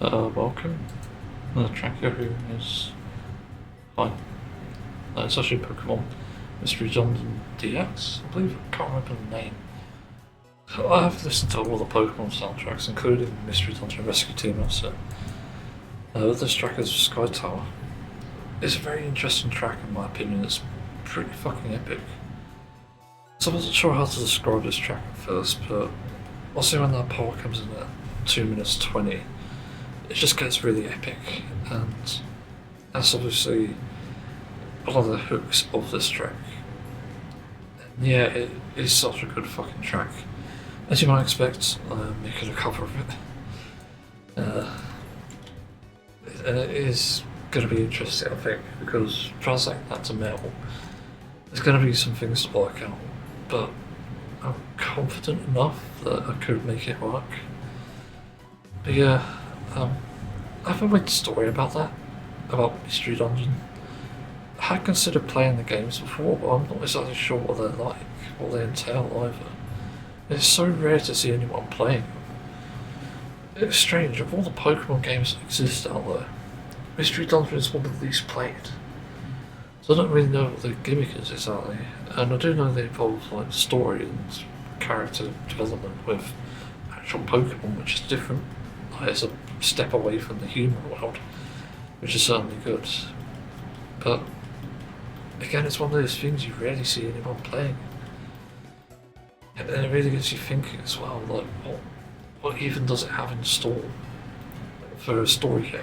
Welcome. The track you're hearing is fine. It's actually Pokemon Mystery Dungeon DX, I believe. I can't remember the name. I have listened to all the Pokemon soundtracks, including Mystery Dungeon Rescue Team also. This track is Sky Tower. It's a very interesting track in my opinion. It's pretty fucking epic. So I wasn't sure how to describe this track at first, but also when that part comes in at 2 minutes 20, it just gets really epic, and that's obviously one of the hooks of this track. And yeah, it is such a good fucking track. As you might expect, I'm making a cover of it. And it is going to be interesting, I think, because translating that to metal, there's going to be some things to work out, but I'm confident enough that I could make it work. But yeah, I have a weird story about that, about Mystery Dungeon. I had considered playing the games before, but I'm not exactly sure what they're like, what they entail either. It's so rare to see anyone playing them. It's strange, of all the Pokemon games that exist out there, Mystery Dungeon is one of the least played. So I don't really know what the gimmick is exactly, and I do know they involve like story and character development with actual Pokemon, which is different. It's a step away from the human world, which is certainly good. But again, it's one of those things you rarely see anyone playing. And it really gets you thinking as well, like what even does it have in store for a story game?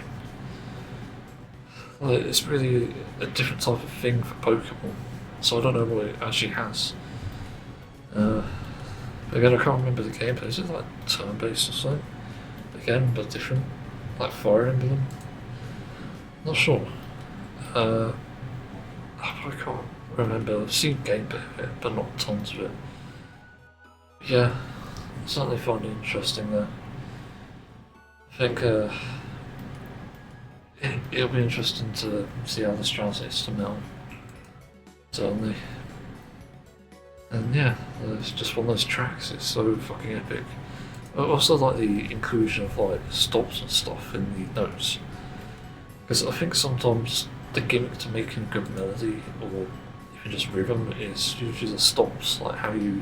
Like, it's really a different type of thing for Pokemon, so I don't know what it actually has. Again, I can't remember the gameplay. Is it like turn-based or something? Again, but different, like Fire Emblem. Not sure. I can't remember. I've seen gameplay of it, but not tons of it. Yeah, certainly find it interesting there. I think it'll be interesting to see how this translates to metal. Certainly. And yeah, it's just one of those tracks. It's so fucking epic. I also like the inclusion of like stops and stuff in the notes, because I think sometimes the gimmick to making a good melody or even just rhythm is usually the stops, like how you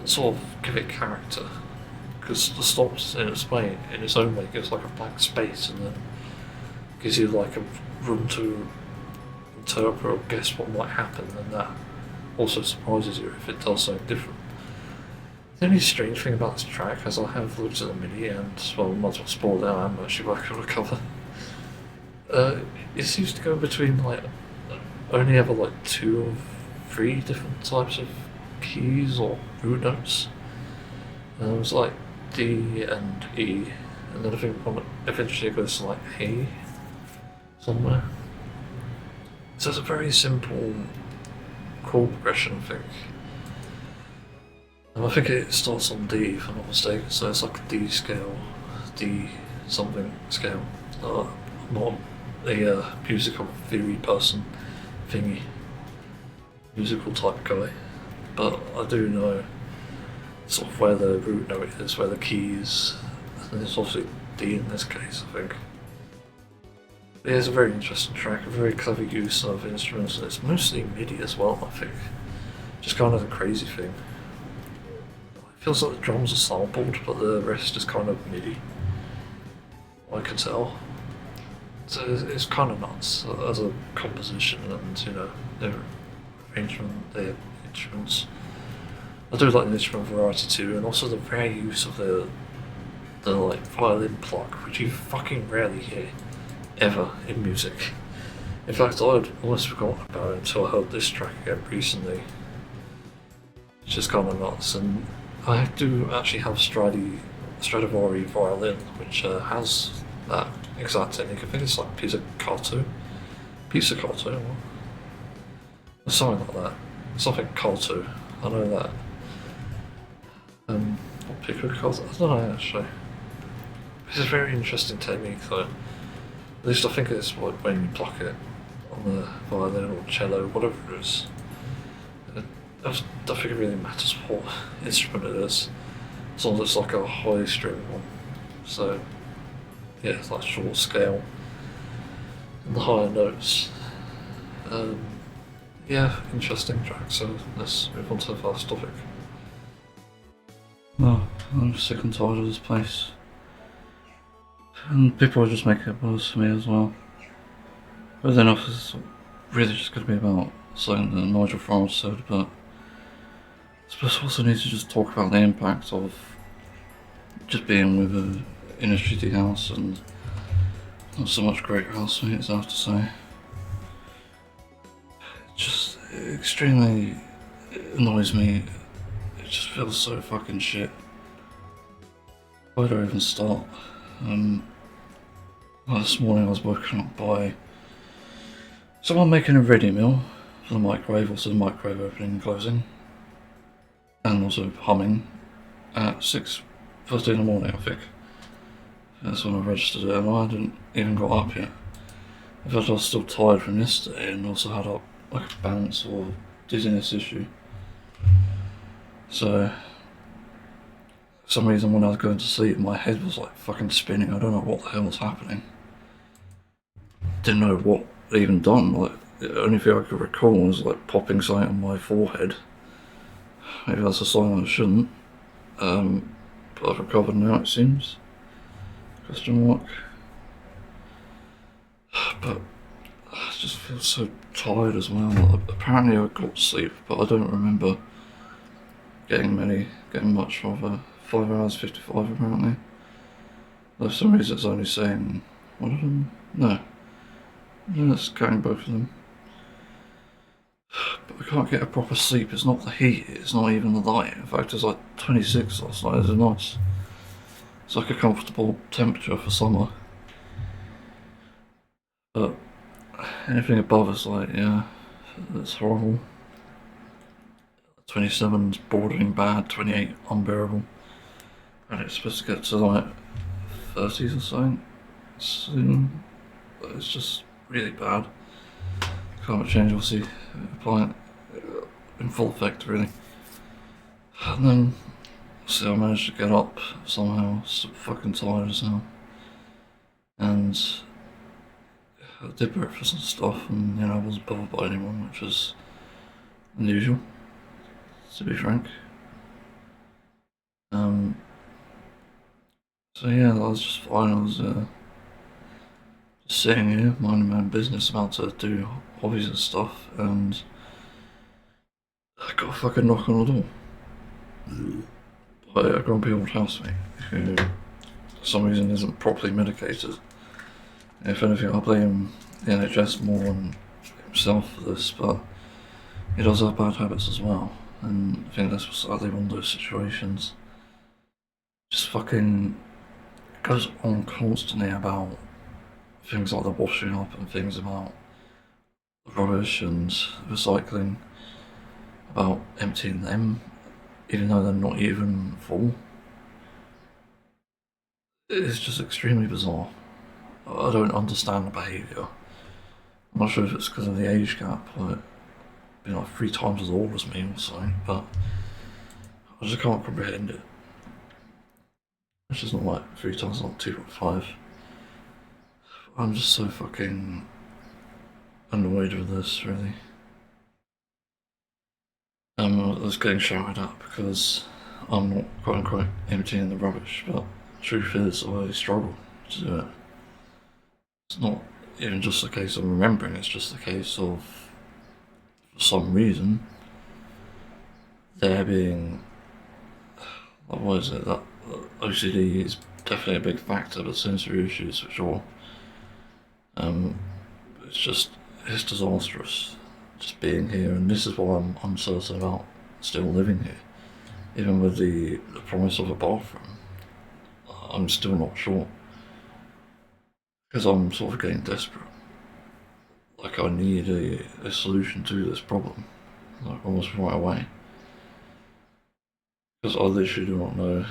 sort of give it character. Because the stops in its own way gives like a blank space and then gives you like a room to interpret or guess what might happen, and that also surprises you if it does something different. The only strange thing about this track, as I have looked at the MIDI and, well, I might as well spoil it now, I'm actually working on a cover. It seems to go between like only ever like 2 or 3 different types of keys or root notes. It's like D and E, and then I think eventually it goes to like A somewhere. So it's a very simple chord progression, I think. I think it starts on D, if I'm not mistaken, so it's like a D scale, D something scale. I'm not a musical theory person, musical type guy, but I do know sort of where the root note is, where the key is, and it's obviously D in this case, I think. It is a very interesting track, a very clever use of instruments, and it's mostly MIDI as well, I think. Just kind of the crazy thing. Feels like the drums are sampled, but the rest is kind of MIDI. I can tell. So it's kind of nuts as a composition, and you know, the arrangement, the instruments. I do like the instrument variety too, and also the rare use of the like violin pluck, which you fucking rarely hear ever in music. In fact, I'd almost forgotten about it until I heard this track again recently. It's just kind of nuts, and I do actually have Stradivari violin, which has that exact technique. I think it's like pizzicato, or something like that. Something Kato, I know that. Or piccocato, I don't know actually. It's a very interesting technique though. At least I think it's when you pluck it on the violin or cello, whatever it is. I don't think it really matters what instrument it is, as long as it's like a high string one. So, yeah, it's like short scale and the higher notes. Um, yeah, interesting track. So let's move on to the first topic. Oh, I'm sick and tired of this place. And people are just making it worse for me as well. But then it's really just going to be about something that Nigel Farage said, but I suppose I also need to just talk about the impact of just being with an inner shitty house and not so much great housemates, I have to say. It just extremely annoys me. It just feels so fucking shit. Where do I even start? Well, this morning I was woken up by someone making a ready meal for the microwave, also the microwave opening and closing, and also humming at 6:30 in the morning, I think. That's when I registered it, and I hadn't even got up yet. In fact, I was still tired from yesterday and also had like a bounce or dizziness issue. So, for some reason when I was going to sleep, my head was like fucking spinning. I don't know what the hell was happening. Didn't know what I'd even done. Like, the only thing I could recall was like popping something on my forehead. Maybe that's a sign I shouldn't. But I've recovered now, it seems. Question mark. But I just feel so tired as well. Apparently I got sleep, but I don't remember getting much of 5 hours 55 apparently. Though for some reason it's only saying one of them. No, it's counting both of them. But I can't get a proper sleep. It's not the heat, it's not even the light. In fact, it's like 26 last night. It's nice. It's like a comfortable temperature for summer. But anything above is like, yeah, it's horrible. 27's bordering bad, 28 unbearable. And it's supposed to get to like 30s or something soon. But it's just really bad. Climate change obviously applying in full effect really. And then I managed to get up somehow, still fucking tired as hell. And I did breakfast and stuff, and I wasn't bothered by anyone, which was unusual, to be frank. So yeah, that was just fine. I was just sitting here, minding my own business, about to do hobbies and stuff, and I got a fucking knock on the door by a grumpy old housemate who, for some reason, isn't properly medicated. If anything, I blame the NHS more than himself for this, but he does have bad habits as well, and I think that's sadly one of those situations. Just fucking goes on constantly about things like the washing up and things about rubbish and recycling, about emptying them, even though they're not even full. It's just extremely bizarre. I don't understand the behaviour. I'm not sure if it's because of the age gap, like being like 3 times as old as me or something, but I just can't comprehend it. It's just not like 3 times, not 2.5. I'm just so fucking annoyed with this, really. I was getting shouted at because I'm not quote unquote emptying the rubbish, but the truth is I struggle to do it. It's not even just a case of remembering, it's just a case of, for some reason, there being, like, what is it, that OCD is definitely a big factor, but sensory issues for sure. It's disastrous just being here, and this is why I'm uncertain about still living here. Even with the promise of a bathroom, I'm still not sure. Because I'm sort of getting desperate. Like I need a solution to this problem, like almost right away. Because I literally do not know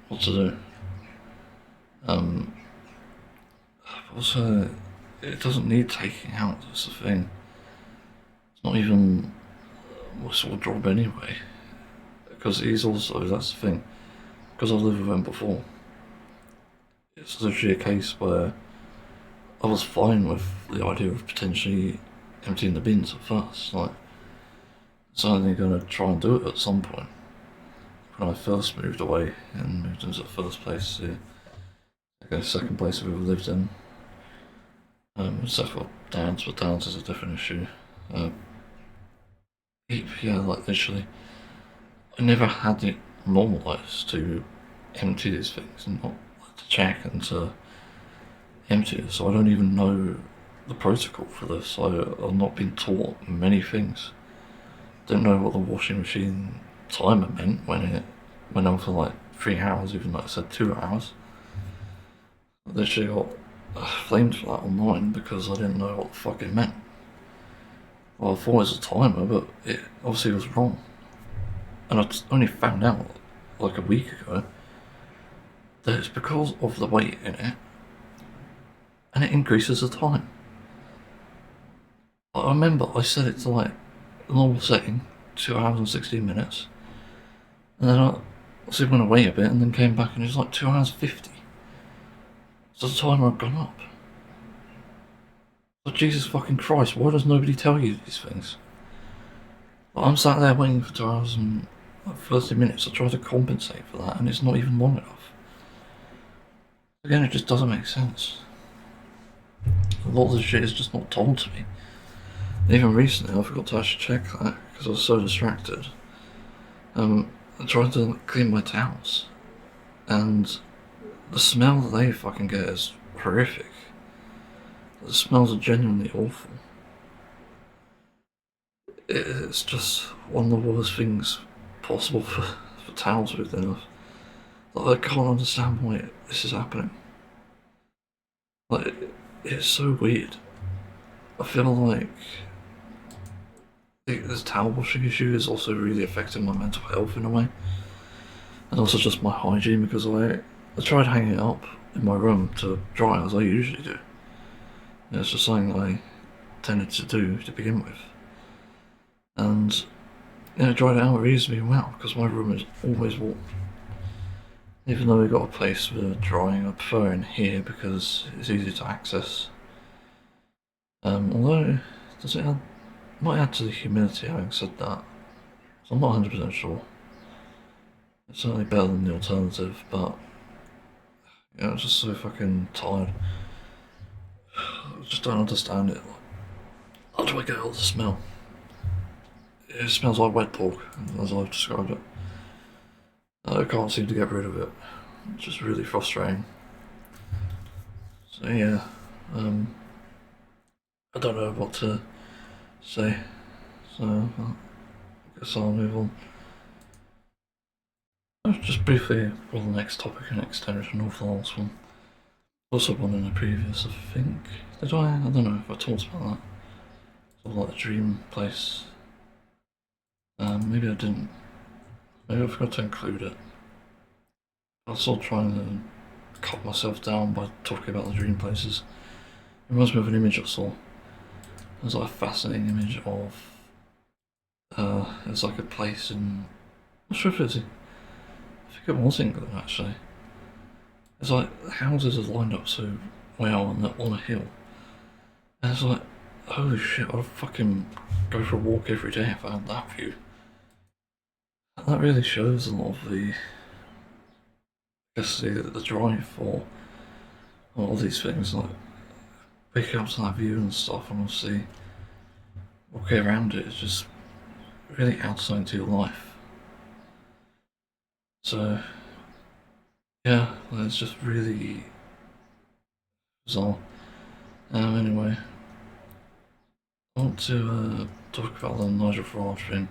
what to do. Also, it doesn't need taking out, that's the thing. It's not even my sort of job anyway. Because he's also, that's the thing, because I've lived with him before. it's literally a case where I was fine with the idea of potentially emptying the bins at first. Like, it's only going to try and do it at some point. When I first moved away and moved into the first place, the second place I've ever lived in, except for Downs, but Downs is a different issue. Yeah, like literally, I never had it normalised to empty these things and not to check and to empty it, so I don't even know the protocol for this. I've not been taught many things. Didn't know what the washing machine timer meant when it went on for like 3 hours, even though it said 2 hours. I literally got flamed for that online because I didn't know what the fuck it meant. Well, I thought it was a timer, but it obviously was wrong. And I only found out like a week ago that it's because of the weight in it, and it increases the time. I remember I set it to like the normal setting, 2 hours and 16 minutes, and then I went away a bit and then came back and it was like 2 hours 50. So the timer had gone up. So Jesus fucking Christ, why does nobody tell you these things? I'm sat there waiting for 2 hours and 30 minutes. I try to compensate for that and it's not even long enough. Again, it just doesn't make sense. A lot of this shit is just not told to me. Even recently, I forgot to actually check that because I was so distracted. I tried to clean my towels, and the smell that they fucking get is horrific. The smells are genuinely awful. It's just one of the worst things possible for towels with enough. Like, I can't understand why this is happening. Like, it's so weird. I feel like this towel washing issue is also really affecting my mental health in a way, and also just my hygiene, because I tried hanging it up in my room to dry as I usually do. And it's just something I tended to do to begin with, and it dried it out reasonably well because my room is always warm. Even though we've got a place for drying, I prefer in here because it's easy to access. Although, does it might add to the humidity, having said that, so I'm not 100% sure. It's certainly better than the alternative, but yeah, I'm just so fucking tired. I just don't understand it. How do I get out of the smell? It smells like wet pork, as I've described it. I can't seem to get rid of it. It's just really frustrating. So yeah, I don't know what to say, so I guess I'll move on. Just briefly, for the next topic and extension of the last one. Also one in the previous, I think. Did I? I don't know if I talked about that. Sort of like the dream place. Maybe I didn't. Maybe I forgot to include it. I was sort of trying to cut myself down by talking about the dream places. It reminds me of an image I saw. There's like a fascinating image of it's like a place in, I'm not sure if it's, I think it was England actually. It's like the houses are lined up so well on a hill, and it's like, holy shit, I'd fucking go for a walk every day if I had that view. And that really shows a lot of the, I guess the drive for all of these things, like waking up to that view and stuff, and obviously walking around it is just really adds something to your life. So yeah, it's just really bizarre. Anyway, I want to talk about the Nigel Farage thing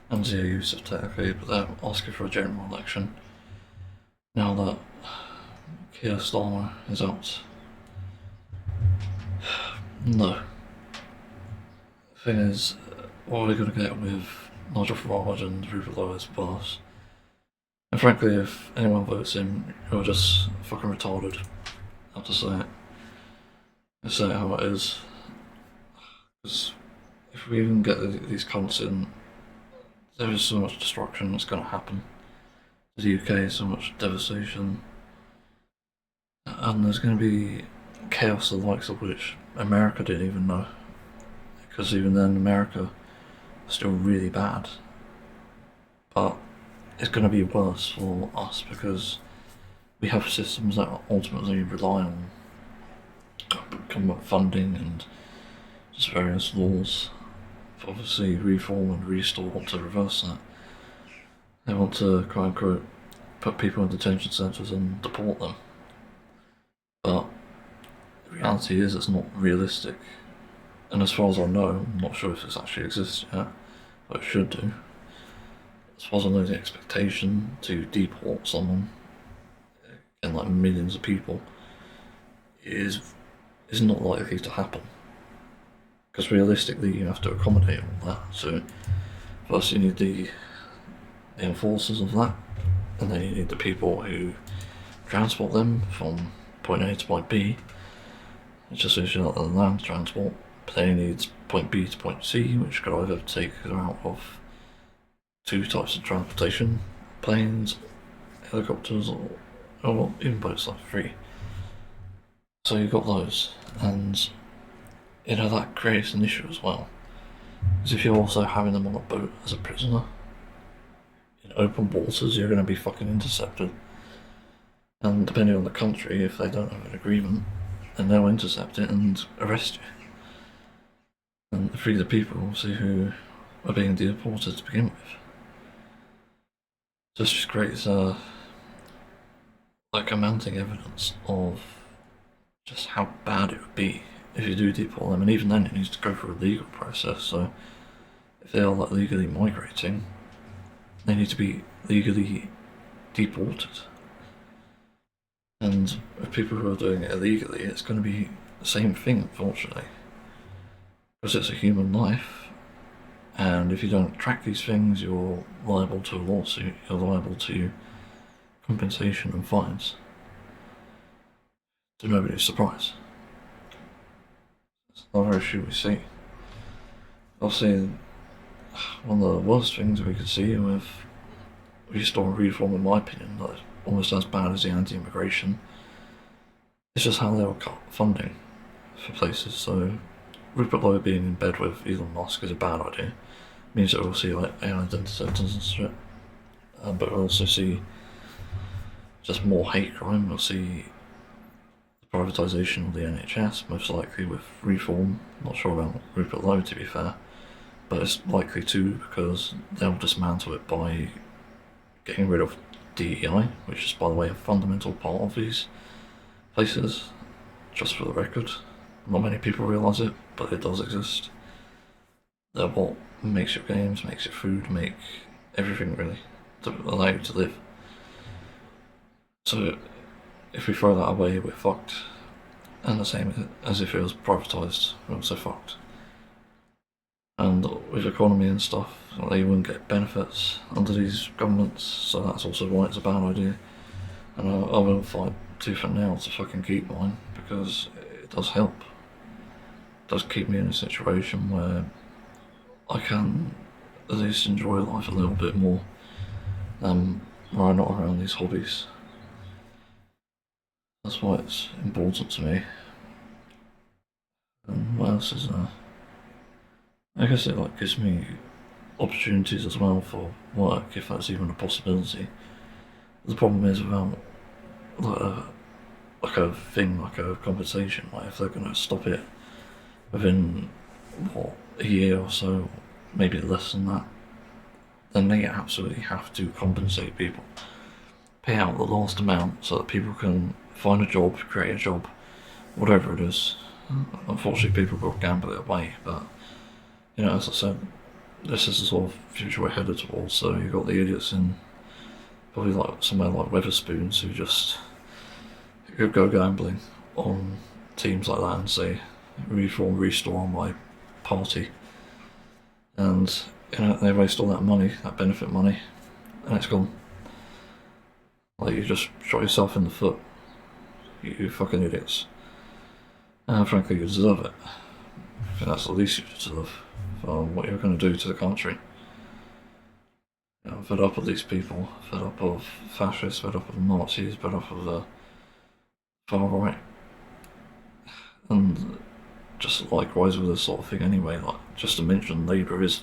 and Zia Yusuf technically, but they're asking for a general election now that Keir Starmer is out. No. The thing is, what are we going to get with Nigel Farage and Rupert Lowe's pass? And frankly, if anyone votes him, you're just fucking retarded. I have to say it. I say it how it is. Because if we even get these cunts in, there is so much destruction that's going to happen to the UK, so much devastation. And there's going to be chaos the likes of which America didn't even know. Because even then, America was still really bad. But it's going to be worse for us because we have systems that ultimately rely on government funding and just various laws. Obviously, Reform and Restore want to reverse that. They want to, quote unquote, put people in detention centres and deport them. But the reality is it's not realistic. And as far as I know, I'm not sure if this actually exists yet, but it should do. As far as I know, the expectation to deport someone, and like millions of people, is not likely to happen. Because realistically, you have to accommodate all that. So first you need the enforcers of that, and then you need the people who transport them from point A to point B, which is essentially like the land transport. But then you need point B to point C, which could either take the route of two types of transportation: planes, helicopters, or even boats, like three. So you've got those, and that creates an issue as well. Because if you're also having them on a boat as a prisoner in open waters, you're going to be fucking intercepted. And depending on the country, if they don't have an agreement, then they'll intercept it and arrest you. And free the people, obviously, who are being deported to begin with. So this just creates like a mounting evidence of just how bad it would be if you do deport them, and even then it needs to go through a legal process. So if they are like legally migrating, they need to be legally deported. And with people who are doing it illegally, it's going to be the same thing, unfortunately, because it's a human life. And if you don't track these things, you're liable to a lawsuit, you're liable to compensation and fines. To nobody's surprise. It's another issue we see. Obviously, one of the worst things we could see with Restore and Reform, in my opinion, that is almost as bad as the anti-immigration, is just how they will cut funding for places. So Rupert Lowe being in bed with Elon Musk is a bad idea. It means that we'll see like AI data centers and shit. But we'll also see just more hate crime. We'll see the privatisation of the NHS, most likely with Reform. Not sure about Rupert Lowe, to be fair, but it's likely to, because they'll dismantle it by getting rid of DEI, which is, by the way, a fundamental part of these places. Just for the record, not many people realise it, but it does exist. They're what makes your games, makes your food, make everything, really, to allow you to live. So if we throw that away, we're fucked. And the same as if it was privatised, we're also fucked. And with economy and stuff, they wouldn't get benefits under these governments, so that's also why it's a bad idea. And I will fight tooth and nail to fucking keep mine, because it does help. It does keep me in a situation where I can at least enjoy life a little bit more, when I'm not around these hobbies. That's why it's important to me. And what else is there? I guess it like gives me opportunities as well for work, if that's even a possibility. The problem is without like a thing, like a compensation, like if they're going to stop it within a year or so, maybe less than that, then they absolutely have to compensate people, pay out the last amount so that people can find a job, create a job, whatever it is. Unfortunately, people will gamble it away, but as I said, this is the sort of future we're headed towards. So you've got the idiots in probably like somewhere like Weatherspoons who just could go gambling on teams like that and say, Reform, Restore on my party, and they waste all that money, that benefit money, and it's gone. Like, you just shot yourself in the foot, you fucking idiots. And frankly, you deserve it. I think that's the least you deserve for what you're going to do to the country. I'm fed up of these people, fed up of fascists, fed up of Nazis, fed up of the far right, and just likewise with this sort of thing anyway. Like, just to mention, Labour is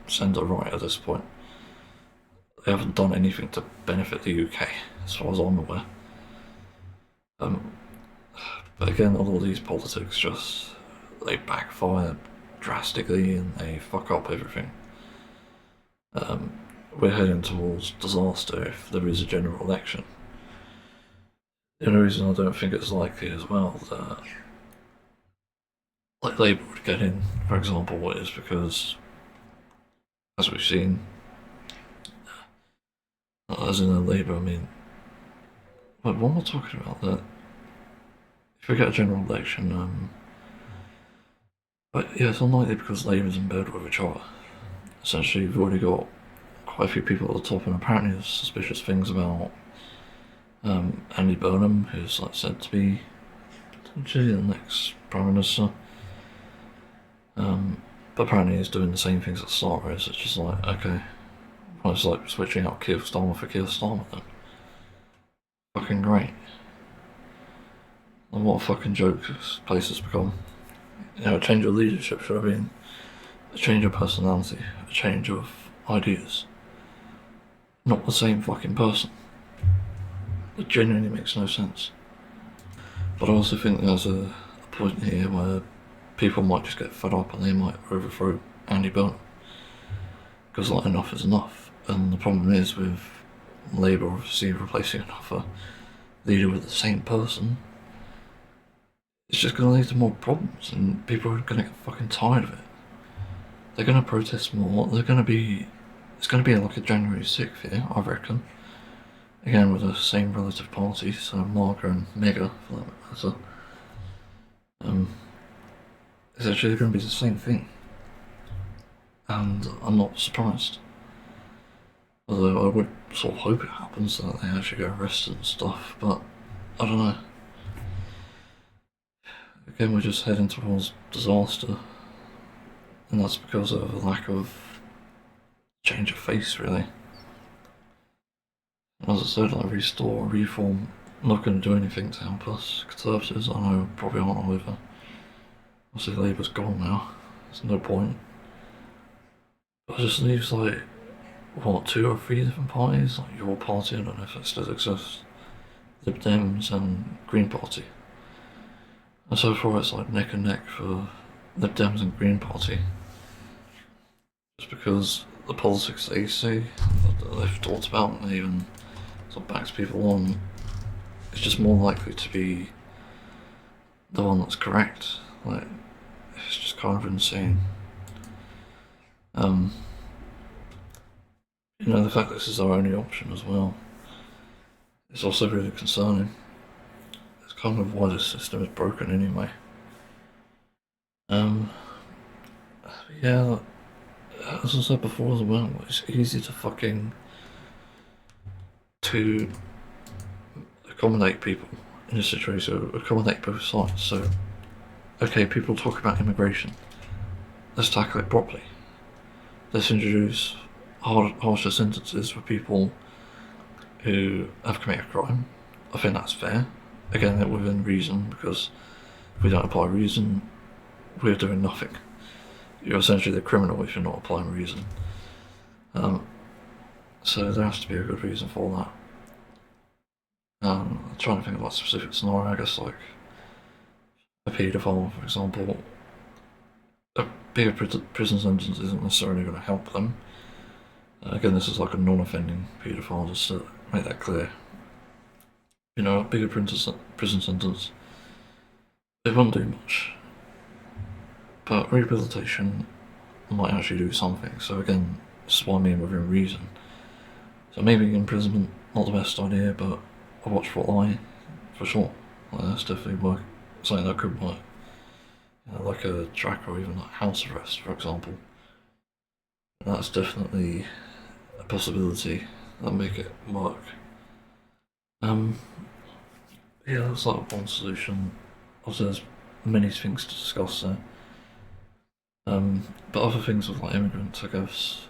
centre right at this point. They haven't done anything to benefit the UK, as far as I'm aware. But again, all of these politics just they backfire drastically and they fuck up everything. We're heading towards disaster if there is a general election. The only reason I don't think it's likely as well that like Labour would get in, for example, is because, as we've seen, as in a Labour, I mean, what am I talking about? That if we get a general election, but yeah, it's unlikely because Labour's in bed with each other. Essentially, you've already got quite a few people at the top, and apparently there's suspicious things about Andy Burnham, who's like said to be potentially the next Prime Minister. But apparently he's doing the same things that Slop is. It's just like, okay, well, it's like switching out Keir Starmer for Keir Starmer then. Fucking great. And what a fucking joke this place has become. You know, a change of leadership should have been a change of personality, a change of ideas. Not the same fucking person. It genuinely makes no sense. But I also think there's a point here where people might just get fed up and they might overthrow Andy Burnham. Because like, enough is enough. And the problem is with Labour obviously replacing another leader with the same person, it's just going to lead to more problems and people are going to get fucking tired of it. They're going to protest more. It's going to be like a January 6th here, I reckon. Again, with the same relative parties, so Margaret and Mega, for that matter. It's actually going to be the same thing. And I'm not surprised. Although I would sort of hope it happens, that they actually get arrested and stuff, but I don't know. Again, we're just heading towards disaster. And that's because of a lack of change of face, really. As I said, like restore, reform, not going to do anything to help us. Conservatives, I know, probably aren't either. Obviously, Labour's gone now. There's no point. But it just leaves like, what, 2 or 3 different parties? Like your party, I don't know if it still exists. Lib Dems and Green Party. And so far it's like neck and neck for Lib Dems and Green Party. Just because the politics they say, that they've talked about and they even sort of backs people on, it's just more likely to be the one that's correct. Like, it's just kind of insane. You know, the fact that this is our only option as well is also really concerning. It's kind of why this system is broken anyway. Yeah, as I said before as well, it's easy to accommodate people in this situation, accommodate both sides. So, okay, people talk about immigration. Let's tackle it properly. Let's introduce harsher sentences for people who have committed a crime. I think that's fair. Again, within reason, because if we don't apply reason, we're doing nothing. You're essentially the criminal if you're not applying reason. So there has to be a good reason for that. I'm trying to think about a specific scenario, I guess like a paedophile, for example. A bigger prison sentence isn't necessarily going to help them. Again, this is like a non-offending paedophile, just to make that clear. You know, a bigger prison sentence, it won't do much. But rehabilitation might actually do something. So again, this is what I mean within reason. So maybe imprisonment, not the best idea, but a watchful eye, for sure. Like, that's definitely something that could work. You know, like a tracker or even like house arrest, for example. That's definitely a possibility that'll make it work. Yeah, that's like one solution. Also, there's many things to discuss there. But other things with like immigrants, I guess,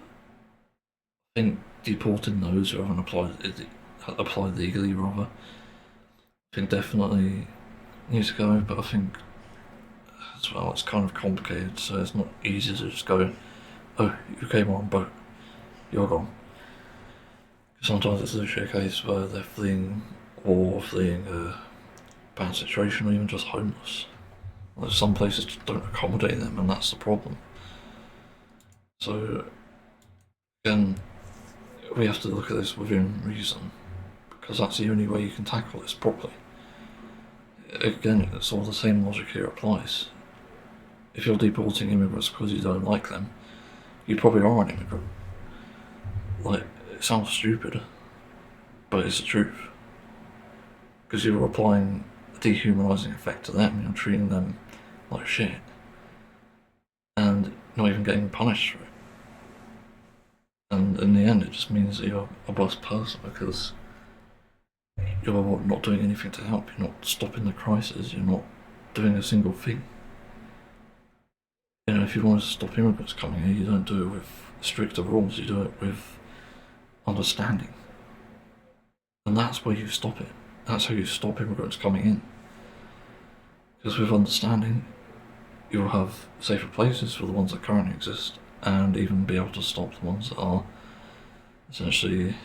I think deporting those who haven't applied legally, rather, I think definitely needs to go, but I think as well it's kind of complicated, so it's not easy to just go, oh, you came on boat, you're gone. Sometimes it's literally a case where they're fleeing war, fleeing a bad situation, or even just homeless. Like some places just don't accommodate them, and that's the problem. So, again, we have to look at this within reason, because that's the only way you can tackle this properly. Again, it's all the same logic here applies. If you're deporting immigrants because you don't like them, you probably are an immigrant. Like, it sounds stupid, but it's the truth. Because you're applying a dehumanising effect to them, you're treating them like shit, and not even getting punished for it. And in the end, it just means that you're a worse person because you're not doing anything to help, you're not stopping the crisis, you're not doing a single thing. You know, if you want to stop immigrants coming here, you don't do it with stricter rules, you do it with understanding. And that's where you stop it. That's how you stop immigrants coming in. Because with understanding, you'll have safer places for the ones that currently exist, and even be able to stop the ones that are essentially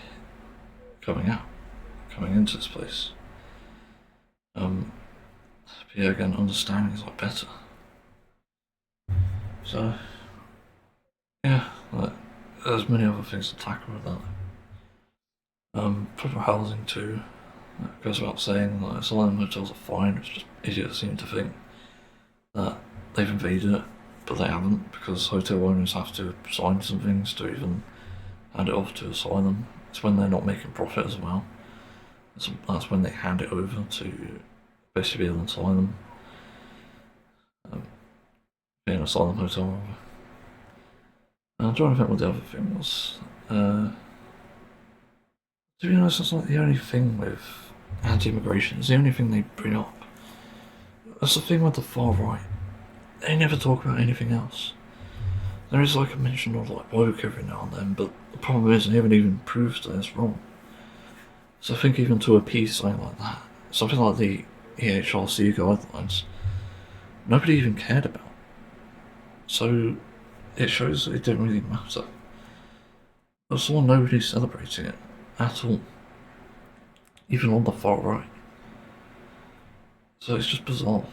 coming into this place. But yeah, again, understanding is like better. So, yeah, like, there's many other things to tackle with that. Proper housing too. It goes without saying, like, asylum hotels are fine, it's just idiots seem to think that they've invaded it, but they haven't, because hotel owners have to sign some things to even hand it off to asylum. It's when they're not making profit as well. That's when they hand it over to basically an asylum. An asylum hotel. I'm trying to think what the other thing was. To be honest, that's not the only thing with anti-immigration. It's the only thing they bring up. That's the thing with the far right. They never talk about anything else. There is like a mention of like woke every now and then, but the problem is they haven't even proved that it's wrong. So I think even to a piece something like that, something like the EHRC guidelines, nobody even cared about. So it shows that it didn't really matter. I saw nobody celebrating it at all, even on the far right. So it's just bizarre.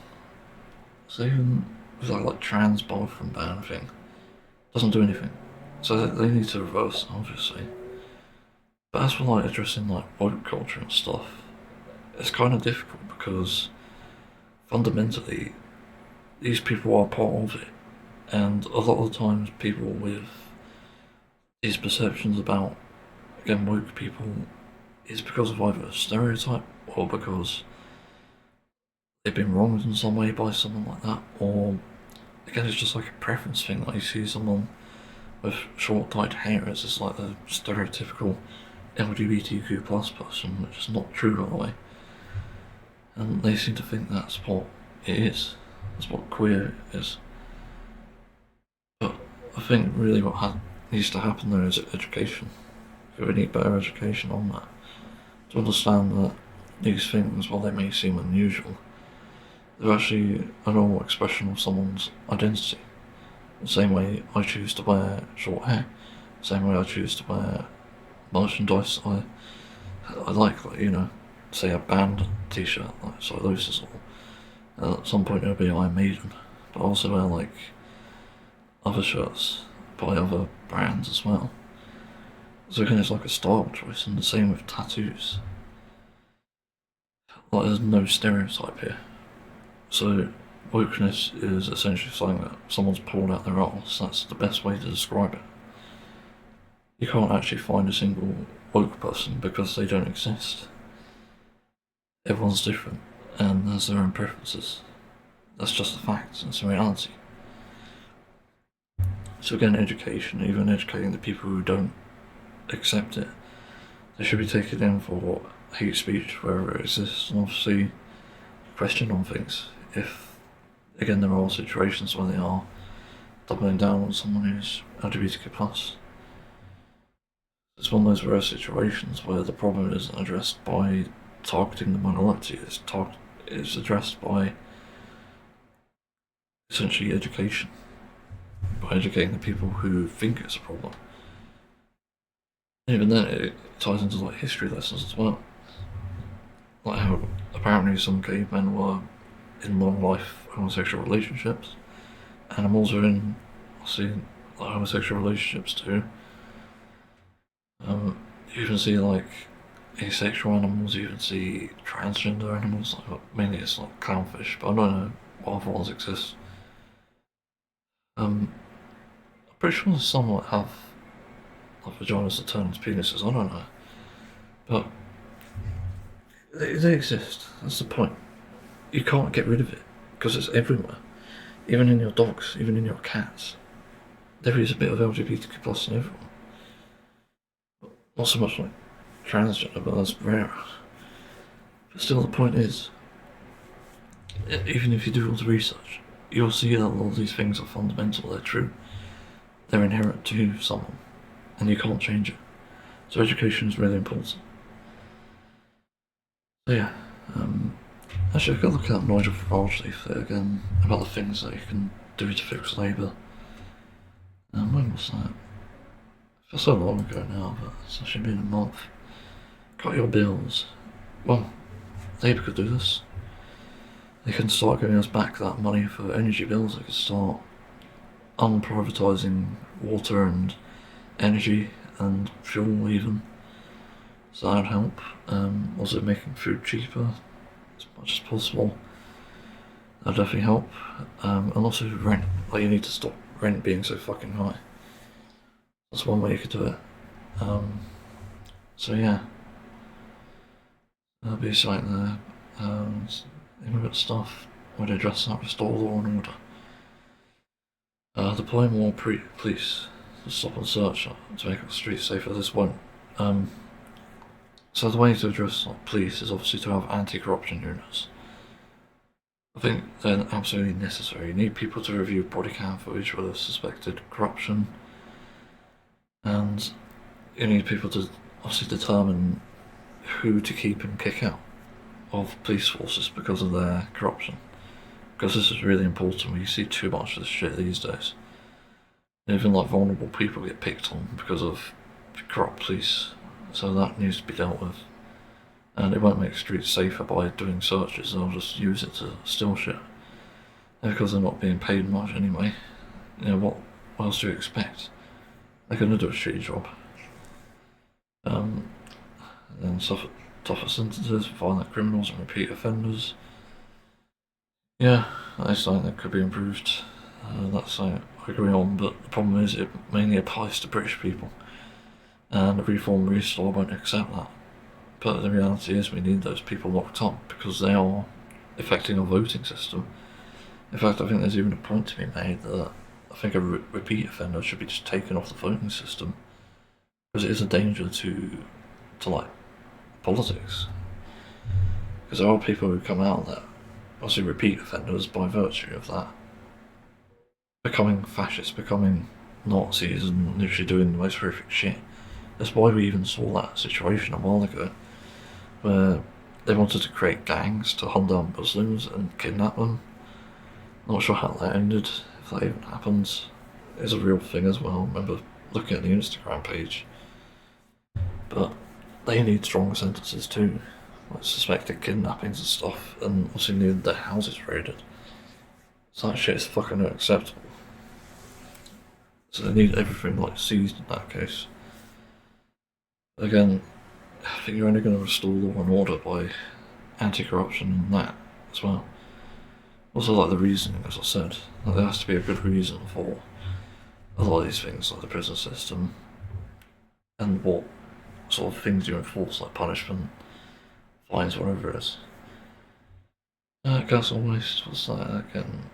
So even with that like trans bathroom ban thing, doesn't do anything. So they need to reverse, obviously. But as for like addressing like woke culture and stuff, it's kind of difficult because fundamentally these people are part of it, and a lot of the times people with these perceptions about, again, woke people is because of either a stereotype or because they've been wronged in some way by someone like that, or again it's just like a preference thing. Like you see someone with short dyed hair, it's just like the stereotypical LGBTQ plus person, which is not true by the way. And they seem to think that's what it is. That's what queer is. But I think really what needs to happen there is education. We need better education on that. To understand that these things, while they may seem unusual, they're actually a normal expression of someone's identity. The same way I choose to wear short hair, the same way I choose to wear merchandise I like, you know, say a band t-shirt, like Silosis, or at some point it'll be I'm Maiden, but I also wear like other shirts by other brands as well. So again, it's like a style choice, and the same with tattoos. Like there's no stereotype here. So wokeness is essentially something that someone's pulled out their arse. That's the best way to describe it. You can't actually find a single woke person because they don't exist. Everyone's different and has their own preferences. That's just a fact, it's a reality. So again, education, even educating the people who don't accept it, they should be taken in for hate speech wherever it exists, and obviously question on things. If, again, there are situations where they are doubling down on someone who's LGBTQ+. It's one of those rare situations where the problem isn't addressed by targeting the minority. It's addressed by essentially education, by educating the people who think it's a problem. And even then, it ties into like history lessons as well, like how apparently some cavemen were in long life homosexual relationships. Animals are in, obviously, like homosexual relationships too. You even see like asexual animals, you even see transgender animals, like mainly it's like clownfish, but I don't know what other ones exist. I'm pretty sure some might have like vaginas that turn into penises, I don't know. But they exist, that's the point. You can't get rid of it, because it's everywhere. Even in your dogs, even in your cats. There is a bit of LGBTQ plus in everyone. Not so much like transgender, but that's rare. But still, the point is, even if you do all the research, you'll see that a lot of these things are fundamental, they're true. They're inherent to someone, and you can't change it. So education is really important. So yeah, actually I've got to look at Nigel Farage leaf there again, about the things that you can do to fix labour. When was that? It feels so long ago now, but it's actually been a month. Cut your bills. Well, Labour could do this. They can start giving us back that money for energy bills. They could start unprivatising water and energy and fuel even. So that would help. Also making food cheaper as much as possible. That would definitely help. And also rent. Like, you need to stop rent being so fucking high. That's one way you could do it. So yeah. There'll be something there. Immigrant stuff would address that, restore law and order. Deploy more police to stop and search to make the streets safer. This won't. So the way to address police is obviously to have anti-corruption units. I think they're absolutely necessary. You need people to review body cam footage with suspected corruption, and you need people to obviously determine who to keep and kick out of police forces because of their corruption. Because this is really important. We see too much of this shit these days. Even like vulnerable people get picked on because of corrupt police. So that needs to be dealt with. And it won't make streets safer by doing searches, they'll just use it to steal shit. And because they're not being paid much anyway, you know, what else do you expect? They're gonna do a shitty job. And suffer tougher sentences for violent criminals and repeat offenders. Yeah, that's something that could be improved. That's something I agree on, but the problem is it mainly applies to British people. And the Reform Restore won't accept that. But the reality is we need those people locked up because they are affecting our voting system. In fact, I think there's even a point to be made that I think a repeat offender should be just taken off the voting system because it is a danger to like politics. Because there are people who come out that obviously repeat offenders by virtue of that, becoming fascists, becoming Nazis, and literally doing the most horrific shit. That's why we even saw that situation a while ago, where they wanted to create gangs to hunt down Muslims and kidnap them. Not sure how that ended, if that even happened. It's a real thing as well. I remember looking at the Instagram page. But they need strong sentences too, like suspected kidnappings and stuff, and also needed their houses raided. So that shit is fucking unacceptable. So they need everything like seized in that case. Again, I think you're only going to restore law and order by anti-corruption and that as well. Also, like the reasoning, as I said, like there has to be a good reason for a lot of these things, like the prison system, and what sort of things you enforce, like punishment, fines, whatever it is. Council waste, what's that again?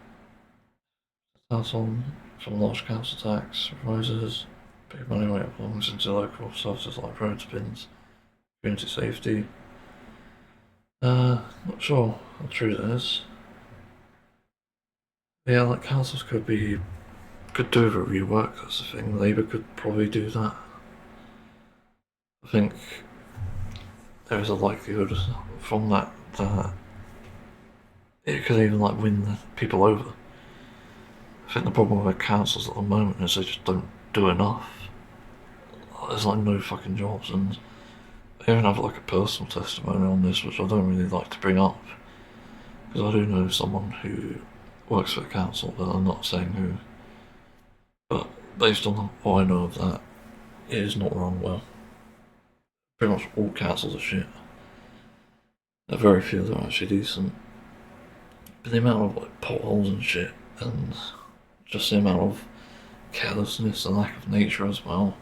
That's on from large council tax, rises, big money where it belongs into local services like roads, bins, community safety. Not sure how true that is. Yeah, like councils could do with a rework, that's the thing. Labour could probably do that. I think there is a likelihood from that that it could even like win the people over. I think the problem with councils at the moment is they just don't do enough. There's like no fucking jobs, and I even have like a personal testimony on this, which I don't really like to bring up, because I do know someone who works for the council, but I'm not saying who. But based on what I know of that, it is not run well. Pretty much all councils are shit. There are very few that are actually decent. But the amount of like potholes and shit, and just the amount of carelessness and lack of nature as well.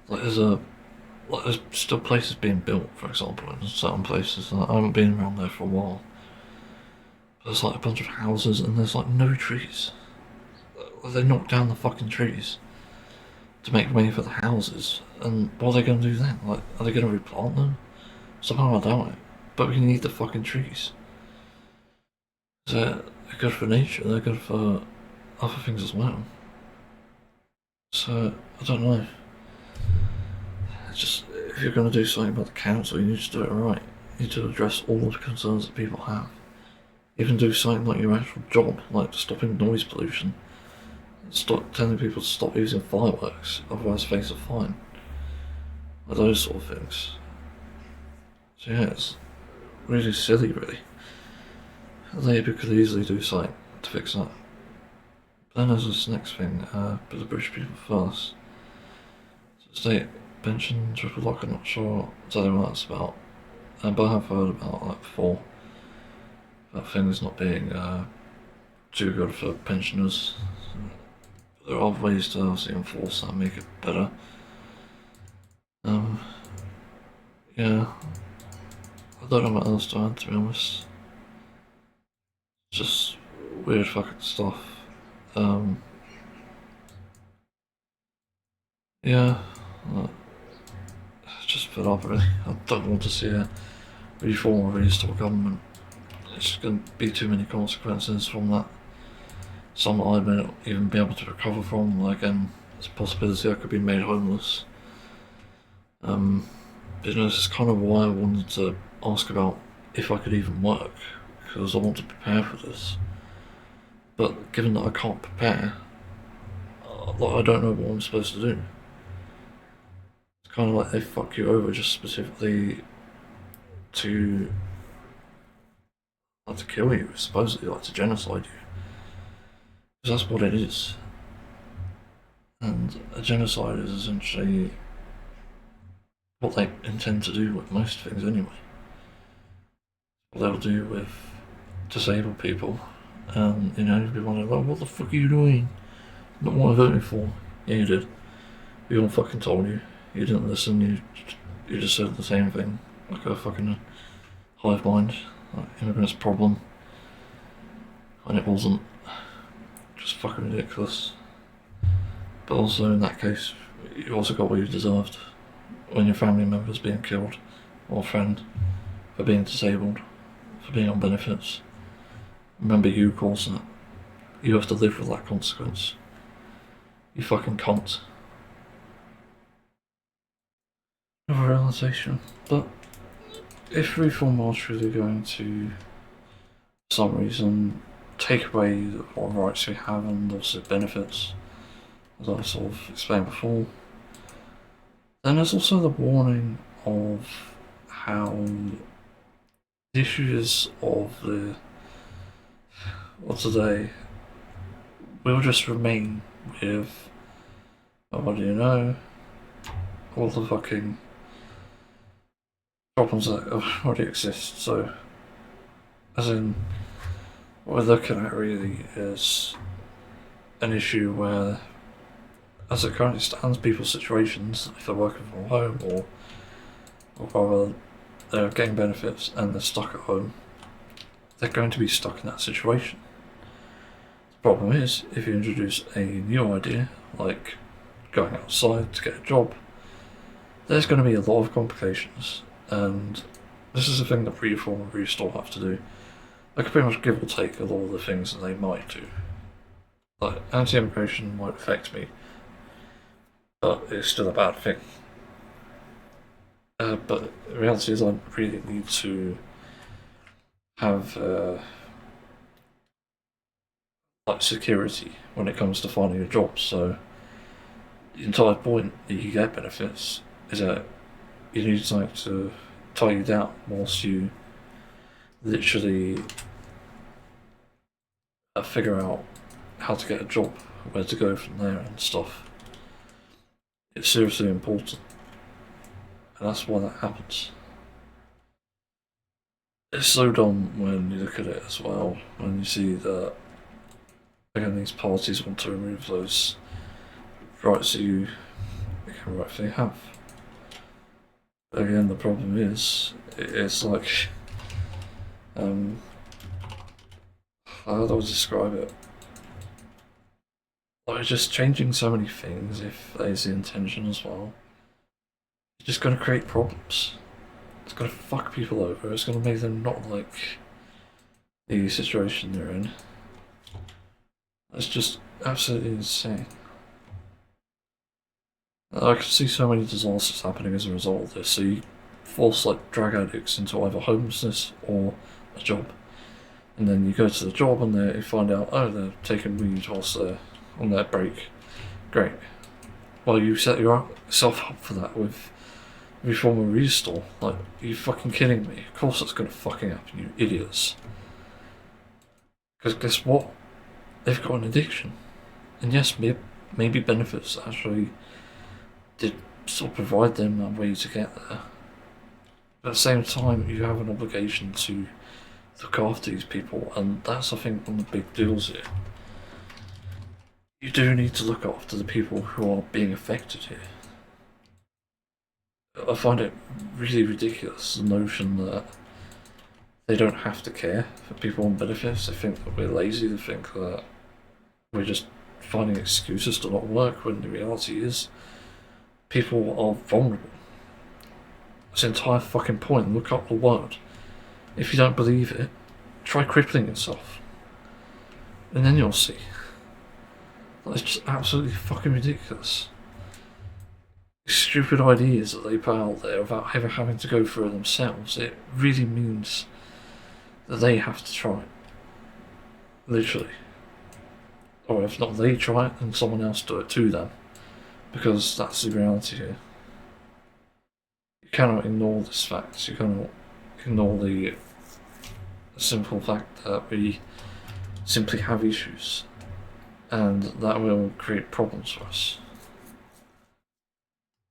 Like there's still places being built, for example, in certain places. I haven't been around there for a while. There's like a bunch of houses and there's like no trees. They knock down the fucking trees to make way for the houses. And what are they going to do then? Like, are they going to replant them? Somehow I doubt it. But we need the fucking trees. They're good for nature, they're good for other things as well. So, I don't know. It's just, if you're going to do something about the council, you need to do it right. You need to address all the concerns that people have. Even do something like your actual job, like stopping noise pollution. Stop telling people to stop using fireworks, otherwise face a fine. Like those sort of things. So yeah, it's really silly, really. They could easily do something to fix that. But then there's this next thing, but the British people first. So state pension, triple lock, I'm not sure exactly what that's about. But I have heard about that before. That things not being too good for pensioners. There are ways to obviously enforce that and make it better. Yeah. I don't know what else to add, to be honest. Just weird fucking stuff. Yeah. Just fed up, really. I don't want to see a reform or restore government. It's going to be too many consequences from that. Some that I may not even be able to recover from. Like, again, there's a possibility I could be made homeless. But, this is kind of why I wanted to ask about if I could even work, because I want to prepare for this. But given that I can't prepare, I don't know what I'm supposed to do. It's kind of like they fuck you over just specifically to kill you, supposedly, like to genocide you. Because that's what it is. And a genocide is essentially what they intend to do with most things anyway. What they'll do with disabled people. And, you'll be wondering, well, what the fuck are you doing? Not what I voted for. Yeah, you did. We all fucking told you. You didn't listen, you just said the same thing. Like a fucking hive mind. Like immigrants' problem. And it wasn't. Just fucking ridiculous. But also in that case, you also got what you deserved. When your family member's being killed, or a friend, for being disabled, for being on benefits. Remember, you caused that. You have to live with that consequence. You fucking can't. Another realisation. But if reform was really going to, for some reason, take away what rights we have and also benefits, as I sort of explained before, then there's also the warning of how the issues of the today will just remain with, what do you know, all the fucking problems that already exist. So, as in, what we're looking at really is an issue where, as it currently stands, people's situations, if they're working from home or rather they're getting benefits and they're stuck at home, they're going to be stuck in that situation. The problem is, if you introduce a new idea, like going outside to get a job, there's going to be a lot of complications, and this is the thing that Reform and Restore have to do. They can pretty much give or take a lot of the things that they might do. Like, anti-immigration won't affect me, but it's still a bad thing. But the reality is, I really need to have like security when it comes to finding a job. So the entire point that you get benefits is that you need something to tie you down whilst you literally figure out how to get a job, where to go from there and stuff. It's seriously important, and that's why that happens. It's so dumb when you look at it as well, when you see that again these parties want to remove those rights that you can rightfully have. But again, the problem is, it's like, how do I describe it? Like, just changing so many things, if there's the intention as well, it's just going to create problems. It's going to fuck people over, it's going to make them not like the situation they're in. It's just absolutely insane. I can see so many disasters happening as a result of this. So you force like drug addicts into either homelessness or a job, and then you go to the job and you find out, oh, they're taking weed whilst they're on their break. Great. Well, you set yourself up for that with every form of restore. Like, are you fucking kidding me? Of course that's going to fucking happen, you idiots. Because guess what? They've got an addiction. And yes, maybe benefits actually did sort of provide them a way to get there. But at the same time, you have an obligation to look after these people, and that's, I think, one of the big deals here. You do need to look after the people who are being affected here. I find it really ridiculous, the notion that they don't have to care for people on benefits. They think that we're lazy, they think that we're just finding excuses to not work, when the reality is people are vulnerable. It's the entire fucking point. Look up the word. If you don't believe it, try crippling yourself. And then you'll see. It's just absolutely fucking ridiculous. These stupid ideas that they put out there without ever having to go through it themselves, it really means that they have to try it. Literally. Or if not they try it, then someone else do it to them. Because that's the reality here. You cannot ignore this fact. You cannot ignore the simple fact that we simply have issues, and that will create problems for us.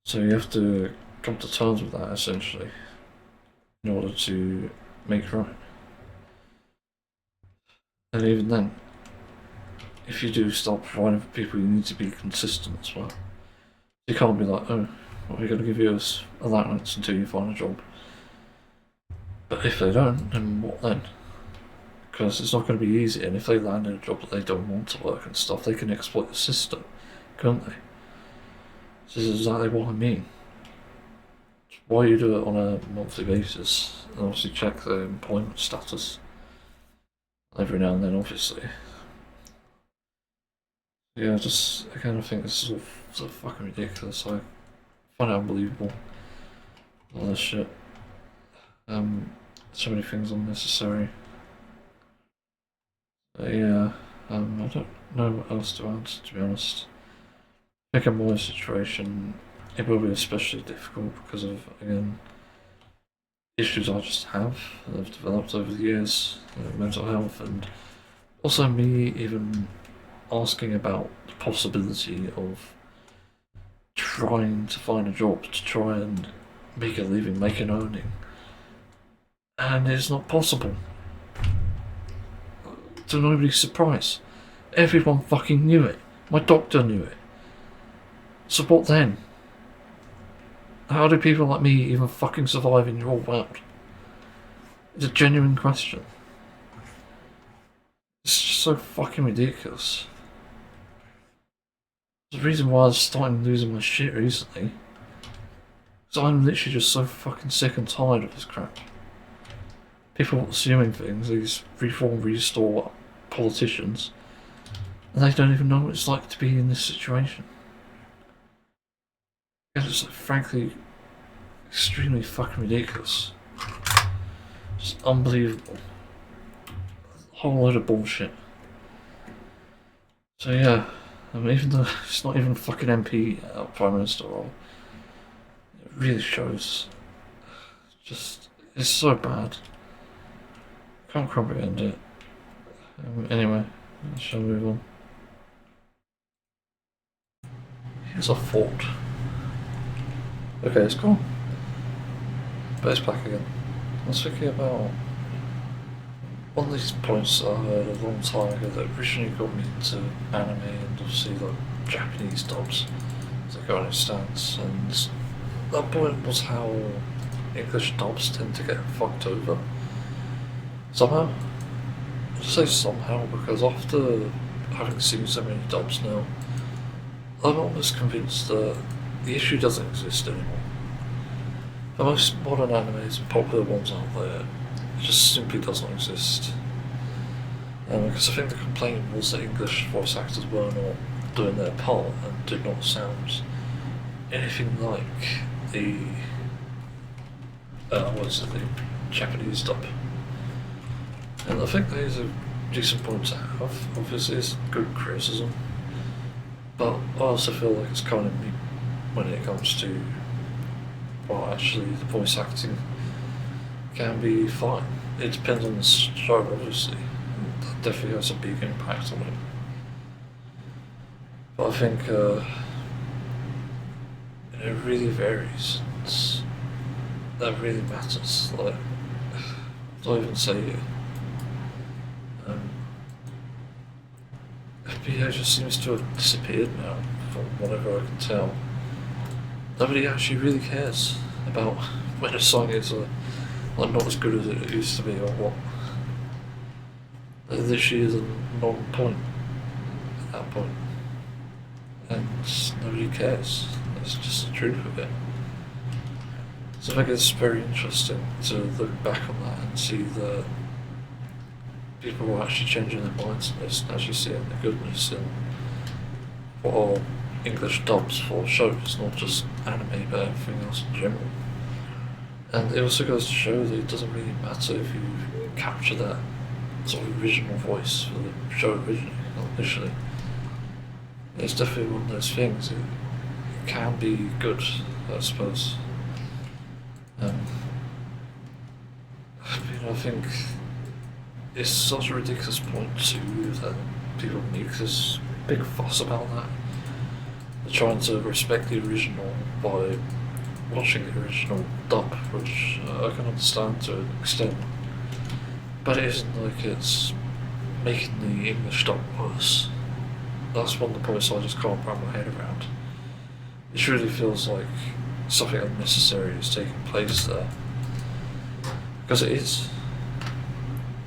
So you have to come to terms with that, essentially, in order to make it right. And even then, if you do start providing for people, you need to be consistent as well. You can't be like, oh, well, we're going to give you allowance until you find a job. But if they don't, then what then? Because it's not going to be easy, and if they land in a job that they don't want to work and stuff, they can exploit the system, can't they? This is exactly what I mean. It's why you do it on a monthly basis, and obviously check the employment status every now and then, obviously. Yeah, just, again, I think this is all so fucking ridiculous. I find it unbelievable. All this shit. So many things unnecessary. Yeah, I don't know what else to add, to be honest. I think in my situation, it will be especially difficult because of, again, issues I just have that have developed over the years, mental health, and also me even asking about the possibility of trying to find a job to try and make a living, make an earning. And it's not possible. To nobody's surprise. Everyone fucking knew it. My doctor knew it. So what then? How do people like me even fucking survive in your world? It's a genuine question. It's just so fucking ridiculous. The reason why I was starting losing my shit recently is I'm literally just so fucking sick and tired of this crap. People assuming things, these reform, restore politicians, and they don't even know what it's like to be in this situation. It's frankly extremely fucking ridiculous. Just unbelievable. A whole load of bullshit. So yeah, I mean, even though it's not even fucking MP Prime Minister role, it really shows. Just, it's so bad. Can't comprehend it. Anyway, I shall move on. Here's a fort. Okay, it's gone. But it's back again. I was thinking about one of these points that I heard a long time ago that originally got me into anime and obviously like Japanese dubs as I got in stance, and that point was how English dubs tend to get fucked over. Somehow. I just say somehow because after having seen so many dubs now, I'm almost convinced that the issue doesn't exist anymore. For most modern animes and popular ones out there, it just simply does not exist. Because I think the complaint was that English voice actors were not doing their part and did not sound anything like the the Japanese dub. And I think that is a decent point to have. Obviously, it's good criticism, but I also feel like it's kind of neat when it comes to, well, actually, the voice acting can be fine. It depends on the show, obviously. That definitely has a big impact on it. But I think it really varies. That really matters. Like, don't even say it. FBA just seems to have disappeared now, from whatever I can tell. Nobody actually really cares about when a song is like not as good as it used to be or what. There literally is a non-point at that point. And nobody cares. That's just the truth of it. So I think it's very interesting to look back on that and see that people are actually changing their minds on this and actually seeing the goodness in what are English dubs for shows, not just anime but everything else in general. And it also goes to show that it doesn't really matter if you capture that sort of original voice for the show originally, not initially. It's definitely one of those things. It can be good, I suppose. I think it's such a ridiculous point too that people make this big fuss about that. They're trying to respect the original by watching the original dub, which I can understand to an extent. But it isn't like it's making the English dub worse. That's one of the points I just can't wrap my head around. It truly feels like something unnecessary is taking place there. Because it is.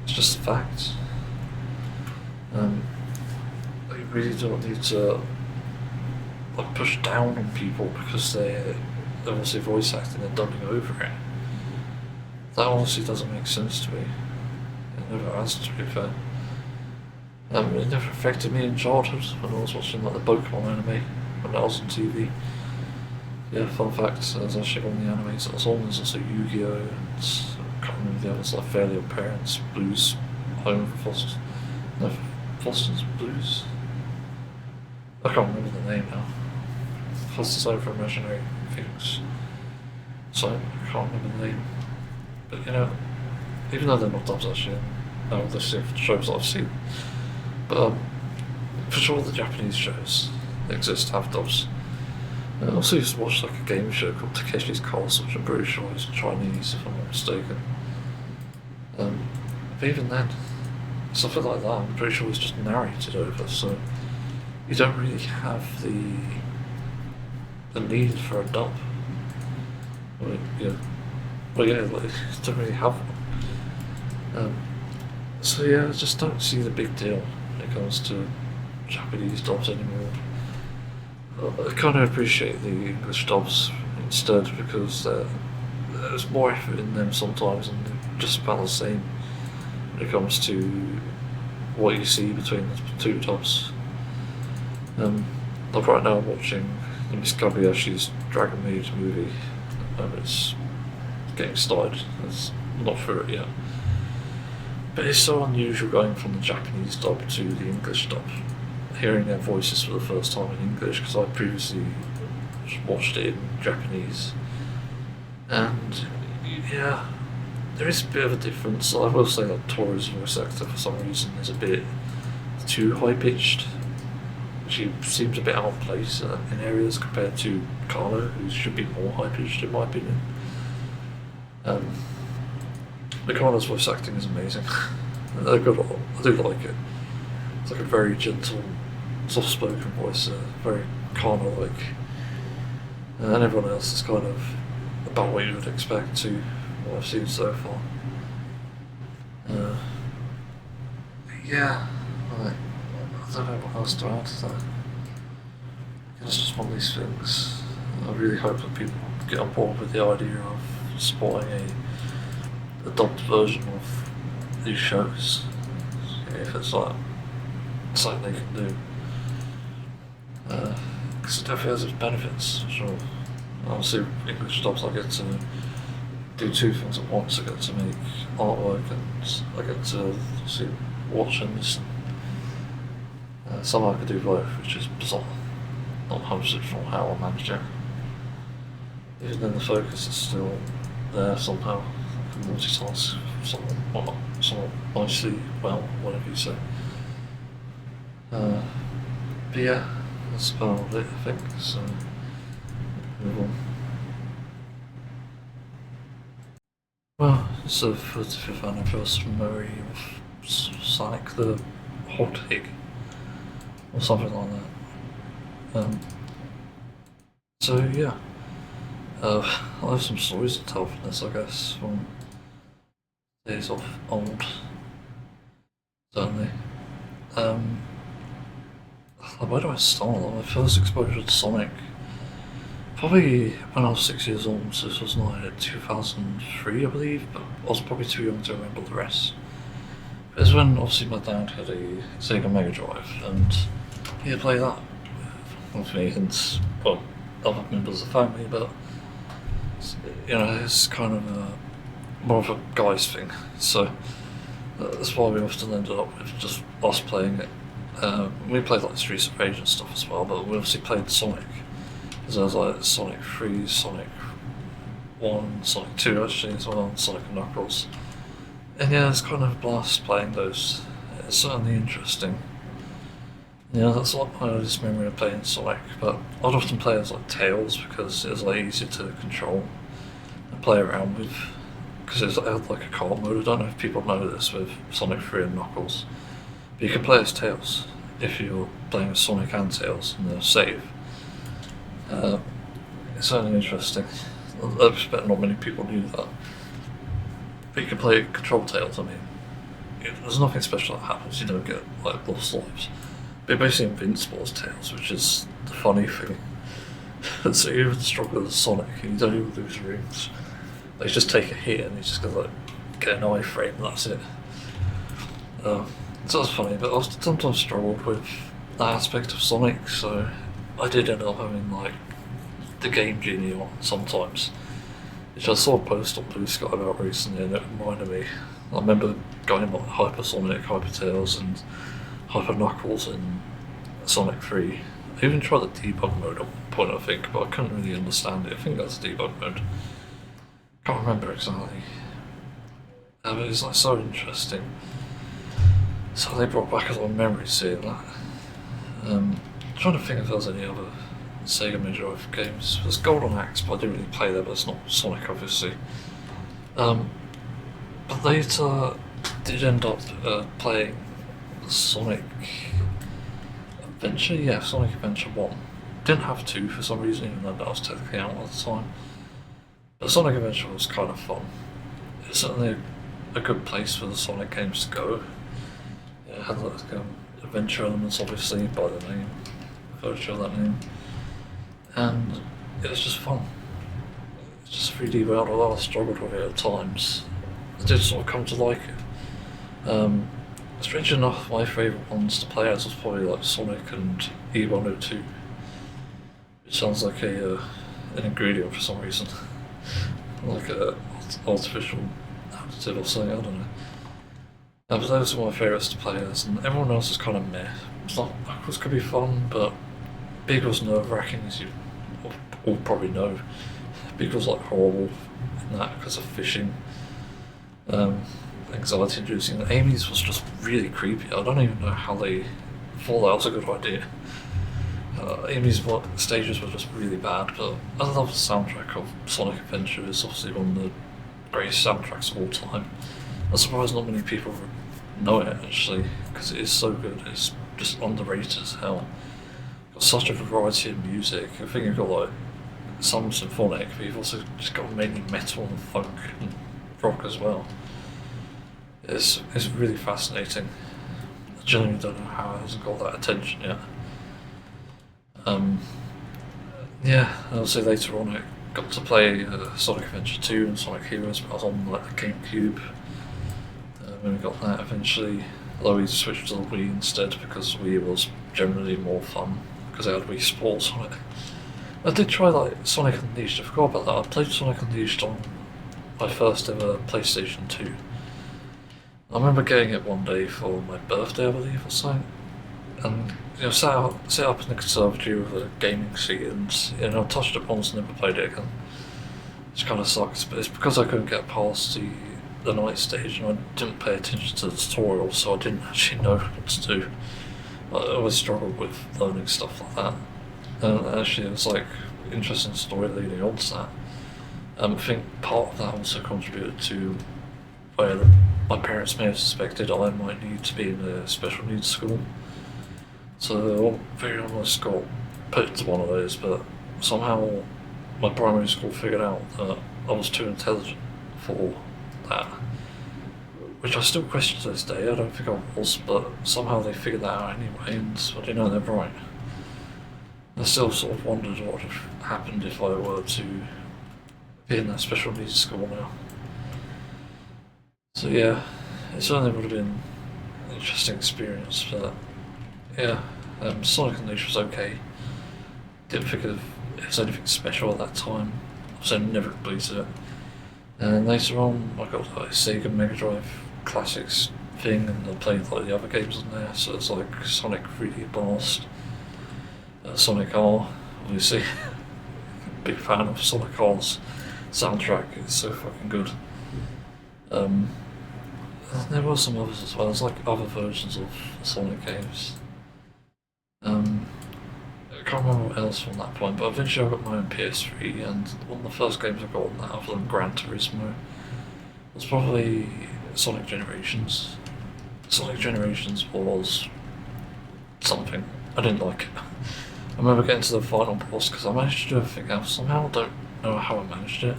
It's just a fact. You really don't need to like push down on people because they're obviously voice acting and dubbing over it. That honestly doesn't make sense to me. It never has, to be fair. It never affected me in childhood when I was watching like the Pokemon anime when that was on TV. Yeah, fun fact, there's actually one of the animes that was on, there's also Yu-Gi-Oh! And I can't remember the others, like Fairly Odd Parents, Blues, Home for Foster's, no, Foster's Blues? I can't remember the name now. Foster's Home for Imaginary Things. So, I can't remember the name. But you know, even though they're not dubs actually, no, they're shows that I've seen. But for sure the Japanese shows that exist have dubs. I also used to watch like a game show called Takeshi's Castle, which I'm pretty sure is Chinese if I'm not mistaken. But even then, something like that I'm pretty sure is just narrated over, so you don't really have the need for a dub. Like, you don't really have one. So yeah, I just don't see the big deal when it comes to Japanese dubs anymore. I kind of appreciate the English dubs instead because there's more effort in them sometimes and they're just about the same when it comes to what you see between the two dubs. Like right now I'm watching the Miss Kobayashi's Dragon Maid movie It's getting started. It's not through it yet. But it's so unusual going from the Japanese dub to the English dub. Hearing their voices for the first time in English, because I previously watched it in Japanese. And yeah, there is a bit of a difference. I will say that Toru's voice actor for some reason is a bit too high pitched. She seems a bit out of place in areas compared to Kano, who should be more high pitched in my opinion. But Kano's voice acting is amazing. I do like it. It's like a very gentle, soft-spoken voice, very Kano-like. And everyone else is kind of about what you would expect to what I've seen so far. Yeah, I don't know what else to add to that. It's just one of these things. I really hope that people get on board with the idea of supporting a dubbed version of these shows. If it's like something they can do. Because it definitely has its benefits, for sure. Obviously, English dubs, I get to do two things at once. I get to make artwork and I get to obviously watch and listen. Somehow I could do both, which is bizarre. Not 100% sure how I managed it. Even then the focus is still there somehow. I can multitask somewhat nicely, well, whatever you say. But yeah, that's about it, I think. So, move on. Well, it's the 35th anniversary of Sonic the Hedgehog, or something like that. So yeah, I have some stories to tell from this, I guess, from days of old, certainly. Where do I start? My first exposure to Sonic, probably when I was 6 years old, so this was like 2003 I believe, but I was probably too young to remember the rest. It was when obviously my dad had a Sega Mega Drive and he'd play that with me and, well, other members of the family, but you know, it's kind of more of a guy's thing, so that's why we often ended up with just us playing it. We played like Streets of Rage and stuff as well, but we obviously played Sonic. Because there was like Sonic 3, Sonic 1, Sonic 2 actually as well, and Sonic and Knuckles. And yeah, it's kind of a blast playing those. It's certainly interesting. Yeah, that's like my earliest memory of playing Sonic, but I'd often play as like Tails because it was like easier to control and play around with. Because it had like a co-op mode. I don't know if people know this with Sonic 3 and Knuckles. But you can play as Tails if you're playing as Sonic and Tails and they'll save. It's certainly interesting. I expect not many people knew that. But you can play control Tails, I mean. There's nothing special that happens, you don't get like lost lives. But you're basically invincible as Tails, which is the funny thing. So you're even stronger as Sonic and you don't even lose rooms. Like, you just take a hit and you just gotta like get an iframe and that's it. So that's funny, but I sometimes struggled with that aspect of Sonic, so I did end up having like the Game Genie on sometimes, which I saw a post on Blue Sky about recently and it reminded me. I remember going like Hypersonic, Hyper Tails and Hyper Knuckles in Sonic 3. I even tried the debug mode at one point I think, but I couldn't really understand it. I think that's debug mode. Can't remember exactly. But it's like so interesting. So they brought back a lot of memories seeing that. I'm trying to think if there's any other Sega Mega Drive games. There's Golden Axe, but I didn't really play that, but it's not Sonic obviously. But later did end up playing Sonic Adventure, yeah, Sonic Adventure 1. Didn't have 2 for some reason, even though that was technically out at the time. But Sonic Adventure was kind of fun. It's certainly a good place for the Sonic games to go. It had like adventure elements obviously by the name, virtue of that name. And it was just fun. It's just a 3D world, although I struggled with it at times. I did sort of come to like it. Strangely enough, my favourite ones to play as was probably like Sonic and E102. Which sounds like an ingredient for some reason. like a artificial additive or something. I don't know. But those are my favourites to play as, and everyone else is kind of meh. It's not, of course, could be fun, but Beagle's nerve-wracking, as you all probably know. Beagle's like horrible in that because of fishing, anxiety-inducing. And Amy's was just really creepy. I don't even know how they thought that was a good idea. Amy's stages were just really bad, but I love the soundtrack of Sonic Adventure. It's obviously one of the greatest soundtracks of all time. I'm surprised not many people know it actually, because it is so good. It's just underrated as hell. Got such a variety of music. I think you've got like some symphonic, but you've also just got mainly metal and funk and rock as well. It's really fascinating. I genuinely don't know how it hasn't got that attention yet. Yeah, I'll say later on I got to play Sonic Adventure 2 and Sonic Heroes, but I was on like the GameCube when we got that eventually. Although we switched to the Wii instead because Wii was generally more fun because they had Wii Sports on it. I did try like Sonic Unleashed, I forgot about that. I played Sonic Unleashed on my first ever PlayStation 2. I remember getting it one day for my birthday, I believe, or something. And sat up in the conservatory with a gaming seat, and I touched it once and never played it again. Which kind of sucks, but it's because I couldn't get past the night stage and I didn't pay attention to the tutorial, so I didn't actually know what to do. I always struggled with learning stuff like that. And actually, it was like interesting story leading on to that. I think part of that also contributed to where my parents may have suspected I might need to be in a special needs school. So I very almost got put into one of those, but somehow my primary school figured out that I was too intelligent for that. Which I still question to this day. I don't think I was, but somehow they figured that out anyway, and I didn't know they're right. I still sort of wondered what would have happened if I were to be in that special needs school now. So yeah, it certainly would have been an interesting experience, but yeah, Sonic Unleashed was okay. Didn't think it was anything special at that time, so I never completed it. And later on, I got like Sega Mega Drive Classics thing, and I played like the other games on there. So it's like Sonic 3D Blast, Sonic R, obviously. Big fan of Sonic R's soundtrack. It's so fucking good. There were some others as well. There's like other versions of Sonic games. I can't remember what else from that point, but eventually I got my own PS3, and one of the first games I got on that, other than Gran Turismo, was probably Sonic Generations. Sonic Generations was something. I didn't like it. I remember getting to the final boss because I managed to do everything else. Somehow I don't know how I managed it.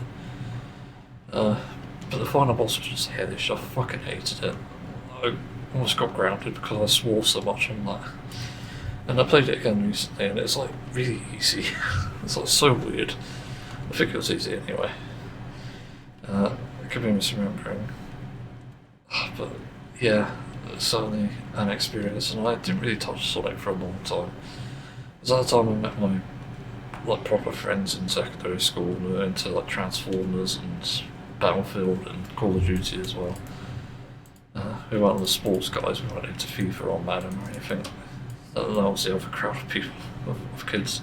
But the final boss was just hellish. I fucking hated it. I almost got grounded because I swore so much on that. And I played it again recently, and it's like really easy. It's like so weird. I think it was easy anyway. I could be misremembering. But yeah, it's certainly an experience, and I didn't really touch Sonic for a long time. It was at the time I met my like proper friends in secondary school who were into like Transformers and Battlefield and Call of Duty as well. We weren't the sports guys, we weren't into FIFA or Madden or anything. That was the other crowd of people, of kids.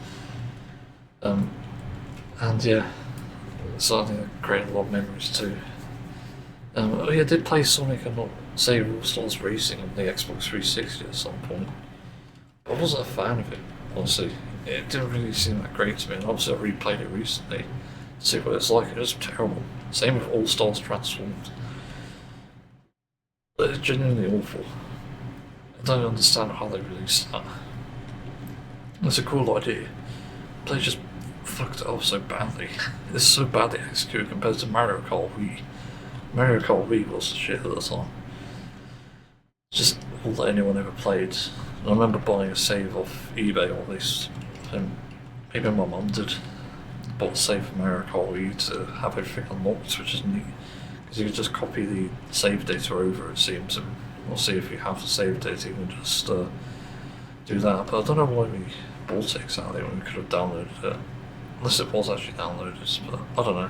And yeah, certainly created a lot of memories too. I did play Sonic and Sega All-Stars Racing on the Xbox 360 at some point. But I wasn't a fan of it, honestly. It didn't really seem that great to me, and obviously I replayed it recently to see what it's like. It was terrible. Same with All-Stars Transformed. But it's genuinely awful. I don't understand how they released that. It's a cool idea. They just fucked it up so badly. It's so badly executed compared to Mario Kart Wii. Mario Kart Wii was the shit at the time. Just all that anyone ever played. And I remember buying a save off eBay or at least, and maybe my mum did. Bought a save for Mario Kart Wii to have everything unlocked, which is neat. Because you can just copy the save data over, it seems, and we'll see if you have the save data, you can just do that. But I don't know why we bought it exactly when we could have downloaded it. Unless it was actually downloaded, but I don't know.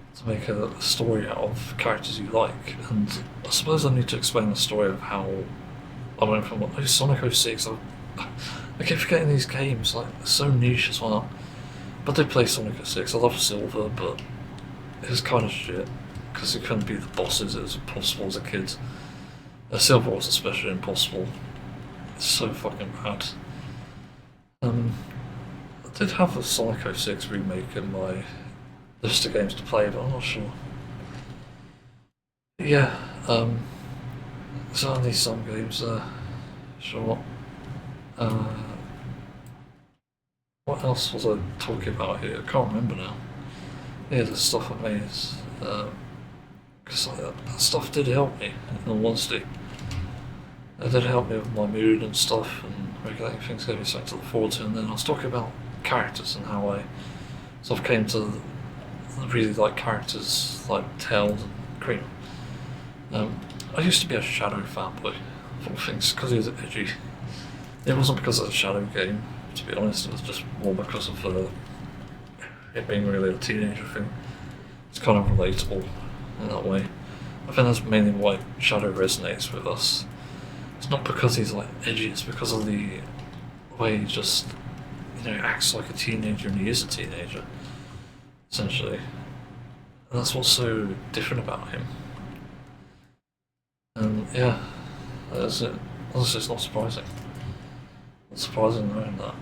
to make a story out of characters you like, and I suppose I need to explain the story of how I went from Sonic 06. I keep forgetting these games, like, they're so niche as well. But I did play Sonic 06. I love Silver, but it was kind of shit because it couldn't be the bosses. It was impossible as a kid. Silver was especially impossible. It's so fucking bad. I did have a Sonic 06 remake in my list of games to play, but I'm not sure. Yeah, certainly some games sure. What else was I talking about here? I can't remember now. Yeah, the stuff I made, because that stuff did help me, in all honesty. It did help me with my mood and stuff, and regulating things, gave me something to look forward to. And then I was talking about characters and how I sort of came to really like characters like Tails and Cream. I used to be a Shadow fanboy for things because he was edgy. It wasn't because of the Shadow game, to be honest. It was just more because of it being really a teenager thing. It's kind of relatable in that way. I think that's mainly why Shadow resonates with us. It's not because he's like edgy, it's because of the way he just, acts like a teenager, and he is a teenager, essentially. And that's what's so different about him. And yeah, that's it. Honestly, it's not surprising. Not surprising around that.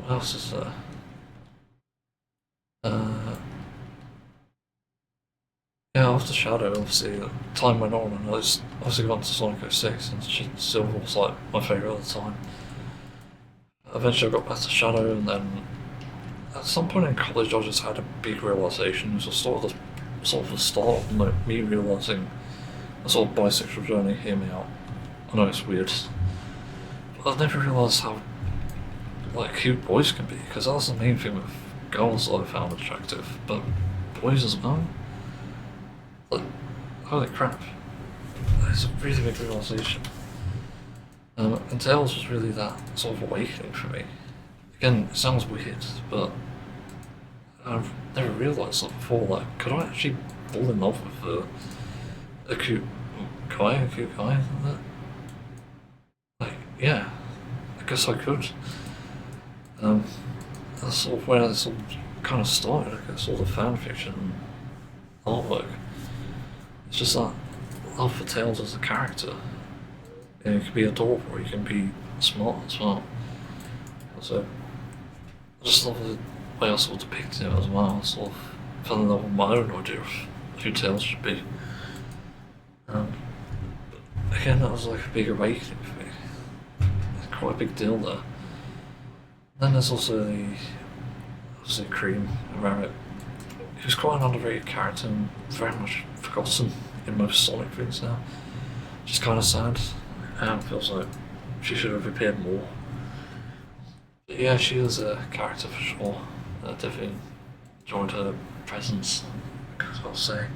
What else is there? Yeah, after Shadow, obviously, time went on, and I was obviously got into Sonic 06, and Silver was like my favourite at the time. Eventually, I got back to Shadow, and then at some point in college, I just had a big realisation. It was sort of the start of me realising a sort of bisexual journey. Hear me out. I know it's weird, but I've never realised how cute boys can be, because that's the main thing with girls that I found attractive, but boys as well. Like, holy crap! It's a really big realisation. And Tails was really that sort of awakening for me. Again, it sounds weird, but I've never realised that before. Like, could I actually fall in love with a cute guy like that? Like, yeah, I guess I could. That's sort of where this all kind of started. I guess all the fan fiction and artwork. It's just that love for Tails as a character. He can be adorable, or he can be smart as well. So I just love the way I sort of depicted him as well. I sort of fell in love with my own idea of who Tails should be. But again, that was like a big awakening for me. It's quite a big deal there. Then there's also obviously Cream around it. He was quite an underrated character and very much forgotten in most Sonic things now. Which is kind of sad. And feels like she should have appeared more. But yeah, she was a character for sure. I definitely enjoyed her presence, I'll say.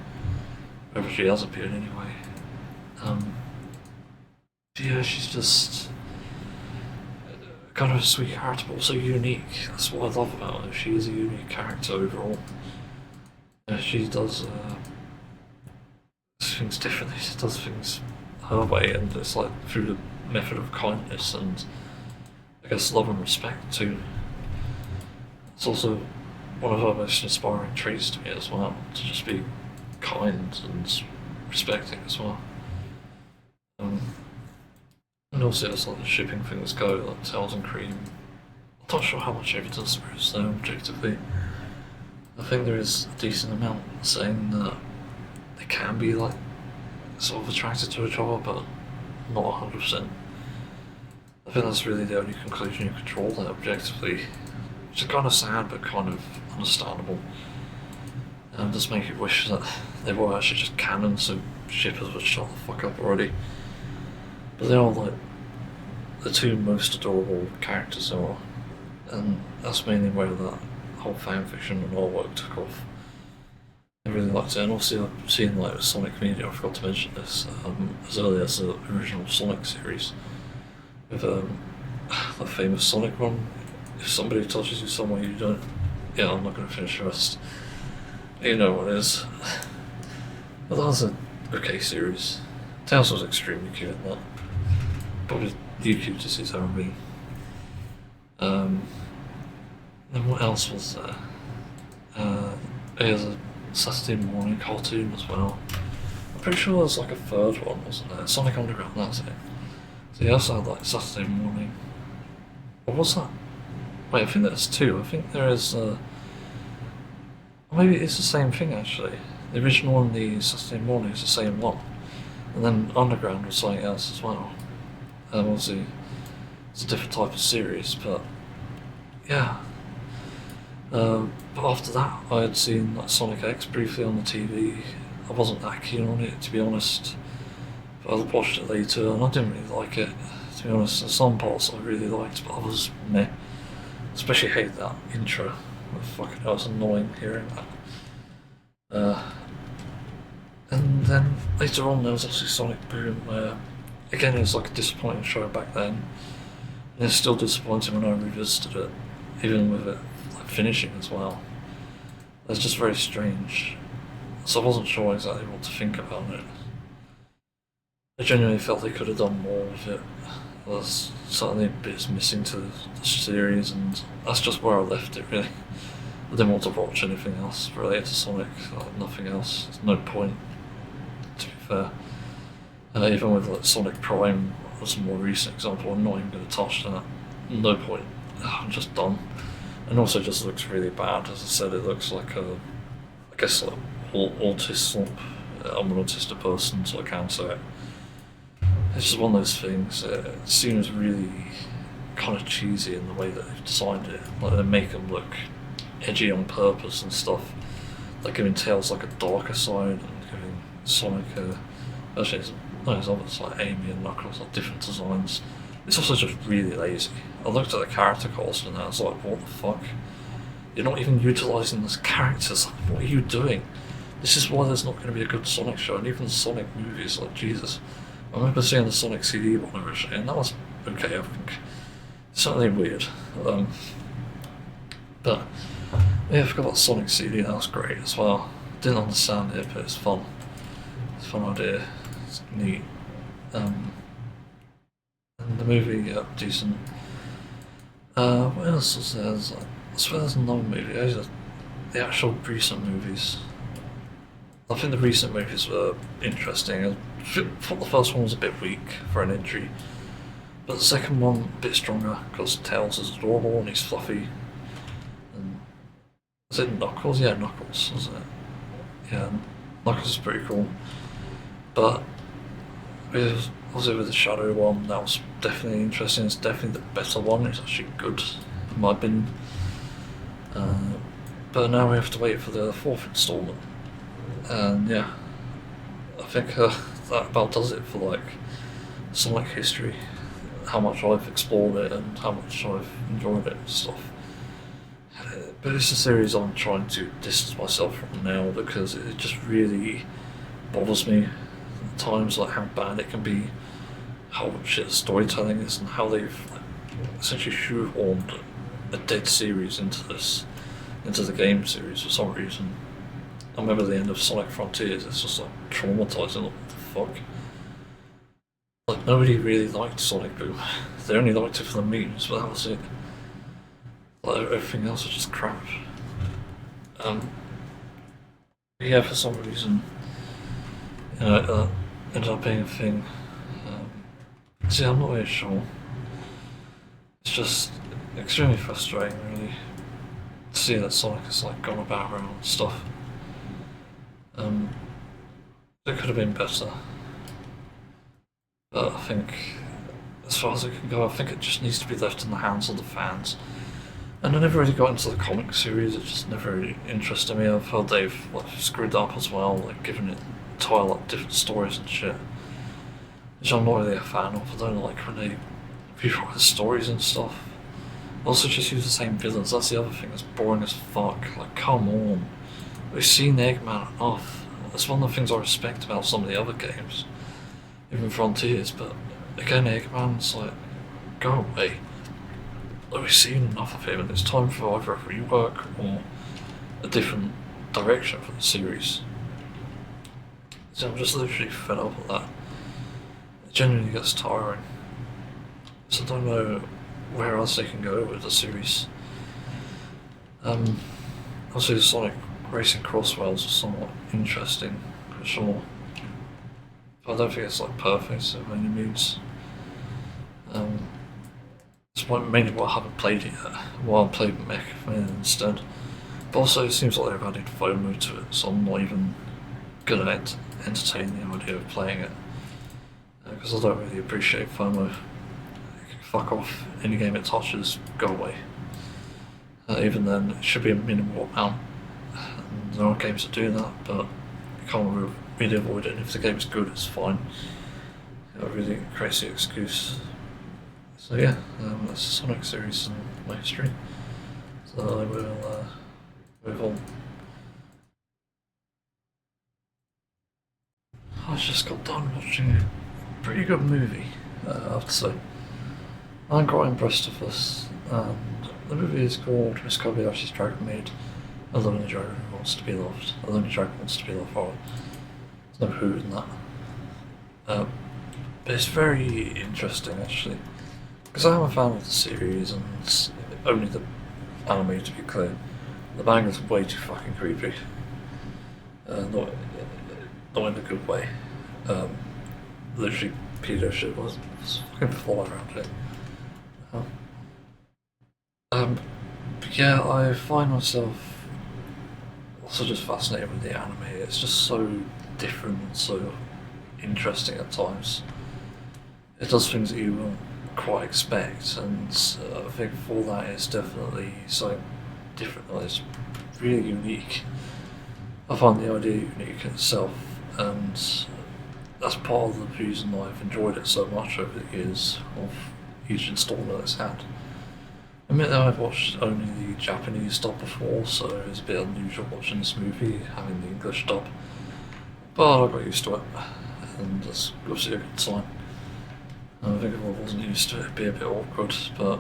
Wherever she has appeared anyway. Yeah, she's just kind of a sweet character, but also unique. That's what I love about her. She is a unique character overall. She does things differently. She does things her way, and it's like through the method of kindness and I guess love and respect too. It's also one of her most inspiring traits to me as well, to just be kind and respecting as well. And also as like the shipping things go, like Tails and Cream, I'm not sure how much evidence there is though, objectively. I think there is a decent amount saying that they can be like sort of attracted to each other, but not 100%. I think that's really the only conclusion you could draw there objectively, which is kind of sad but kind of understandable. And just make you wish that they were actually just canon, so shippers would shut the fuck up already. But they are like the two most adorable characters there are, and that's mainly where that whole fanfiction and artwork took off. I really liked it, and also I've seen like Sonic media, I forgot to mention this, as early as the original Sonic series, with the famous Sonic one. If somebody touches you somewhere you don't yeah, I'm not going to finish the rest. You know what it is. But that was a okay series. Tails was extremely cute in that. Probably the cutest he's ever been. Then what else was there? There's a Saturday morning cartoon as well. I'm pretty sure there's like a third one, wasn't there? Sonic Underground, that's it. So you also had like Saturday morning. What was that? Wait, I think there's two. I think there is. Maybe it's the same thing actually. The original one, the Saturday morning, is the same one, and then Underground was something else as well. Obviously, it's a different type of series, but yeah. But after that, I had seen like Sonic X briefly on the TV. I wasn't that keen on it, to be honest. But I watched it later, and I didn't really like it. To be honest, there's some parts I really liked, but others meh. Especially hate that intro. Fucking hell, it's annoying hearing that. And then later on, there was obviously Sonic Boom, where again it was like a disappointing show back then. And it's still disappointing when I revisited it, even with it like finishing as well. It's just very strange. So I wasn't sure exactly what to think about it. I genuinely felt they could have done more with it. There's certainly bits missing to the series, and that's just where I left it really. I didn't want to watch anything else related to Sonic, like nothing else. There's no point, to be fair. Even with like Sonic Prime was a more recent example, I'm not even going to touch that. No point. I'm just done. And also it just looks really bad. As I said, it looks like I guess like autism. I'm an autistic person, so I can't say it. It's just one of those things. It seems really kind of cheesy in the way that they've designed it. Like they make them look edgy on purpose and stuff. Like giving Tails like a darker side and giving Sonic actually it's others like Amy and Knuckles like different designs. It's also just really lazy. I looked at the character calls and I was like, what the fuck? You're not even utilising those characters. Like, what are you doing? This is why there's not going to be a good Sonic show, and even Sonic movies, like Jesus. I remember seeing the Sonic CD one originally, and that was okay, I think. It's certainly weird. But yeah, I forgot about Sonic CD, that was great as well. Didn't understand it, but it's fun. It's a fun idea. It's neat. And the movie, yeah, decent. What else was there? I swear there's another movie. The actual recent movies. I think the recent movies were interesting. I thought the first one was a bit weak for an entry, but the second one a bit stronger because Tails is adorable and he's fluffy. And was it Knuckles? Yeah, Knuckles, was it? Yeah, Knuckles is pretty cool. But with the Shadow one, that was definitely interesting. It's definitely the better one. It's actually good, in my opinion. But now we have to wait for the fourth installment. And yeah, I think that about does it for like Sonic history. How much I've explored it and how much I've enjoyed it and stuff. But it's a series I'm trying to distance myself from now because it just really bothers me at times, like how bad it can be, how shit storytelling is, and how they've essentially shoehorned a dead series into the game series for some reason. I remember the end of Sonic Frontiers, it's just like traumatizing, like, what the fuck? Like, nobody really liked Sonic Boom. They only liked it for the memes, but that was it. Like, everything else was just crap. Yeah, for some reason, that ended up being a thing. See, I'm not really sure. It's just extremely frustrating, really, to see that Sonic has like gone about around and stuff. It could have been better, but I think, as far as it can go, I think it just needs to be left in the hands of the fans. And I never really got into the comic series. It just never really interested me. I've heard they've like screwed up as well, like giving it entirely like different stories and shit, which I'm not really a fan of. I don't like when they rewrite the stories and stuff. Also, just use the same villains. That's the other thing. It's boring as fuck. Like, come on. We've seen Eggman enough. That's one of the things I respect about some of the other games, even Frontiers. But again, Eggman's like, go away. we've seen enough of him, and it's time for either a rework or a different direction for the series. So I'm just literally fed up with that. It genuinely gets tiring. So I don't know where else they can go with the series. Obviously the Sonic Racing Crosswells are somewhat interesting, for sure. But I don't think it's like perfect by any means. It's mainly why I haven't played it yet. Why I played Mech instead. But also it seems like they've added FOMO to it, so I'm not even gonna entertain the idea of playing it. Because I don't really appreciate FOMO. Fuck off, any game it touches, go away. Even then, it should be a minimal amount. And there are games that do that, but you can't really avoid it. And if the game's good, it's fine. Not really a crazy excuse. So yeah, that's the Sonic series and my history. So I will move on. I just got done watching a pretty good movie, I have to say. I'm quite impressed with this. The movie is called Miss Kobayashi's Dragon Maid. A Lonely Dragon Who Wants to Be Loved. A Lonely Dragon Wants to Be Loved. Oh, there's no who in that. But it's very interesting actually. Because I'm a fan of the series and only the anime, to be clear. The manga's way too fucking creepy. Not in a good way. Literally pedo shit was fucking full around it. But yeah, I find myself also just fascinated with the anime. It's just so different and so interesting at times. It does things that you won't quite expect, and I think for that it's definitely something different that is really unique. I find the idea unique in itself, and that's part of the reason I've enjoyed it so much over the years of each installment it's had. I admit that I've watched only the Japanese dub before, so it's a bit unusual watching this movie having the English dub, but I got used to it, and that's obviously a good sign. I think if I wasn't used to it, it'd be a bit awkward, but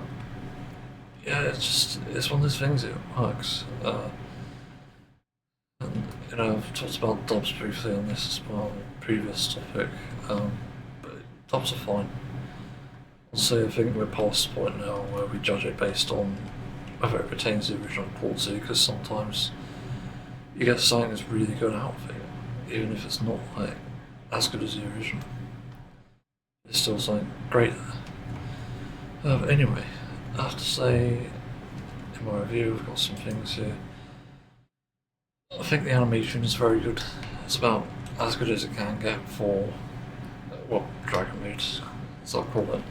yeah, it's one of those things, it works. And I've talked about dubs briefly on this as well, previous topic, but dubs are fine. Also, I think we're past the point now where we judge it based on whether it retains the original quality, because sometimes you get something that's really good out of it, even if it's not like as good as the original. It's still something great there. But anyway, I have to say, in my review, I've got some things here. I think the animation is very good. It's about as good as it can get for, well, Dragon Maid, as I'll call it.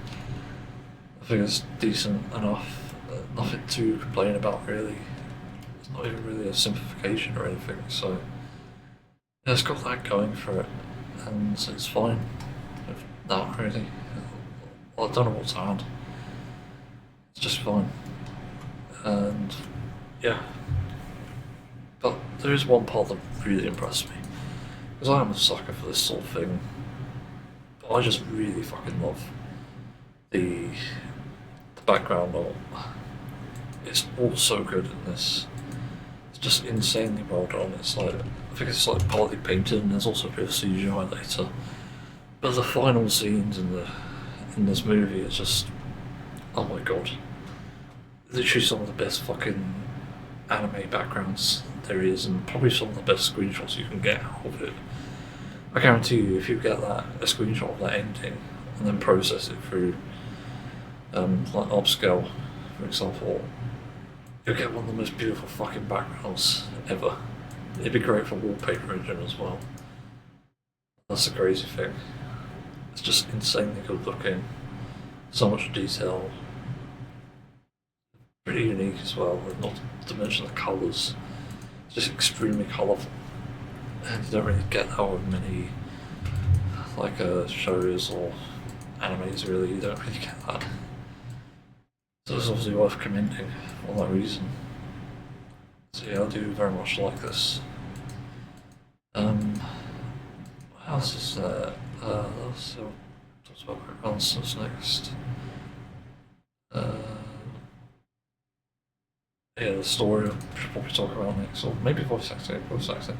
I think it's decent enough. Nothing to complain about, really. It's not even really a simplification or anything, so yeah, it's got that going for it, and it's fine with that, really. Well, I don't know what's hard. It's just fine. And yeah. But there is one part that really impressed me, because I am a sucker for this sort of thing. But I just really fucking love the background art. It's all so good in this. It's just insanely well done. It's like, I think it's like partly painted, and there's also a bit of CGI later. But the final scenes in this movie is just, oh my god, literally some of the best fucking anime backgrounds there is, and probably some of the best screenshots you can get out of it. I guarantee you, if you get a screenshot of that ending and then process it through like upscale, for example, you'll get one of the most beautiful fucking backgrounds ever. It'd be great for wallpaper engine as well. That's the crazy thing. It's just insanely good looking, so much detail, pretty unique as well, not to mention the colours. It's just extremely colourful, and you don't really get that with many like shows or animes, really. You don't really get that. So it's obviously worth commending for that reason. So yeah, I do very much like this. What else is there? So talk about background stuff next. yeah, the story I should probably talk about next, or maybe voice acting. Voice acting.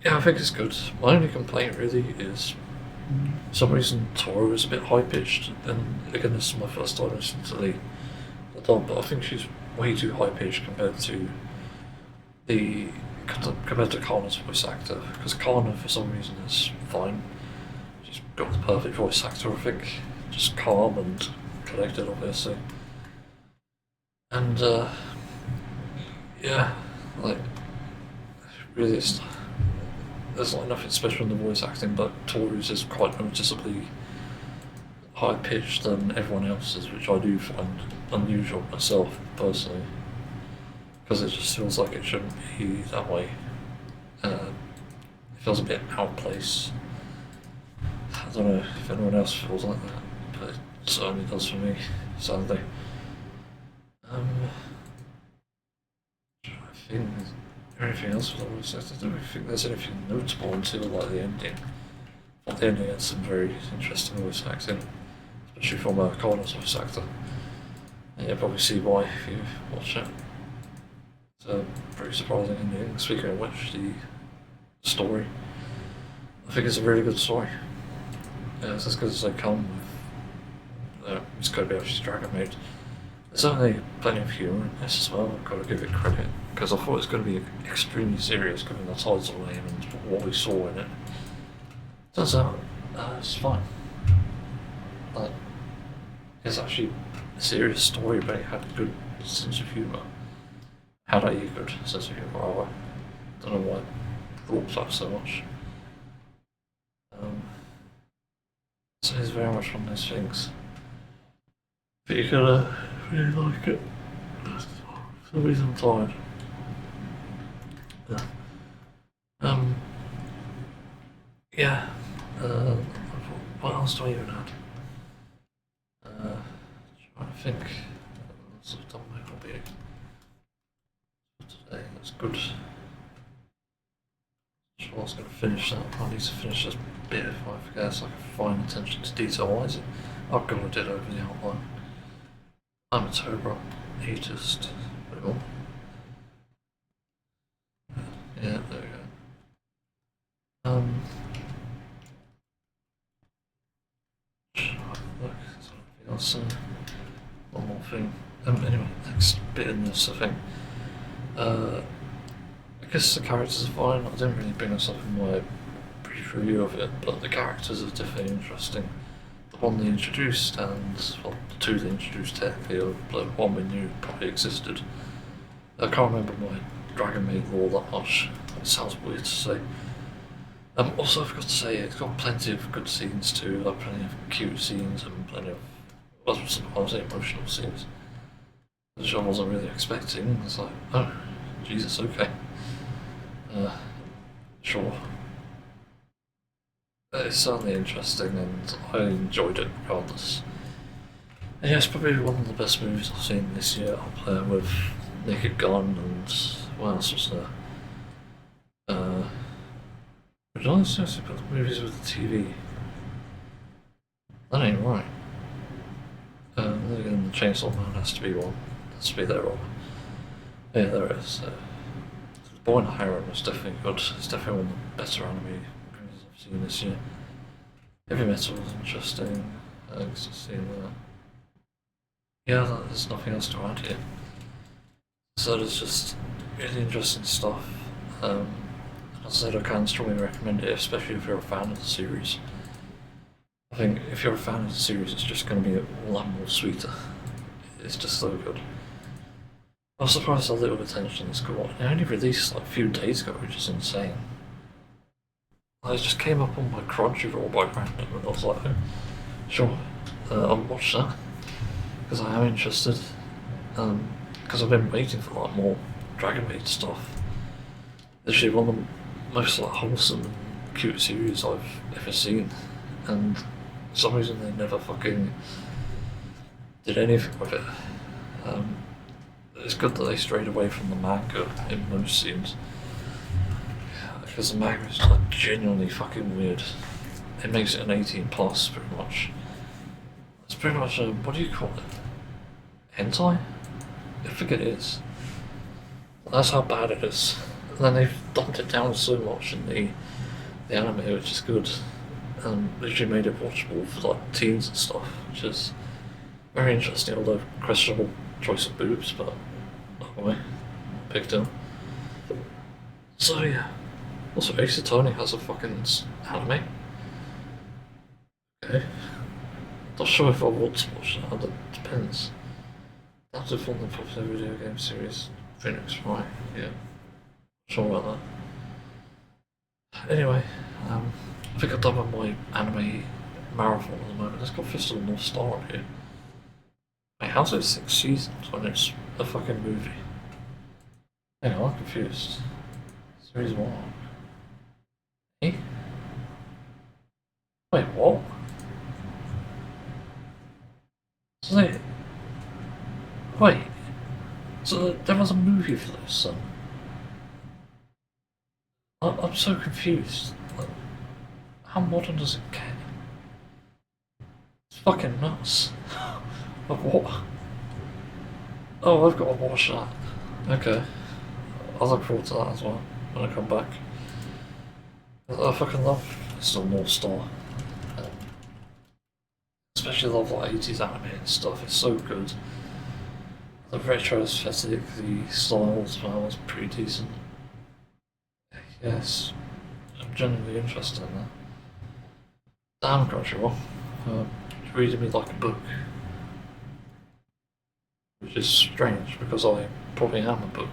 Yeah, I think it's good. My only complaint really is for some reason Toro is a bit high pitched, and again, this is my first time listening to the dub, but I think she's way too high pitched the compared to Kana's voice actor. Because Kana, for some reason, is fine. She's got the perfect voice actor, I think, just calm and collected, obviously. And yeah, like really, there's like nothing special in the voice acting, but Toru's is quite noticeably higher pitched than everyone else's, which I do find unusual myself personally, because it just feels like it shouldn't be that way. It feels a bit out of place. I don't know if anyone else feels like that, but it certainly does for me, sadly. I think anything else with the voice actor? I don't really think there's anything notable until like the ending. Well, the ending had some very interesting voice acting, especially from Connor's voice actor. And you'll probably see why if you watch it. It's a pretty surprising ending. Speaking of which, the story, I think it's a really good story. It's as good as they come with Miss Kobayashi's Dragon Maid. There's certainly plenty of humour in this as well, I've got to give it credit, because I thought it was going to be extremely serious given the title name and what we saw in it. Turns out, it's fine. Like, it's actually a serious story, but it had a good sense of humour. Had a good sense of humour, I don't know why it brought up so much. So it's very much one of those things. But you're gonna really like it. For some reason I'm tired. Yeah. Yeah. What else do I even add? Trying to think. What's I've done my hobby today. That's good. Sure, I was going to finish that. I need to finish this bit if I forget, so I can find attention to detail. Why is it? Oh god, I did over the outline. I'm a Tobra elitist. Wait, what? Yeah, there we go. Look, something else. One more thing. Anyway, next bit in this, I think. I guess the characters are fine. I didn't really bring this up in my brief review of it, but the characters are definitely interesting. The one they introduced, and well, the two they introduced technically, the one we knew probably existed. I can't remember my Dragon Maid lore that much. It sounds weird to say. Also, I forgot to say, it's got plenty of good scenes too, like plenty of cute scenes and plenty of, I would say emotional scenes, which I wasn't really expecting. It's like, oh, Jesus, okay. Sure. It's certainly interesting, and I enjoyed it regardless. And yeah, it's probably one of the best movies I've seen this year, up there with Naked Gun and what else was there? Did I seriously put the movies with the TV? That ain't right. Then again, the Chainsaw Man has to be one. Has to be there, Rob. Yeah, there it is. The Boy in the Heron was definitely good. It's definitely one of the better anime movies I've seen this year. Heavy Metal was interesting. Thanks to seeing that. Yeah, there's nothing else to add here. So there's just really interesting stuff. As I said, I can strongly recommend it, especially if you're a fan of the series. I think if you're a fan of the series, it's just going to be all that more sweeter. It's just so good. I was surprised how little attention it's got. It only released like a few days ago, which is insane. It just came up on my Crunchyroll by random, and I was like, oh, sure, I'll watch that, because I am interested. Because I've been waiting for like more Dragon Maid stuff. Literally one of the most like wholesome and cute series I've ever seen, and for some reason they never fucking did anything with it. It's good that they strayed away from the manga in most scenes, because the manga is like genuinely fucking weird. It makes it an 18 plus pretty much. It's pretty much a, what do you call it? Hentai? I think it is. That's how bad it is. And then they've dumped it down so much in the anime, which is good. And literally made it watchable for like teens and stuff, which is very interesting, although questionable choice of boobs, but not way. Picked him. So yeah. Also, Ace Attorney has a fucking anime. Okay. Not sure if I want to watch that, that depends. That's a from the popular video game series, Phoenix, right? Yeah. Sure about that. Anyway, I think I've done with my anime marathon at the moment. Let's go Fist of the North Star on here. Wait, how's it 6 seasons when it's a fucking movie? Hang on, I'm confused. Series 1. Eh? Wait, what? So they... Wait. So there was a movie for this, son? I'm so confused. Like, how modern does it get? It's fucking nuts. Like what? Oh, I've got to watch that. Okay. I'll look forward to that as well when I come back. I fucking love still North Star. Especially love like 80s anime and stuff, it's so good. The retro aesthetic, the style as well is pretty decent. Yes, I'm genuinely interested in that. Damn, Crunchyroll. Reading me like a book. Which is strange because I probably am a book.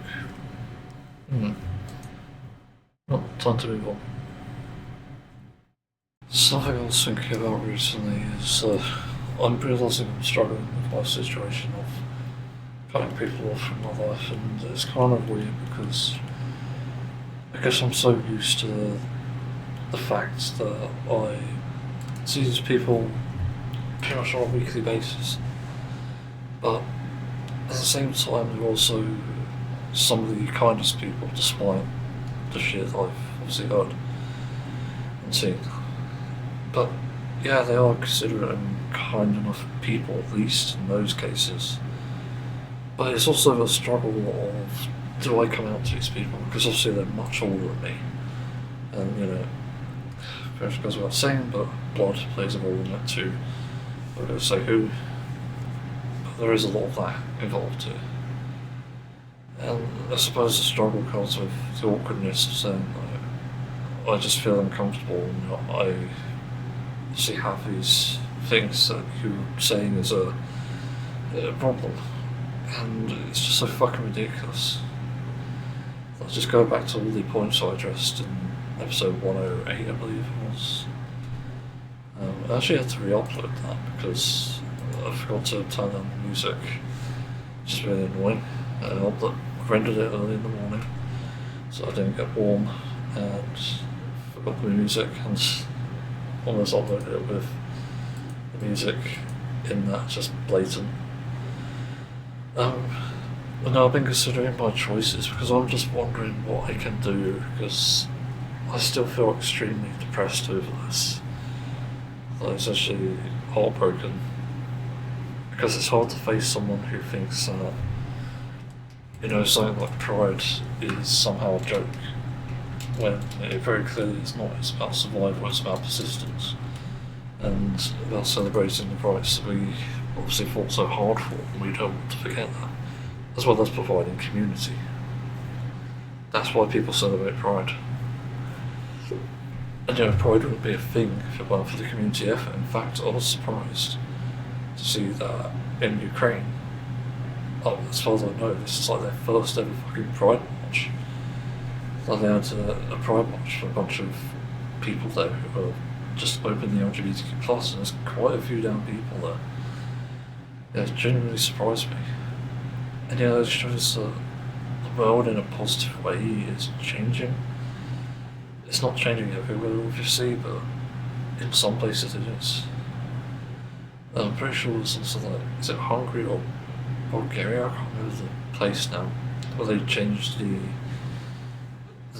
Well, time to move on. Something I was thinking about recently is I'm realising I'm struggling with my situation of cutting people off from my life, and it's kind of weird because I guess I'm so used to the fact that I see these people pretty much on a weekly basis, but at the same time they're also some of the kindest people despite the shit I've obviously heard and seen. But yeah, they are considerate and kind enough people, at least in those cases. But it's also a struggle of, do I come out to these people? Because obviously they're much older than me. And, you know, perhaps goes without saying, but blood plays a role in that too. I'm not going to say who, but there is a lot of that involved too. And I suppose the struggle comes with the awkwardness of saying, like, I just feel uncomfortable and I see have these things that you're saying is a problem, and it's just so fucking ridiculous. I'll just go back to all the points I addressed in episode 108, I believe it was. I actually had to re-upload that because I forgot to turn on the music, which is really annoying. I rendered it early in the morning so I didn't get warm, and forgot the music and almost uploaded it with the music in that, just blatant. But no, I've been considering my choices because I'm just wondering what I can do, because I still feel extremely depressed over this. Like, it's actually heartbroken because it's hard to face someone who thinks that, you know, something like pride is somehow a joke, when it very clearly is not. It's about survival, it's about persistence, and about celebrating the rights that we obviously fought so hard for, and we don't want to forget that, as well as providing community. That's why people celebrate Pride. And you know, Pride wouldn't be a thing if it weren't for the community effort. In fact, I was surprised to see that in Ukraine, as far as I know, this is like their first ever fucking Pride march. Like, they had a Pride march for a bunch of people there who were just openly LGBTQ+, and there's quite a few down people there. Yeah, it genuinely surprised me. And yeah, it shows that the world in a positive way is changing. It's not changing everywhere, obviously, but in some places it is. I'm pretty sure there's also like, is it Hungary or Bulgaria? I can't remember the place now, where they changed the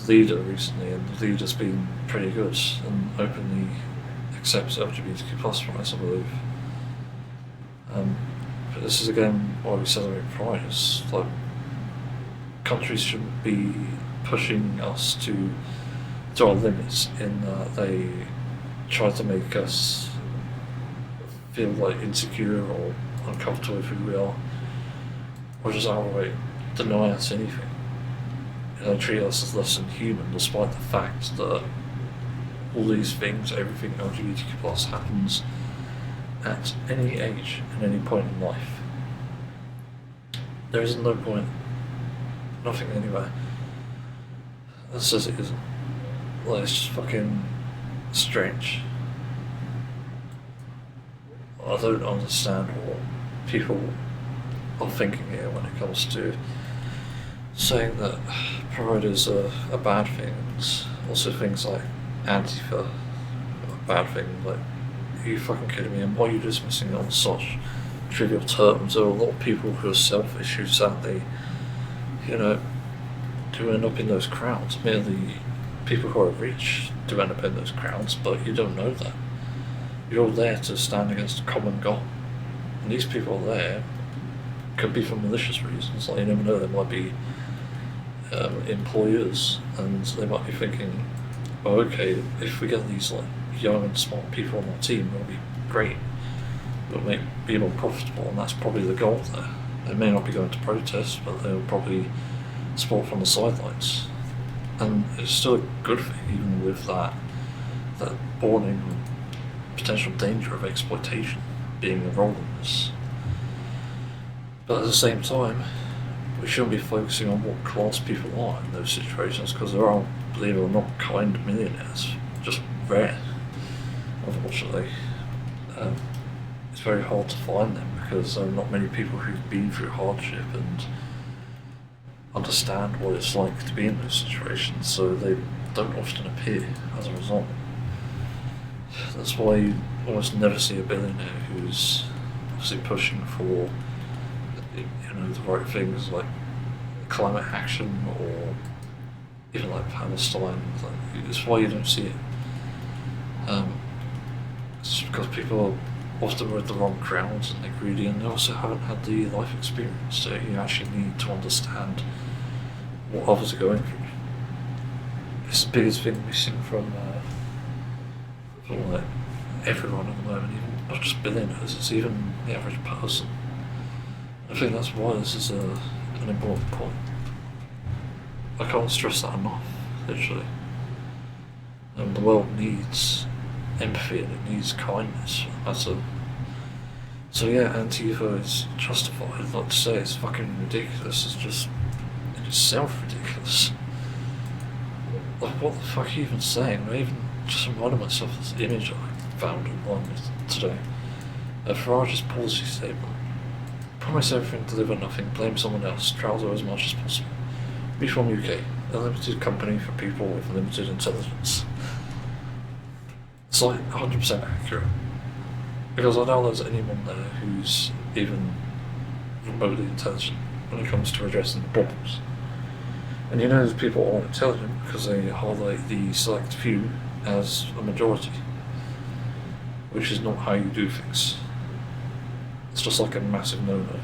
leader recently, and the leader's been pretty good and openly accepts LGBTQ+ rights, I believe. But this is again why we said it prior. It's like countries shouldn't be pushing us to our limits in that they try to make us feel like insecure or uncomfortable with who we are, or just outright deny us anything. You know, treat us as less than human, despite the fact that all these things, everything LGBTQ plus happens at any age and any point in life. There is no point, nothing anywhere that says it isn't. Like, it's just fucking strange. I don't understand what people are thinking here when it comes to saying that pride is a bad thing, and also things like Antifa are a bad thing. Like, are you fucking kidding me? And why are you dismissing it on such trivial terms? There are a lot of people who are selfish who sadly, you know, do end up in those crowds. Merely people who are rich do end up in those crowds, but you don't know that. You're all there to stand against a common goal. And these people there could be for malicious reasons. Like, you never know, they might be employers, and they might be thinking, oh, okay, if we get these like young and smart people on our team, it'll be great. It'll be more profitable, and that's probably the goal there. They may not be going to protest, but they'll probably support from the sidelines. And it's still a good thing, even with that warning potential danger of exploitation being involved in this. But at the same time, we shouldn't be focusing on what class people are in those situations, because there are, believe it or not, kind millionaires, just rare, unfortunately. It's very hard to find them because there are not many people who've been through hardship and understand what it's like to be in those situations, so they don't often appear as a result. That's why you almost never see a billionaire who's obviously pushing for, you know, the right things like climate action or even like Palestine. It's why you don't see it. It's because people are often with the wrong crowds and they're greedy, and they also haven't had the life experience, so you actually need to understand what others are going through. It's the biggest thing missing from like everyone at the moment, even not just billionaires, it's even the average person. I think that's why this is an important point. I can't stress that enough, literally. The world needs empathy and it needs kindness. So yeah, Antifa is justified. I'd like to say it's fucking ridiculous. It's just in itself ridiculous. Like, what the fuck are you even saying? I even just reminded myself of this image I found online today. Farage's policy statement: promise everything, deliver nothing, blame someone else, travel as much as possible. Reform UK, a limited company for people with limited intelligence. It's like 100% accurate. Because I doubt there's anyone there who's even remotely intelligent when it comes to addressing the problems. And you know those people aren't intelligent because they highlight the select few as a majority, which is not how you do things. It's just like a massive no-no.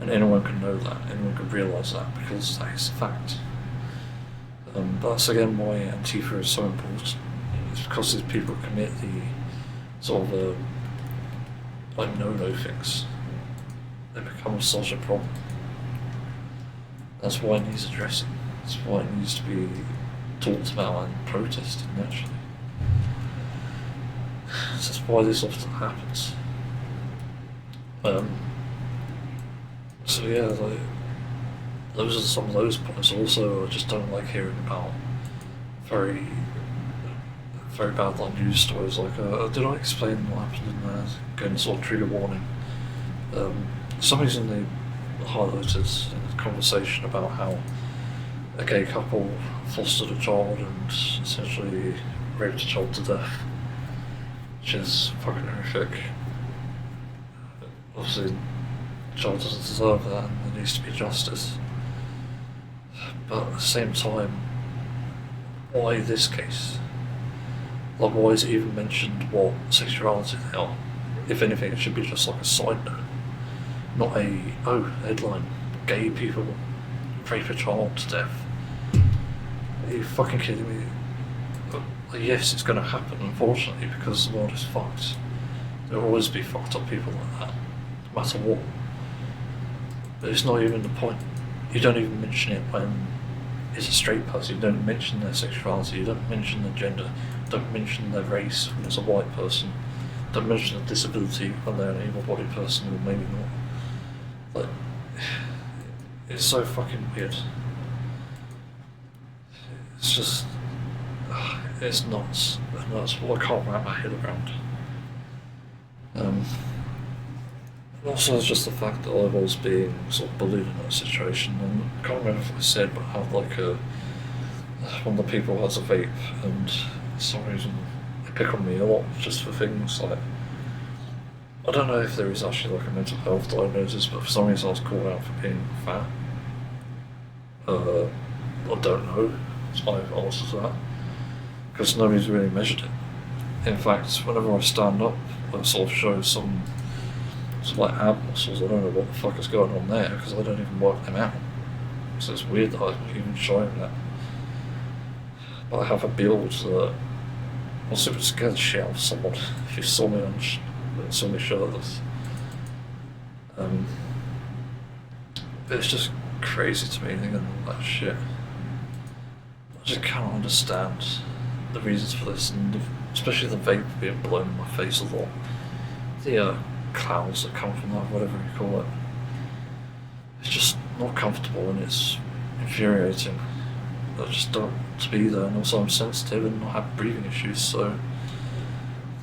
And anyone can know that, anyone can realise that, because that is a fact. That's again why Antifa is so important. It's because these people commit the sort of like no-no things. They become such a problem. That's why it needs addressing. That's why it needs to be talked about and protested naturally. That's why this often happens. So yeah, like, those are some of those points. Also, I just don't like hearing about very bad like news stories. Like, did I explain what happened in there? Again, sort of trigger warning. For some reason they highlighted in the conversation about how a gay couple fostered a child and essentially raped a child to death, which is fucking horrific. Obviously, the child doesn't deserve that, and there needs to be justice. But at the same time, why this case? Like, why is it even mentioned what sexuality they are? If anything, it should be just like a side note. Not a, oh, headline, gay people rape a child to death. Are you fucking kidding me? Yes, it's going to happen, unfortunately, because the world is fucked. There will always be fucked up people like that, no matter what. But it's not even the point. You don't even mention it when it's a straight person. You don't mention their sexuality, you don't mention their gender, you don't mention their race when it's a white person, you don't mention a disability when they're an able-bodied person, or maybe not. Like, it's so fucking weird. It's just, it's nuts, and that's what I can't wrap my head around. And also, it's just the fact that I was being sort of bullied in that situation, and I can't remember if I said, but I had like one of the people has a vape, and for some reason they pick on me a lot just for things like, I don't know if there is actually like a mental health diagnosis, but for some reason I was called out for being fat. I don't know, it's my answer to that, because nobody's really measured it. In fact, whenever I stand up, I sort of show some like ab muscles. I don't know what the fuck is going on there, because I don't even work them out. So it's weird that I'm even showing that. But I have a build that I was super scared the shit out of someone if you saw me shirtless. But it's just crazy to me thinking all that shit. I just can't understand the reasons for this, and especially the vape being blown in my face a lot. The clouds that come from that, whatever you call it. It's just not comfortable, and it's infuriating. I just don't want to be there, and also I'm sensitive and I have breathing issues, so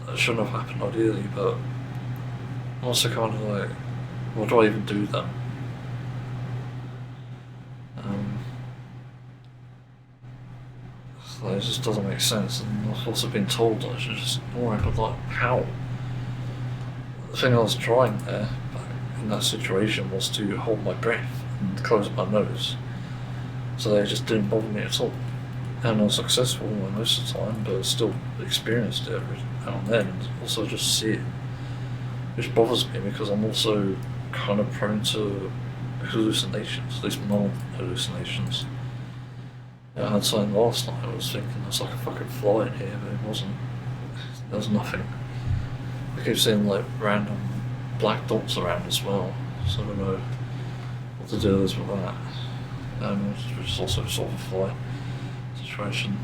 that shouldn't have happened ideally, but I'm also kind of like, what do I even do then? So it just doesn't make sense, and I've also been told that I should just ignore it, but like, how? The thing I was trying there, in that situation, was to hold my breath and close my nose, so they just didn't bother me at all. And I was successful most of the time, but still experienced it every now and then, and also just see it, which bothers me because I'm also kind of prone to hallucinations, at least mild hallucinations. I had something last night, I was thinking there's like a fucking fly in here, but it wasn't. There was nothing. I keep seeing like random black dots around as well, so I don't know what to do with that. Which is also sort of a fly situation.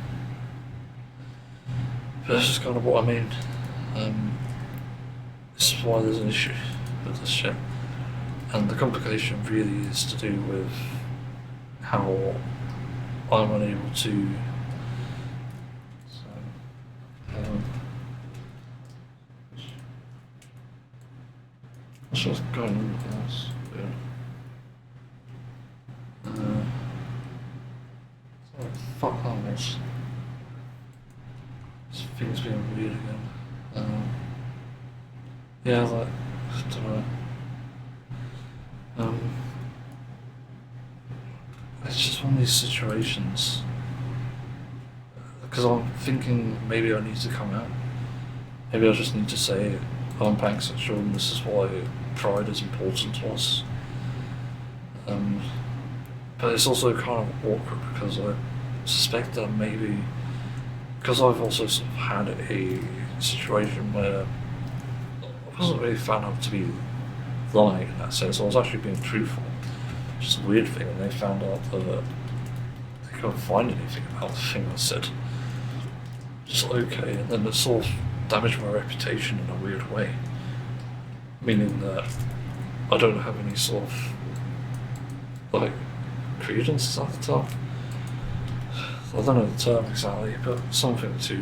But that's just kind of what I mean. This is why there's an issue with this shit. And the complication really is to do with how I'm unable to. What's just going on with this? Oh, fuck that was. This thing's being weird again. Yeah, like, I don't know. It's just one of these situations, because I'm thinking maybe I need to come out. Maybe I just need to say I'm pansexual and this is why pride is important to us. But it's also kind of awkward because I suspect that maybe, because I've also sort of had a situation where I wasn't really found out to be lying in that sense, I was actually being truthful. Just a weird thing, and they found out that they couldn't find anything about the thing I said. Just okay, and then it sort of damaged my reputation in a weird way. Meaning that I don't have any sort of, like, credence at the top. I don't know the term exactly, but something to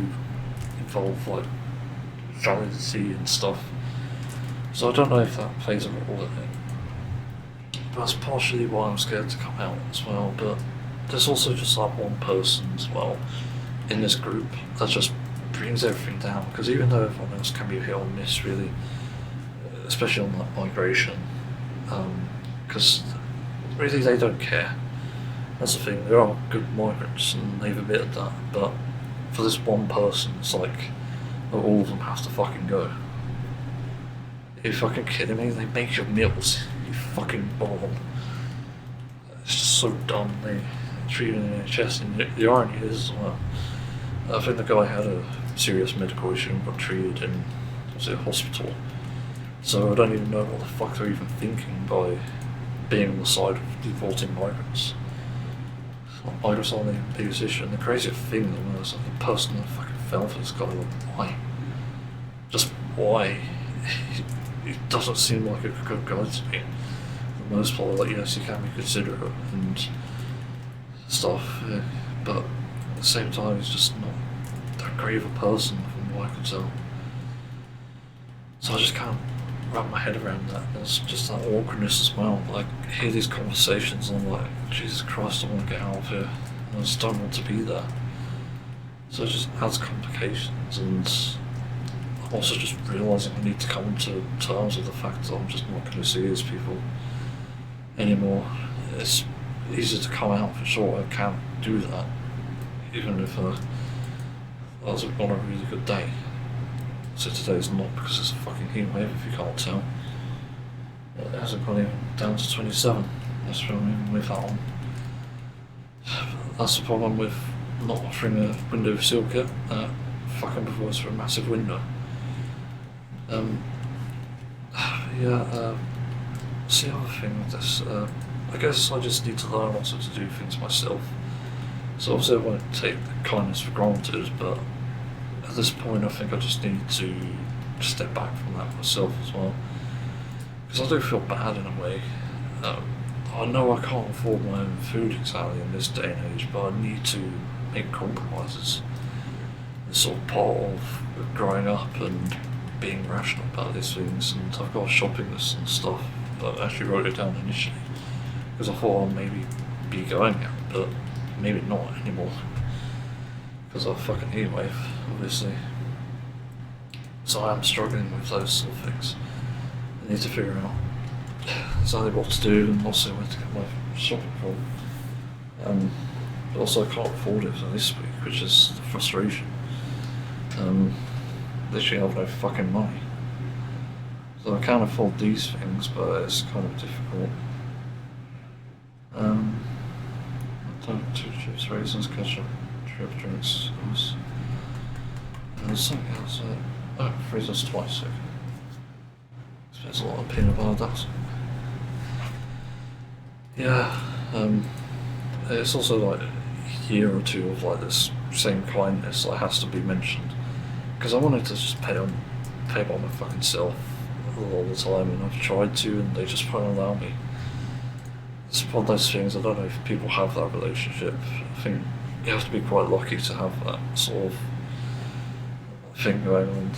involve, like, validity and stuff. So I don't know if that plays a role in it. That's partially why I'm scared to come out as well, but there's also just like one person as well in this group that just brings everything down, because even though everyone else can be hit or miss really, especially on that migration, because really they don't care. That's the thing, there are good migrants and they've admitted that, but for this one person it's like, well, all of them have to fucking go. Are you fucking kidding me? They make your meals, be fucking born. It's just so dumb they treat it in the NHS, and the irony is, well, I think the guy had a serious medical issue and got treated in, was it a hospital? So I don't even know what the fuck they're even thinking by being on the side of deporting migrants. Migrants aren't the biggest issue, and the craziest thing was like the person that fucking fell for this guy, why? Just why? He doesn't seem like a good guy to me. For the most part, like, yes, he can be considerate and stuff, yeah, but at the same time, he's just not that great of a person from what I can tell. So I just can't wrap my head around that. There's just that awkwardness as well. Like, I hear these conversations and I'm like, Jesus Christ, I want to get out of here. And I just don't want to be there. So it just adds complications, and I'm also just realising I need to come to terms with the fact that I'm just not going to see these people anymore. It's easy to come out for sure, I can't do that, even if I was on a really good day. So today's not, because it's a fucking heatwave if you can't tell. It hasn't gone even down to 27, that's from even with that one. That's the problem with not offering a window seal kit, fucking provides for a massive window. What's the other thing with this? I guess I just need to learn also to do things myself. So obviously I won't take the kindness for granted, but at this point I think I just need to step back from that myself as well. Because I do feel bad in a way. I know I can't afford my own food exactly in this day and age, but I need to make compromises. It's sort of part of growing up and being rational about these things, and I've got a shopping list and stuff, but I actually wrote it down initially because I thought I'd maybe be going out, but maybe not anymore because of a fucking heatwave, obviously. So I am struggling with those sort of things. I need to figure out exactly what to do and also where to get my shopping from. But also I can't afford it for this week, which is the frustration. Literally I have no fucking money. So I can afford these things, but it's kind of difficult. Two chips, raisins, ketchup, trip drinks, there's something else. Freezers twice, okay. There's a lot of peanut butter, that's yeah. It's also like a year or two of like this same kindness that has to be mentioned, because I wanted to just pay by my fucking self all the time, and I've tried to, and they just won't allow me. It's one of those things, I don't know if people have that relationship. I think you have to be quite lucky to have that sort of thing going on.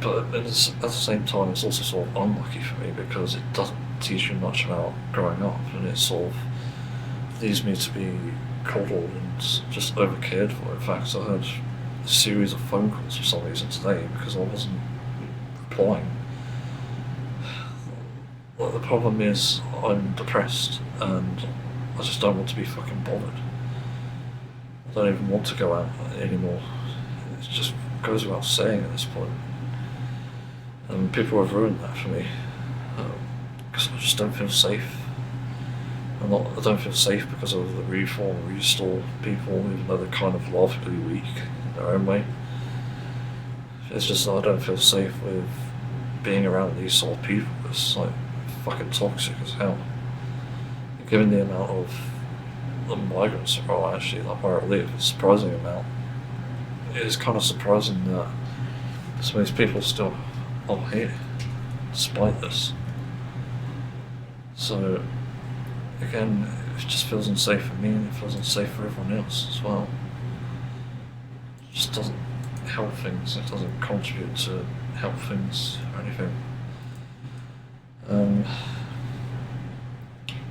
But at the same time, it's also sort of unlucky for me because it doesn't teach you much about growing up, and it sort of leads me to be coddled and just overcared for. In fact, I had a series of phone calls for some reason today because I wasn't replying. Well, the problem is I'm depressed and I just don't want to be fucking bothered. I don't even want to go out anymore. It just goes without saying at this point. And people have ruined that for me because I just don't feel safe. I don't feel safe because of the reform, restore people, even though they're kind of laughably weak in their own way. It's just that I don't feel safe with being around these sort of people. It's like fucking toxic as hell. Given the amount of the migrants that are actually like where I live, a surprising amount. It is kind of surprising that some of these people still are here, despite this. So again, it just feels unsafe for me, and it feels unsafe for everyone else as well. It just doesn't help things, it doesn't contribute to help things or anything.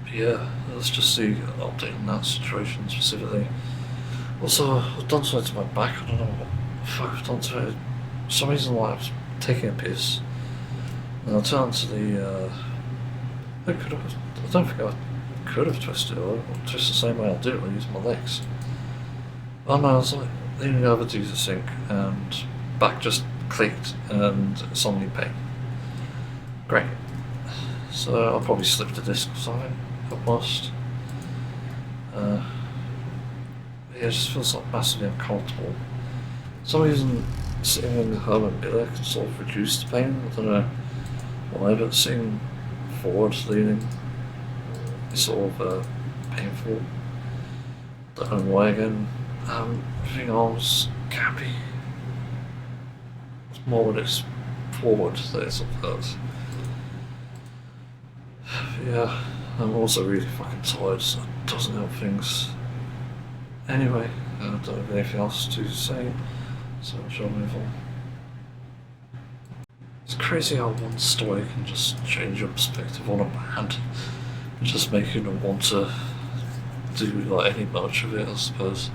But yeah, let's just see an update on that situation specifically. Also, I've done something to my back, I don't know what the fuck I've done to it. For some reason, like, I was taking a piss, and I turned to the, I don't think I could have twisted it, or twist the same way I do it when I use my legs. Oh no, I was like leaning over to use the sink, and back just clicked, and suddenly pain. Great. so I'll probably slip the disc or something at most. Yeah, it just feels like massively uncomfortable. For some reason, sitting in the helmet mirror can sort of reduce the pain. I don't know why, but sitting forward, leaning, is sort of painful. Don't know why again. Everything else can be. It's more when it's forward that it's upwards. Yeah, I'm also really fucking tired, so it doesn't help things. Anyway, I don't have anything else to say, so I shall move on. It's crazy how one story can just change your perspective on a band and just make you not want to do like any much of it, I suppose.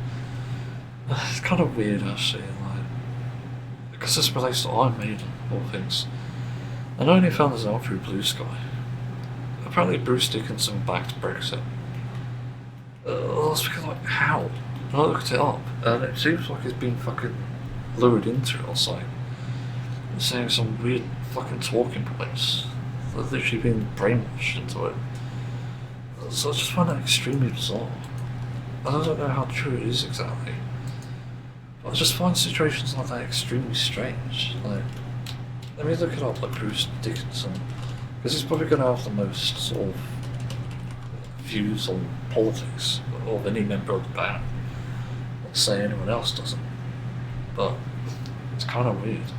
It's kind of weird actually, like, because this relates to Iron Maiden, all things. And I only found this out through Blue Sky. Apparently Bruce Dickinson backed Brexit. That's because, like, how? And I looked it up, and it seems like he's been fucking lured into it or something. He's saying some weird fucking talking points. They've literally been brainwashed into it. So I just find that extremely bizarre. I don't know how true it is exactly. But I just find situations like that extremely strange. Like, let me look it up, like Bruce Dickinson. Because he's probably going to have the most sort of views on politics of any member of the band. Not to say anyone else doesn't. But it's kind of weird.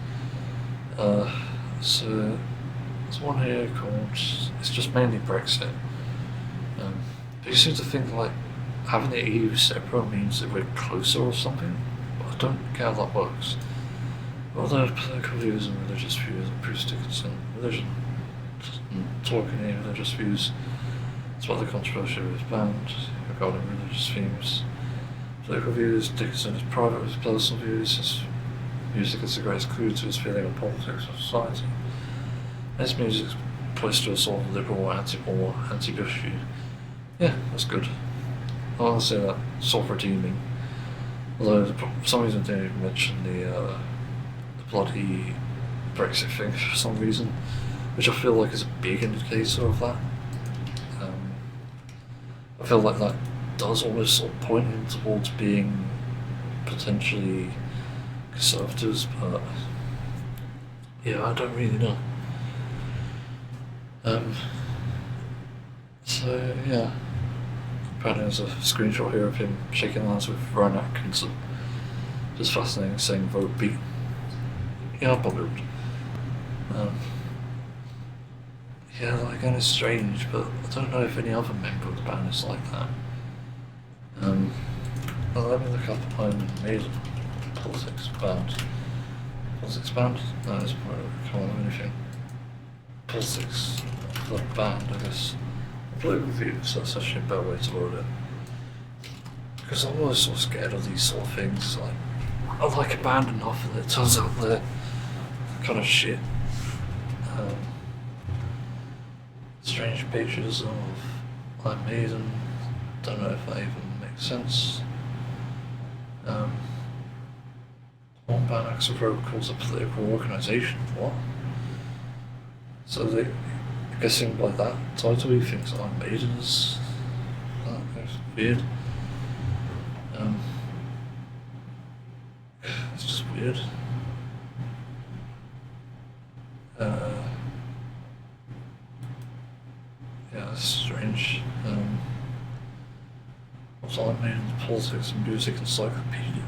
So there's one here called, it's just mainly Brexit. But you seem to think like having the EU separate means that we're closer or something. But I don't get how that works. Other political views and religious views of Bruce Dickinson, religion, talking here, religious views. It's what the controversy of his band regarding religious themes. Political views, Dickinson is private with his personal views. His music is the greatest clue to his feeling on politics and society. His music points to a sort of liberal, anti-war, anti-Bush view. Yeah, that's good. I'll say that sort of redeeming. Although for some reason they didn't even mention the bloody Brexit thing for some reason, which I feel like is a big indicator of that. I feel like that does almost sort of point him towards being potentially conservatives, but yeah, I don't really know. So yeah, apparently there's a screenshot here of him shaking hands with Ryan Atkinson. Just fascinating, saying vote B. Yeah, I probably would. Yeah, like, again, it's strange, but I don't know if any other member of the band is like that. Well, let me look up Iron Maiden politics band. Politics band? No, it's probably can't have anything. Politics the band, I guess. Political views, that's actually a better way to word it. Because I'm always sort of scared of these sort of things. Like, I like a band enough, and it turns out they're kind of shit. Strange pictures of Iron Maiden. Don't know if that even makes sense. One band Axel Road calls a political organisation. What? So they, I'm guessing by that title he thinks Iron Maiden is. That's weird. It's just weird. Yeah, that's strange. What's Iron Maiden's politics and music encyclopedia?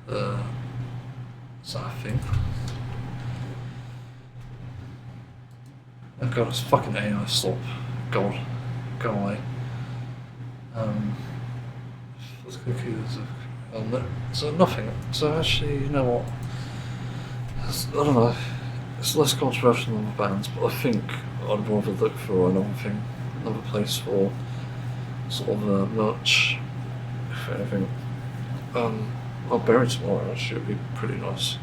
Is that a thing? Oh god, it's fucking AI Slop. God, go away. So nothing. So actually, you know what? I don't know. It's less controversial than the bands, but I think I'd rather look for another thing, another place for sort of merch, if anything. I'll bury tomorrow, actually, it'd be pretty nice.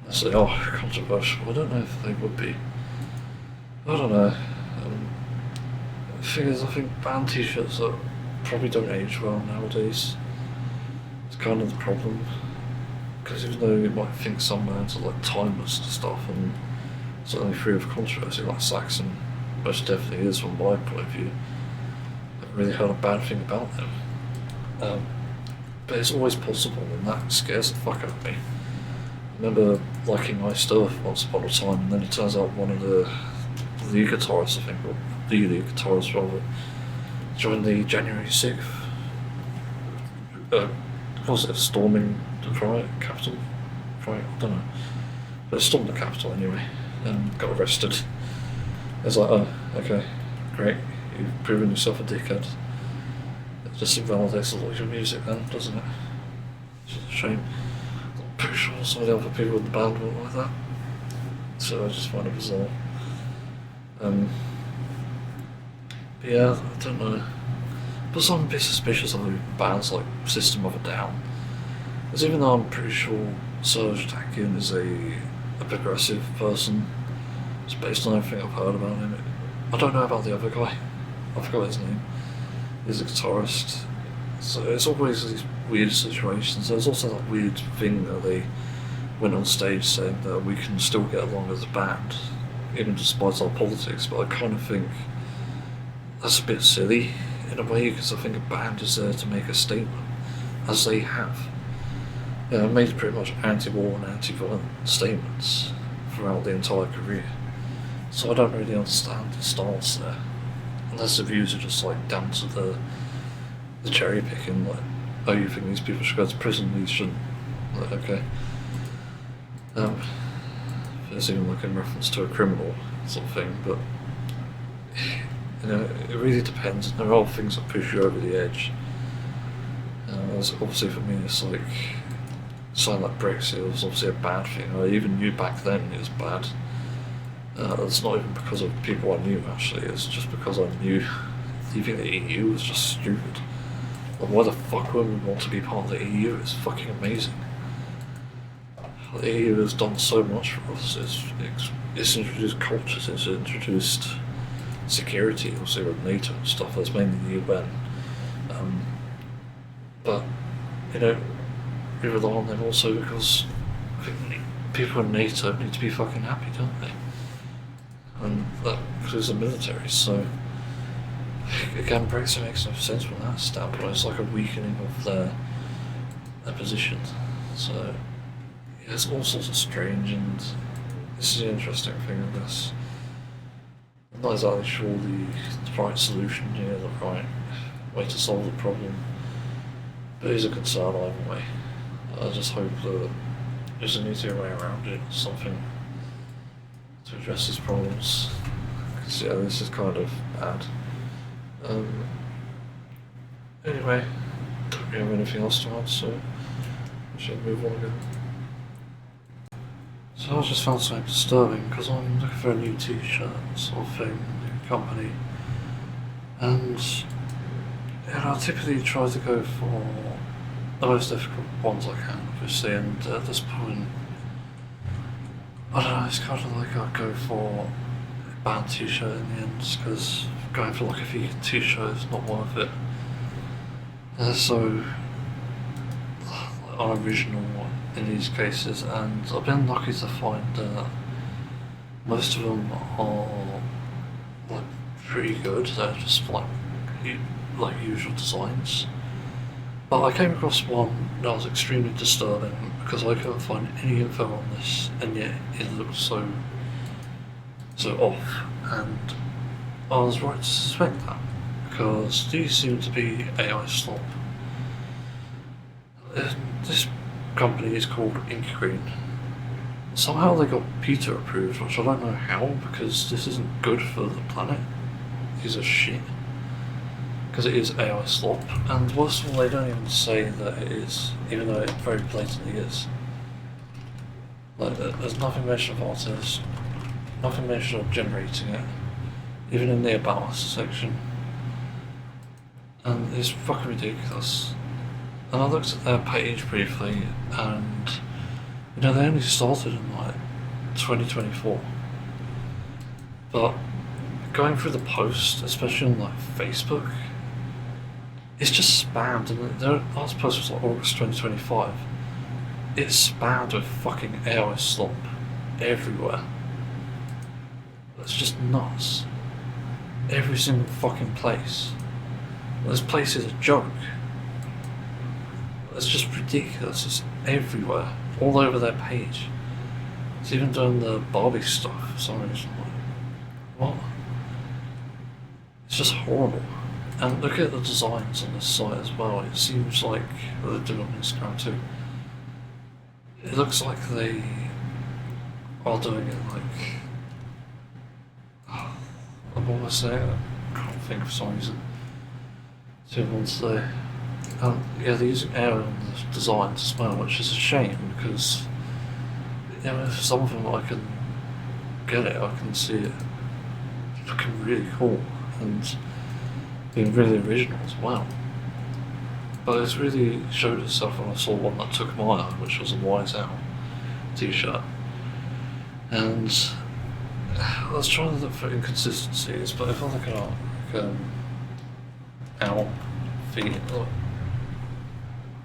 I say, oh, controversial. I don't know if they would be. I don't know. The thing is, I think band t-shirts probably don't age well nowadays. It's kind of the problem. Because even though you might think some bands are like timeless and stuff, and certainly free of controversy, like Saxon, most definitely is from my point of view. I haven't really heard a bad thing about them. But it's always possible, and that scares the fuck out of me. I remember liking Iced Earth once upon a time, and then it turns out one of the lead guitarists, I think, or the lead guitarist rather, joined the January 6th. Was it storming the Capitol? I don't know. But it stormed the Capitol anyway, and got arrested. It's like, oh, okay, great, you've proven yourself a dickhead. It just invalidates a lot of your music then, doesn't it? It's just a shame. I'm pretty sure some of the other people in the band weren't like that. So I just find it bizarre. But yeah, I don't know. But I'm a bit suspicious of bands like System of a Down. Because even though I'm pretty sure Serge Tankian is a progressive person, it's based on everything I've heard about him. I don't know about the other guy. I forgot his name. He's a guitarist. So it's always these weird situations. There's also that weird thing that they went on stage saying that we can still get along as a band, even despite our politics, but I kind of think that's a bit silly in a way, because I think a band is there to make a statement, as they have. Made pretty much anti-war and anti-violent statements throughout the entire career. So I don't really understand the stance there. Unless the views are just like down to the cherry picking, like, oh, you think these people should go to prison, these shouldn't. Like, okay. It's even like in reference to a criminal sort of thing, but you know, it really depends. There are things that push you over the edge. Obviously for me, it's like something like Brexit was obviously a bad thing. I even knew back then it was bad. It's not even because of people I knew, actually. It's just because I knew leaving the EU was just stupid. Like, why the fuck would we want to be part of the EU? It's fucking amazing. The EU has done so much for us. It's introduced cultures, it's introduced security, obviously with NATO and stuff. That's mainly the UN. But, you know, we rely on them also because I think people in NATO need to be fucking happy, don't they? And that includes the military, so again, Brexit makes no sense from that standpoint. It's like a weakening of their position. So yeah, it's all sorts of strange, and this is an interesting thing, I guess. I'm not exactly sure the right solution here, the right way to solve the problem, but it is a concern either way. I just hope that there's an easier way around it, something to address these problems. Because yeah, this is kind of bad. Anyway, don't really have anything else to add, so we should move on again. So I just found something disturbing, because I'm looking for a new t-shirt sort of thing, new company, and I typically try to go for the most difficult ones I can, obviously, and at this point, I don't know, it's kind of like I'd go for a band t-shirt in the end, because going for like a vegan t-shirt is not worth it. So unoriginal in these cases, and I've been lucky to find most of them are like pretty good. They're just like usual designs. But I came across one that was extremely disturbing because I couldn't find any info on this, and yet it looked so off, and I was right to suspect that because these seem to be AI Slop. This company is called Ink Green. Somehow they got PETA approved, which I don't know how, because this isn't good for the planet. These are shit. Because it is AI Slop, and worst of all, they don't even say that it is, even though it very blatantly is. Like, there's nothing mentioned of artists, nothing mentioned of generating it, even in the About Us section. And it's fucking ridiculous. And I looked at their page briefly, and you know, they only started in like 2024. But going through the post, especially on like Facebook, it's just spammed, and their last post was like August 2025. It's spammed with fucking AI Slop everywhere. It's just nuts. every single fucking place. This place is a joke. It's just ridiculous. It's everywhere, all over their page. It's even doing the Barbie stuff for some reason. Like, what? It's just horrible. And look at the designs on this site as well. It seems like they're doing on Instagram too. It looks like they are doing it like. What was I saying? I can't think for some reason. Two months there. Yeah, they're using air in the designs as well, which is a shame because, you know, some of them I can get it, I can see it looking really cool and being really original as well. But it's really showed itself when I saw one that took my eye, which was a Wise Out t-shirt. And I was trying to look for inconsistencies, but if I look at owl feet,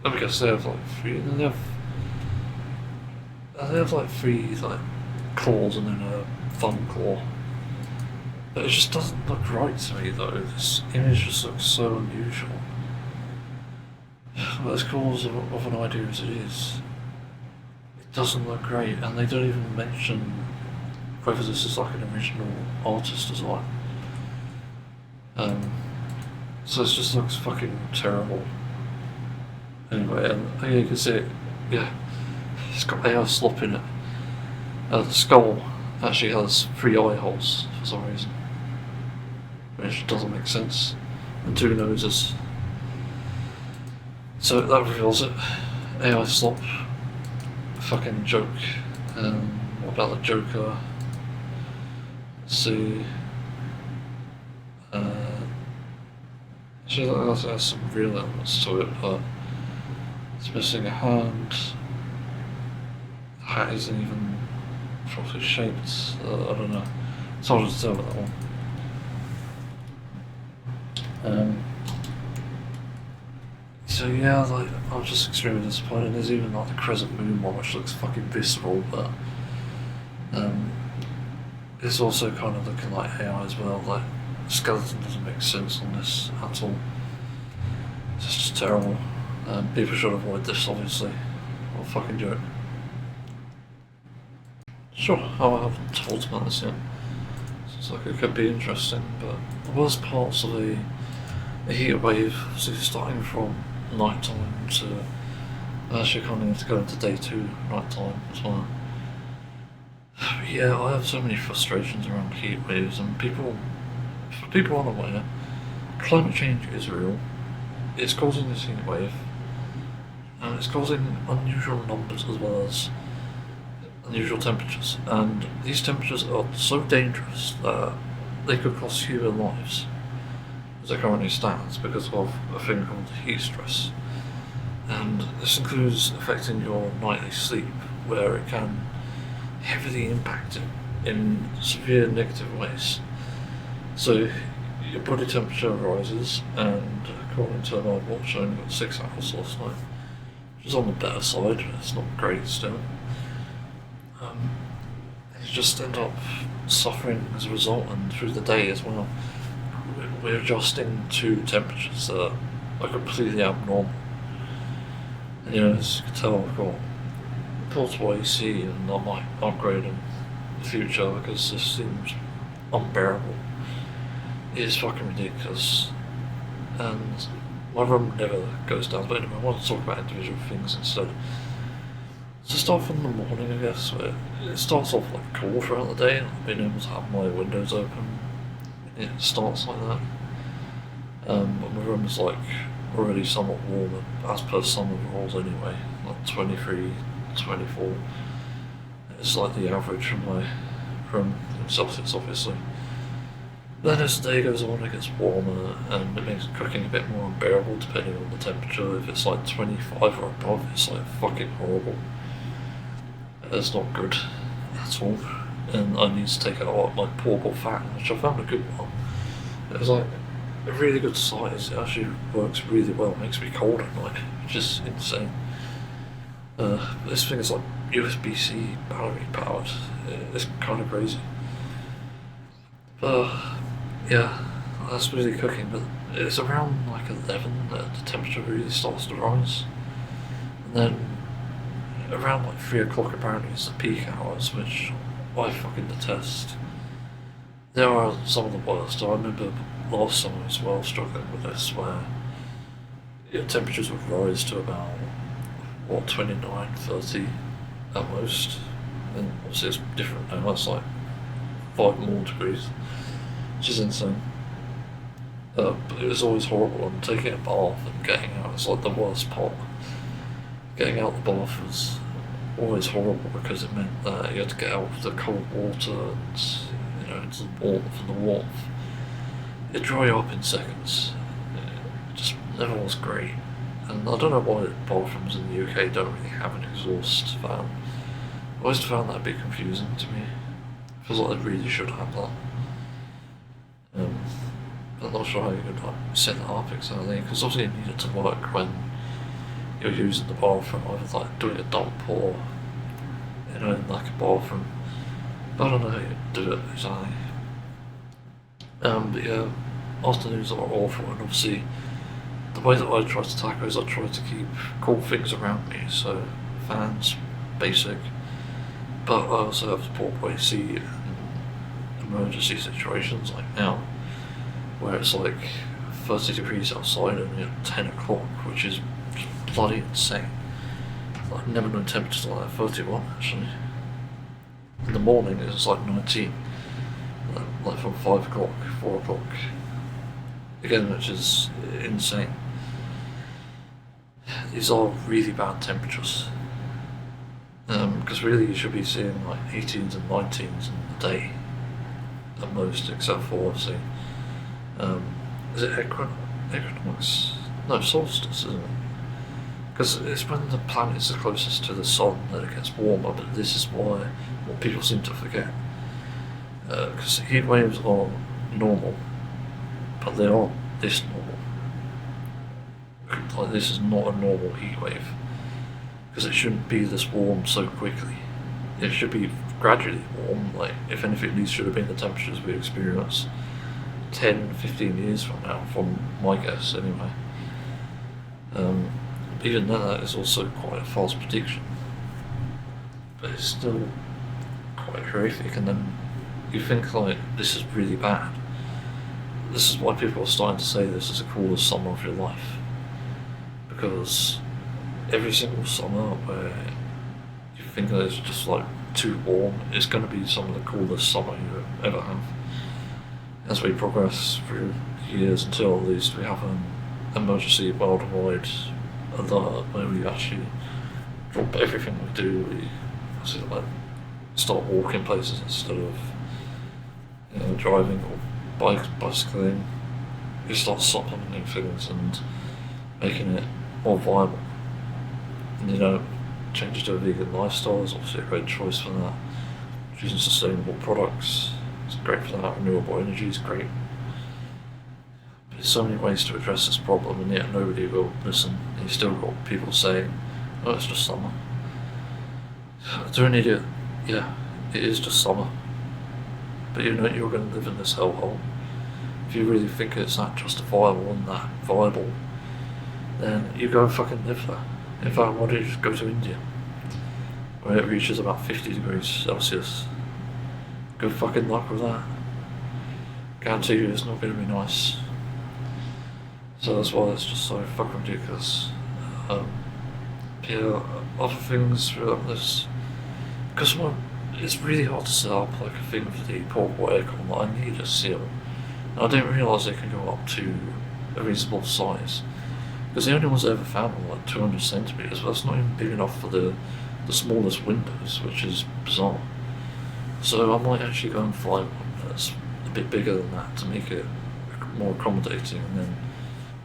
let me guess, they have like three, they have like three like claws and then a thumb claw. But it just doesn't look right to me though. This image just looks so unusual. But as cool of an idea as it is, it doesn't look great, and they don't even mention whether this is like an original artist design. So it just looks fucking terrible. Anyway, and yeah, you can see it, yeah, it's got AI Slop in it. The skull actually has 3 eye holes for some reason, which doesn't make sense, and 2 noses. So that reveals it. AI Slop, fucking joke. What about the Joker? Let's see. Actually, that has some real elements to it, but it's missing a hand. The hat isn't even properly shaped. I don't know. It's hard to tell with that one. So yeah, like, I'm just extremely disappointed. There's even like the Crescent Moon one, which looks fucking visceral, but it's also kind of looking like AI as well. Like, the skeleton doesn't make sense on this at all. It's just terrible. People should avoid this, obviously. What a fucking joke. Sure, I haven't told about this yet. Seems like it could be interesting, but the worst parts of a heat wave, so starting from night time to actually kind of need to go into day 2 night time as well. But yeah, I have so many frustrations around heat waves, and for people unaware, climate change is real. It's causing this heat wave, and it's causing unusual numbers as well as unusual temperatures, and these temperatures are so dangerous that they could cost human lives as it currently stands because of a thing called heat stress. And this includes affecting your nightly sleep, where it can heavily impact it in severe negative ways. So your body temperature rises, and according to my watch, I only got 6 hours last night, which is on the better side, but it's not great still. You just end up suffering as a result, and through the day as well. We're adjusting to temperatures that are completely abnormal. And, you know, as you can tell, I've got portable AC, and I might upgrade in the future because this seems unbearable. It is fucking ridiculous, and my room never goes down. But anyway, I want to talk about individual things instead. To start from the morning, I guess, where it starts off like cool throughout the day, and being able to have my windows open, it starts like that. But my room is like already somewhat warm, as per summer rules anyway, like 23, 24. It's like the average from my room in Celsius, obviously. Then as the day goes on, it gets warmer, and it makes cooking a bit more unbearable depending on the temperature. If it's like 25 or above, it's like fucking horrible. It's not good at all, and I need to take out my portable fan, which I found a good one. It was like a really good size. It actually works really well. It makes me cold at night, which is insane. This thing is like USB-C battery powered. It's kind of crazy. But yeah, that's really cooking, but it's around like 11 that the temperature really starts to rise. And then around like 3 o'clock apparently is the peak hours, which I fucking detest. There are some of the worst. I remember last summer as well struggling with this, where your temperatures would rise to about, 29, 30 at most. And obviously it's different now, it's like 5 more degrees, which is insane. But it was always horrible, and taking a bath and getting out was like the worst part. Getting out the bath was always horrible because it meant that you had to get out of the cold water and, into the warmth, and the warmth, it'd dry you up in seconds. It just never was great. And I don't know why bathrooms in the UK don't really have an exhaust fan. I always found that a bit confusing to me. I feel like they really should have that. I'm not sure how you could set that up exactly, because obviously you need it to work when you're using the bathroom, either like doing a dump or in like a bathroom. But I don't know how you do it exactly. But yeah, afternoons are awful, and obviously the way that I try to tackle is I try to keep cool things around me, so fans, basic, but I also have the portway seat in emergency situations like now, where it's like 30 degrees outside and at 10 o'clock, which is bloody insane. Like, I've never known temperatures like that. 31 actually. In the morning it's like 19, like from 5 o'clock, 4 o'clock. Again, which is insane. These are really bad temperatures. Because really you should be seeing like 18s and 19s in the day at most, except for obviously, is it equinox? No, solstice, isn't it? Because it's when the planet is the closest to the sun that it gets warmer, but this is what people seem to forget. Because heat waves are normal, but they aren't this normal. Like, this is not a normal heat wave, because it shouldn't be this warm so quickly. It should be gradually warm, like, if anything, these should have been the temperatures we experience 10, 15 years from now, from my guess anyway. Even then, that is also quite a false prediction, but it's still quite horrific. And then you think, like, this is really bad. This is why people are starting to say this is the coolest summer of your life, because every single summer where you think that it's just like too warm, it's going to be some of the coolest summer you ever have. As we progress through years, until at least we have an emergency worldwide alert where we actually drop everything we do. We like start walking places instead of driving or bicycling. We start supplementing things and making it more viable. And changes to a vegan lifestyle is obviously a great choice for that. Choosing sustainable products, it's great for that. Renewable energy is great. There's so many ways to address this problem, and yet nobody will listen. And you still got people saying, "Oh, it's just summer." To an idiot, yeah, it is just summer. But you're going to live in this hellhole. If you really think it's that justifiable and that viable, then you go and fucking live there. In fact, why don't you just go to India, where it reaches about 50 degrees Celsius? Good fucking luck with that. Guarantee you it's not going to be nice. So that's why it's just so fucking ridiculous. Other things throughout this, because it's really hard to set up like a thing for the portable aircon. I need a seal, and I didn't realise they can go up to a reasonable size. Because the only ones I ever found were like 200 centimetres, but that's not even big enough for the smallest windows, which is bizarre. So I might actually go and find one that's a bit bigger than that to make it more accommodating, and then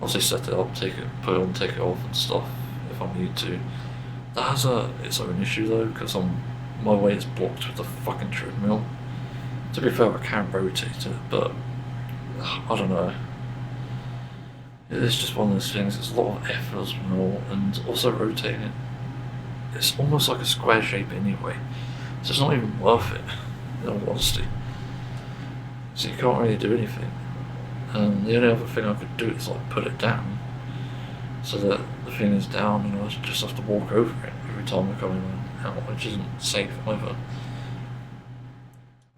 once I set it up, put it on, take it off and stuff if I need to. That has its own issue though, because my way is blocked with the fucking treadmill. To be fair, I can rotate it, but I don't know. It's just one of those things, it's a lot of effort as well, and also rotating it, it's almost like a square shape anyway, so it's not even worth it, in all honesty. So you can't really do anything. And the only other thing I could do is like put it down so that the thing is down and I just have to walk over it every time I go in and out, which isn't safe either.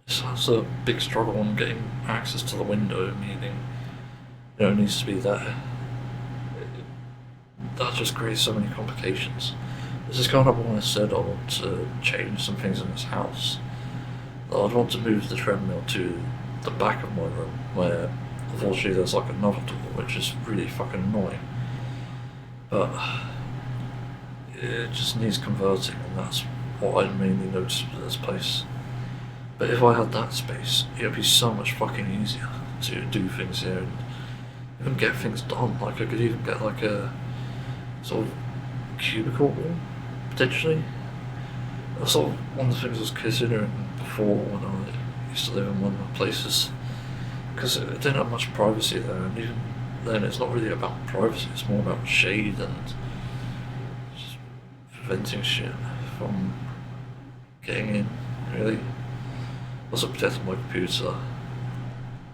So it's a big struggle on getting access to the window, meaning it needs to be there. That just creates so many complications. This is kind of why I said I want to change some things in this house. I'd want to move the treadmill to the back of my room, where unfortunately there's like another door, which is really fucking annoying. But it just needs converting, and that's what I mainly noticed with this place. But if I had that space, it would be so much fucking easier to do things here and even get things done. Like I could even get like a sort of cubicle wall, potentially. That's sort of one of the things I was considering before when I used to live in one of the places, because it didn't have much privacy there, and even then it's not really about privacy, it's more about shade and just preventing shit from getting in, really. Also protecting my computer.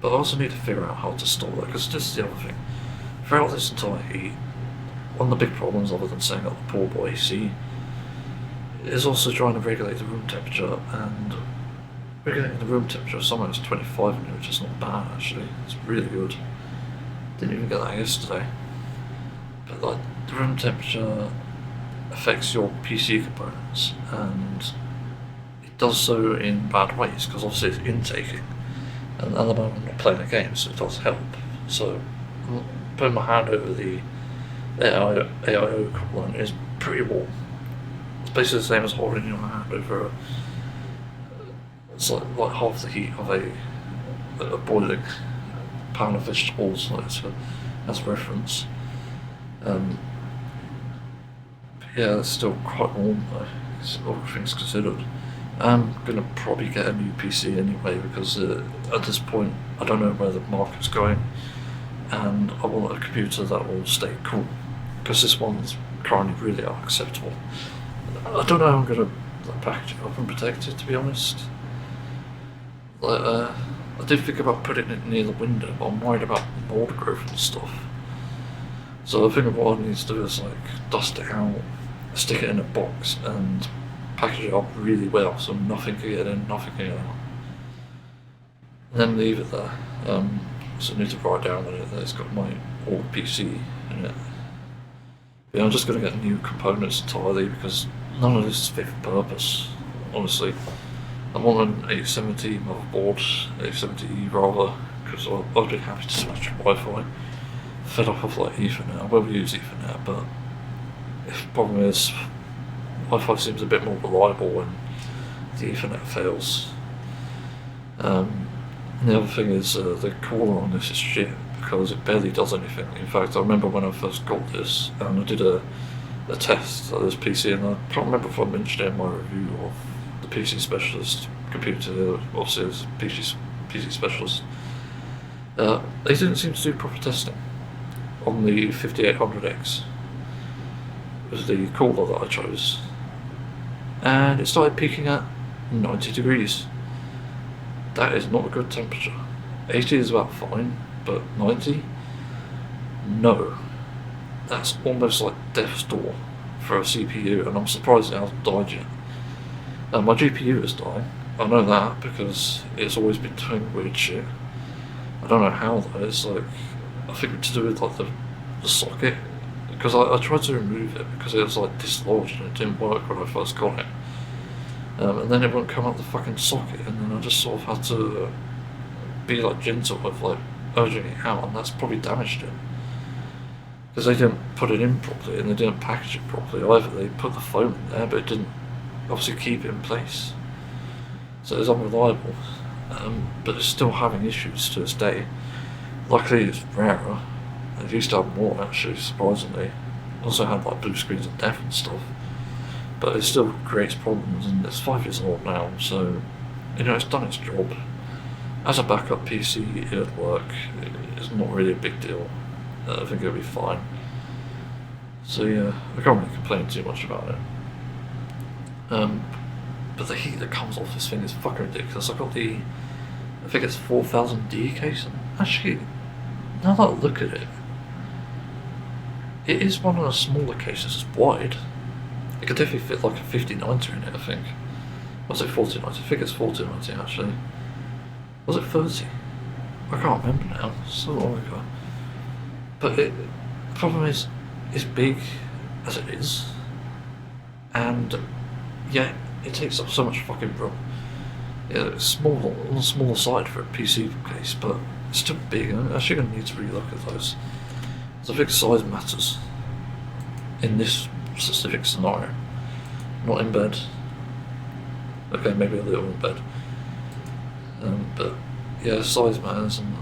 But I also need to figure out how to store that, because this is the other thing. Throughout this entire heat, one of the big problems, other than saying that the poor boy AC, is also trying to regulate the room temperature, and regulating the room temperature somewhere is 25 in here, which is not bad actually. It's really good. Didn't even get that yesterday. But like, the room temperature affects your PC components, and it does so in bad ways, because obviously it's intaking. And at the moment I'm not playing a game, so it does help. So putting my hand over the AIO component is pretty warm. It's basically the same as holding your hand over it's like half the heat of a boiling pan of vegetables, like, so as a reference. Yeah, it's still quite warm though, all things considered. I'm gonna probably get a new PC anyway, because at this point I don't know where the market's going, and I want a computer that will stay cool, because this one's currently really unacceptable. I don't know how I'm gonna package it up and protect it, to be honest. I did think about putting it near the window, but I'm worried about mold growth and stuff. So I think what I need to do is like dust it out, stick it in a box, and package it up really well so nothing can get in, nothing can get out. And then leave it there. So I need to write down on it that it's got my old PC in it. Yeah, I'm just going to get new components entirely, because none of this is fit for purpose, honestly. I'm on an 870 motherboard, 870E rather, because I'd be happy to switch to Wi-Fi. Fed up of like Ethernet. I will use Ethernet, but the problem is Wi-Fi seems a bit more reliable when the Ethernet fails. And the other thing is the caller on this is shit, because it barely does anything. In fact, I remember when I first got this and I did a test of this PC, and I can't remember if I mentioned it in my review of the PC specialist computer, obviously as PC specialist. They didn't seem to do proper testing on the 5800X. It was the cooler that I chose, and it started peaking at 90 degrees. That is not a good temperature. 80 is about fine, but 90? No. That's almost like death's door for a CPU, and I'm surprised it hasn't died yet. My GPU is dying. I know that because it's always been doing weird shit. I don't know how though. It's like, I think it's to do with like the socket, because I tried to remove it because it was like dislodged and it didn't work when I first got it. And then it wouldn't come out the fucking socket, and then I just sort of had to be like gentle with like urging it out, and that's probably damaged it. Because they didn't put it in properly and they didn't package it properly either. They put the foam in there, but it didn't obviously keep it in place. So it's unreliable, but it's still having issues to this day. Luckily it's rarer. It used to have more actually, surprisingly. Also had like blue screens of death and stuff. But it still creates problems, and it's 5 years old now, so it's done its job. As a backup PC, it would work. It's not really a big deal. I think it'll be fine. So yeah, I can't really complain too much about it. But the heat that comes off this thing is fucking ridiculous. I got I think it's 4000D case, and actually now that I look at it, it is one of the smaller cases. It's wide. It could definitely fit like a 5090 in it, I think. Was it 4090? I think it's 4090 actually. Was it 30? I can't remember now. So long ago. But the problem is, it's big as it is, and yet it takes up so much fucking room. Yeah, it's small, on the smaller side for a PC case, but it's still big. I'm actually going to need to relook at those. So I think size matters in this specific scenario. Not in bed. Okay, maybe a little in bed. But yeah, size matters, and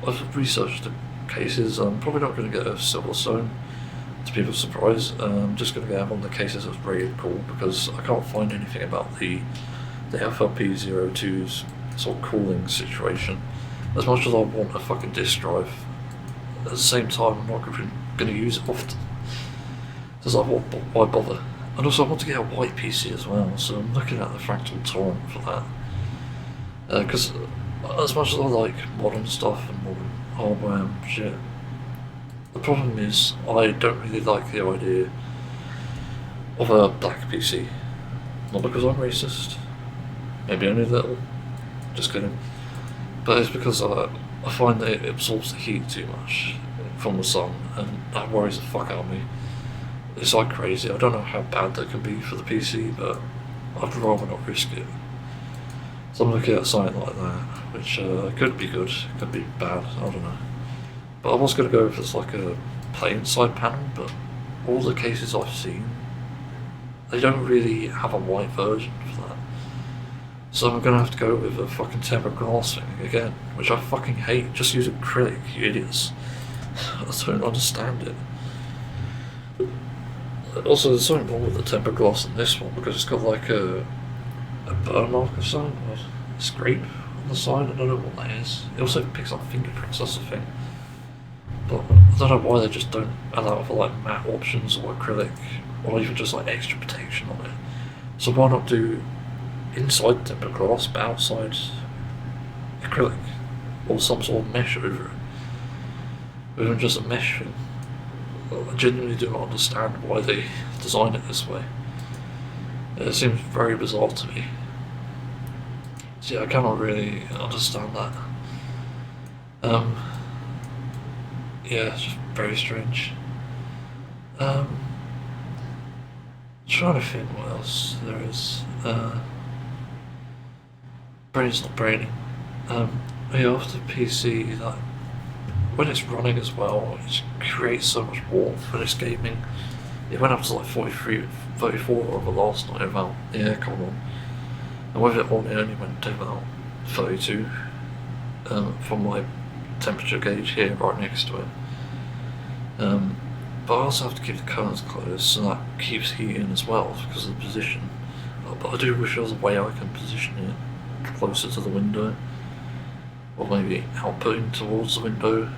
I've researched the cases. I'm probably not going to get a Silverstone, to people's surprise. I'm just going to get one of the cases that's rated cool, because I can't find anything about the FLP02's sort of cooling situation. As much as I want a fucking disk drive, at the same time I'm not going to use it often. Because why bother? And also I want to get a white PC as well, so I'm looking at the Fractal Torrent for that. Because as much as I like modern stuff and modern hardware and shit, the problem is I don't really like the idea of a black PC. Not because I'm racist, maybe only a little, just kidding. But it's because I find that it absorbs the heat too much from the sun, and that worries the fuck out of me. It's like crazy. I don't know how bad that can be for the PC, but I'd rather not risk it. So I'm looking at something like that, which could be good, could be bad, I don't know. But I was going to go if it's like a plain side panel, but all the cases I've seen, they don't really have a white version for that. So I'm going to have to go with a fucking tempered glass thing again, which I fucking hate. Just use acrylic, you idiots. I don't understand it. Also, there's something wrong with the tempered glass in this one, because it's got like a burn mark or something, or a scrape on the side. I don't know what that is. It also picks up fingerprints, that's the thing. But I don't know why they just don't allow for like matte options or acrylic, or even just like extra protection on it. So why not do inside tempered glass but outside acrylic, or some sort of mesh over it, or even just a mesh thing. I genuinely do not understand why they designed it this way. It seems very bizarre to me. So yeah, I cannot really understand that. Yeah, it's just very strange. Trying to think what else there is. Brain's not braining. Yeah, off the PC, like, when it's running as well, it creates so much warmth when it's gaming. It went up to like 43, 34 over last night about the aircon on. And with it on, it only went to about 32 from my temperature gauge here right next to it. But I also have to keep the curtains closed, so that keeps heat in as well because of the position. But I do wish there was a way I can position it closer to the window, or maybe outputting towards the window.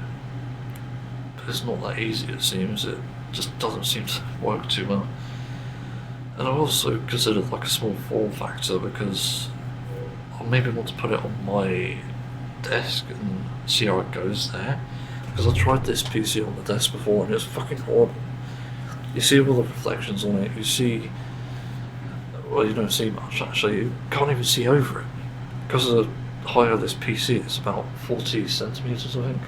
But it's not that easy, it seems. It just doesn't seem to work too well. And I also considered like a small form factor, because I maybe want to put it on my desk and see how it goes there. Because I tried this PC on the desk before and it was fucking horrible. You see all the reflections on it, you see, well, you don't see much actually, you can't even see over it. Because of the height of this PC, it's about 40 centimetres I think.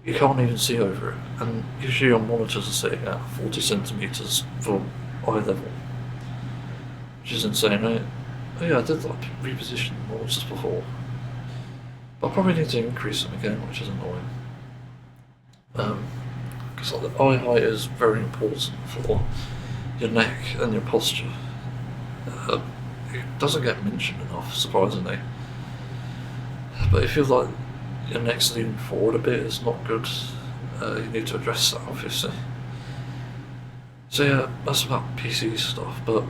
You can't even see over it, and usually your monitors are sitting at 40 centimetres for eye level, which is insane. Oh yeah, I did like reposition the monitors before, but I probably need to increase them again, which is annoying. Because like, the eye height is very important for your neck and your posture. It doesn't get mentioned enough, surprisingly. But if you feel like your neck's leaning forward a bit, it's not good. You need to address that, obviously. So yeah, that's about PC stuff, but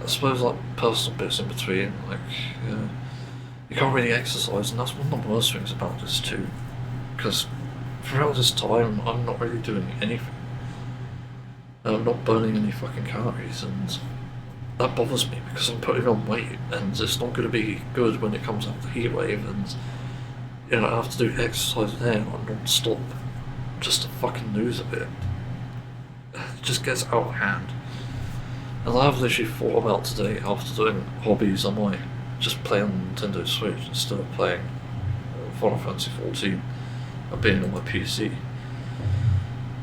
I suppose like personal bits in between, like you can't really exercise, and that's one of the worst things about this too. Because throughout this time, I'm not really doing anything. I'm not burning any fucking calories, and that bothers me because I'm putting on weight, and it's not going to be good when it comes out the heat wave, and you know, I have to do exercise there non-stop just to fucking lose a bit. It just gets out of hand. And I've literally thought about today, after doing hobbies, I might just play on Nintendo Switch instead of playing Final Fantasy 14 and being on my PC.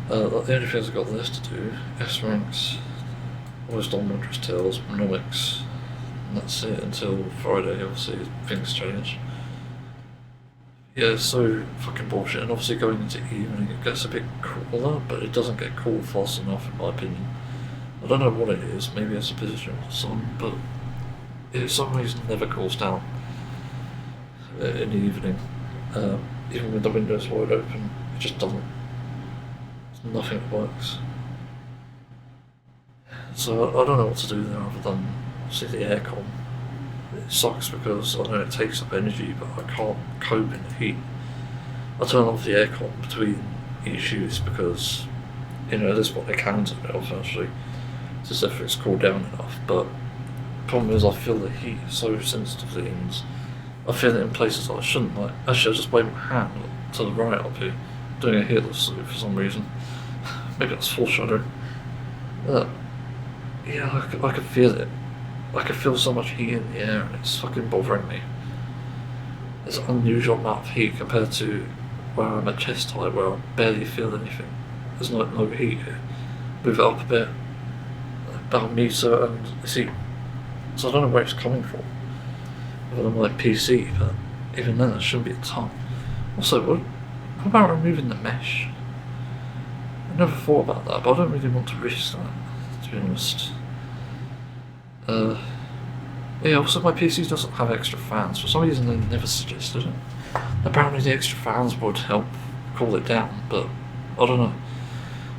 The only things I've got left to do, S ranks, almost on Wondrous Tales, Monomics, and that's it until Friday. Obviously things change. Yeah, it's so fucking bullshit, and obviously going into evening it gets a bit cooler, but it doesn't get cool fast enough in my opinion. I don't know what it is, maybe it's a position of the sun, but it for some reason never cools down in the evening. Even with the windows wide open, it just doesn't. Nothing works. So I don't know what to do there other than see the aircon. It sucks because I know it takes up energy, but I can't cope in the heat. I turn off the aircon between each use because, you know, at this point I can turn it off actually, just if it's cooled down enough. But the problem is I feel the heat so sensitively, and I feel it in places that I shouldn't. Like, actually I just wave my hand to the right up here, doing a heatless salute for some reason. Maybe that's foreshadowing. Yeah, I could feel it. I could feel so much heat in the air and it's fucking bothering me. There's an unusual amount of heat compared to where I'm at chest height, where I barely feel anything. There's no heat here. Move it up a bit, about a metre, and it's heat. So I don't know where it's coming from. Other than my PC, but even then it shouldn't be a ton. Also, what about removing the mesh? I never thought about that, but I don't really want to risk that, to be honest. Yeah, also my PC doesn't have extra fans. For some reason they never suggested it. Apparently the extra fans would help cool it down, but I don't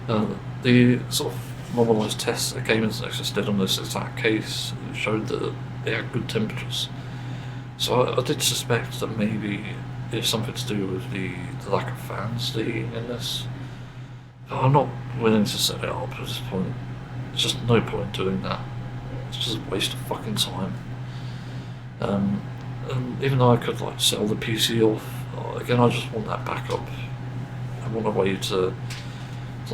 know. The sort of normalised tests that Gamers Nexus did on this exact case showed that they had good temperatures. So I did suspect that maybe it's something to do with the lack of fans, the heating in this. But I'm not willing to set it up at this point. There's just no point doing that. It's just a waste of fucking time. And even though I could like sell the PC off, again I just want that backup. I want a way to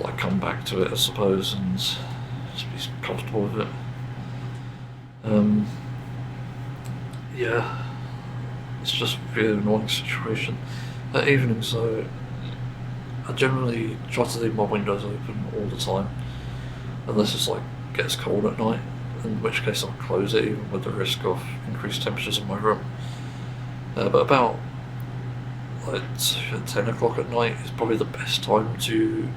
like come back to it, I suppose, and just be comfortable with it. Yeah, it's just a really annoying situation. At evenings though, I generally try to leave my windows open all the time, unless it's like gets cold at night, in which case I'll close it even with the risk of increased temperatures in my room. But about like 10 o'clock at night is probably the best time to